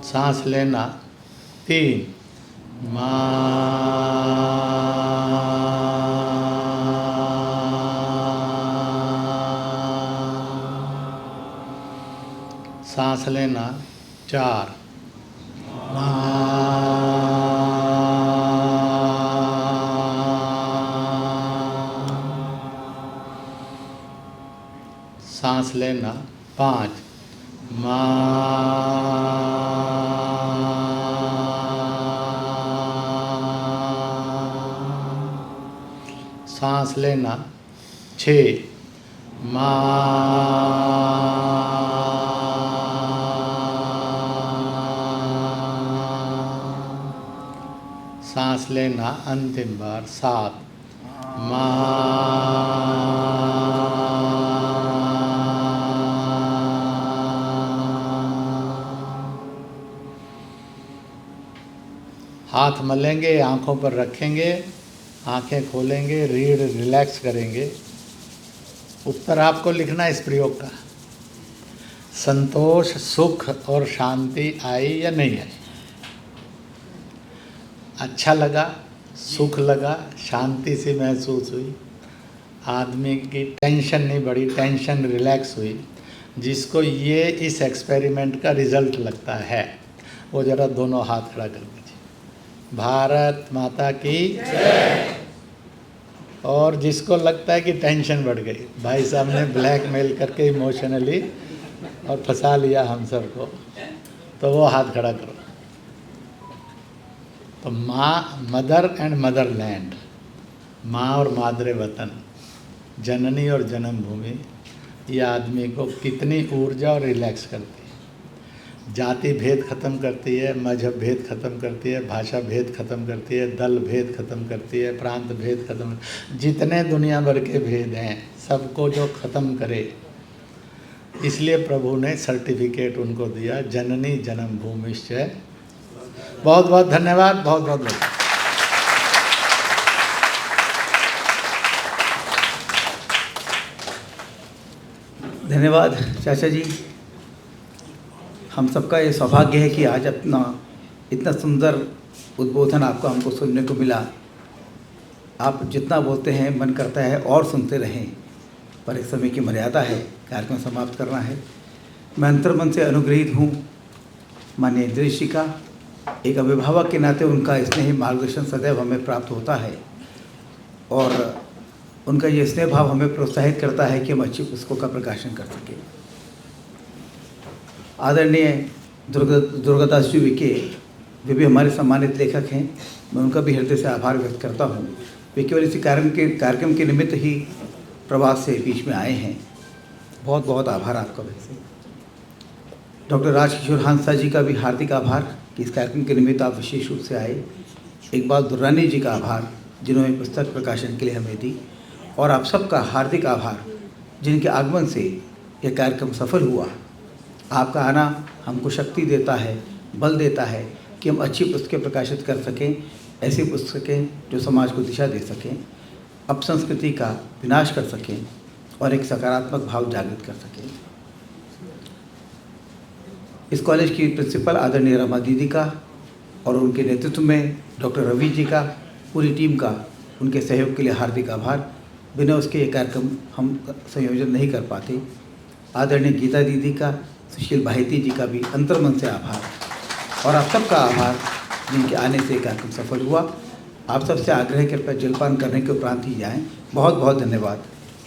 सांस लेना। 3 माँ, सांस लेना। 4 सांस लेना 5, सांस लेना 6, सांस लेना अंतिम बार 7, हाथ मलेंगे, आँखों पर रखेंगे, आँखें खोलेंगे, रीढ़ रिलैक्स करेंगे। उत्तर आपको लिखना है इस प्रयोग का। संतोष, सुख और शांति आई या नहीं आई? अच्छा लगा, सुख लगा, शांति सी महसूस हुई, आदमी की टेंशन नहीं बढ़ी, टेंशन रिलैक्स हुई। जिसको ये इस एक्सपेरिमेंट का रिजल्ट लगता है वो ज़रा दोनों हाथ खड़ा कर दीजिए। भारत माता की जय। और जिसको लगता है कि टेंशन बढ़ गई, भाई साहब ने ब्लैकमेल करके इमोशनली और फंसा लिया हम सबको, तो वो हाथ खड़ा करो। तो माँ, मदर एंड मदरलैंड, माँ और मादरे वतन, जननी और जन्मभूमि, ये आदमी को कितनी ऊर्जा और रिलैक्स करती है। जाति भेद ख़त्म करती है, मजहब भेद ख़त्म करती है, भाषा भेद ख़त्म करती है, दल भेद ख़त्म करती है, प्रांत भेद ख़त्म, जितने दुनिया भर के भेद हैं सबको जो ख़त्म करे। इसलिए प्रभु ने सर्टिफिकेट उनको दिया, जननी जन्मभूमिश्च। बहुत बहुत धन्यवाद, बहुत बहुत धन्यवाद। धन्यवाद चाचा जी। हम सबका ये सौभाग्य है कि आज अपना इतना सुंदर उद्बोधन आपको हमको सुनने को मिला। आप जितना बोलते हैं मन करता है और सुनते रहें, पर एक समय की मर्यादा है, कार्यक्रम समाप्त करना है। मैं अंतर्मन से अनुग्रहित हूँ माननीय इंद्रेश जी का। एक अभिभावक के नाते उनका स्नेह मार्गदर्शन सदैव हमें प्राप्त होता है और उनका ये स्नेह भाव हमें प्रोत्साहित करता है कि हम अच्छी पुस्तकों का प्रकाशन कर सकें। आदरणीय दुर्गादास जी विके, वे भी हमारे सम्मानित लेखक हैं, मैं उनका भी हृदय से आभार व्यक्त करता हूँ। वे केवल इसी कार्यक्रम के निमित्त ही प्रवास से बीच में आए हैं। बहुत बहुत आभार आपका। वैसे डॉक्टर राजकिशोर हांसदा जी का भी हार्दिक आभार कि इस कार्यक्रम के निमित्त आप विशेष रूप से आए। इकबाल दुर्रानी जी का आभार जिन्होंने पुस्तक प्रकाशन के लिए हमें दी, और आप सबका हार्दिक आभार जिनके आगमन से यह कार्यक्रम सफल हुआ। आपका आना हमको शक्ति देता है, बल देता है कि हम अच्छी पुस्तकें प्रकाशित कर सकें, ऐसी पुस्तकें जो समाज को दिशा दे सकें, अपसंस्कृति का विनाश कर सकें और एक सकारात्मक भाव जागृत कर सकें। इस कॉलेज की प्रिंसिपल आदरणीय रमा दीदी का और उनके नेतृत्व में डॉक्टर रवि जी का, पूरी टीम का, उनके सहयोग के लिए हार्दिक आभार। बिना उसके ये कार्यक्रम हम संयोजन नहीं कर पाते। आदरणीय गीता दीदी का, सुशील भाईती जी का भी अंतर्मन से आभार, और आप सबका आभार जिनके आने से कार्यक्रम सफल हुआ। आप सबसे आग्रह कृपया जलपान करने के उपरांत ही जाएं। बहुत बहुत धन्यवाद।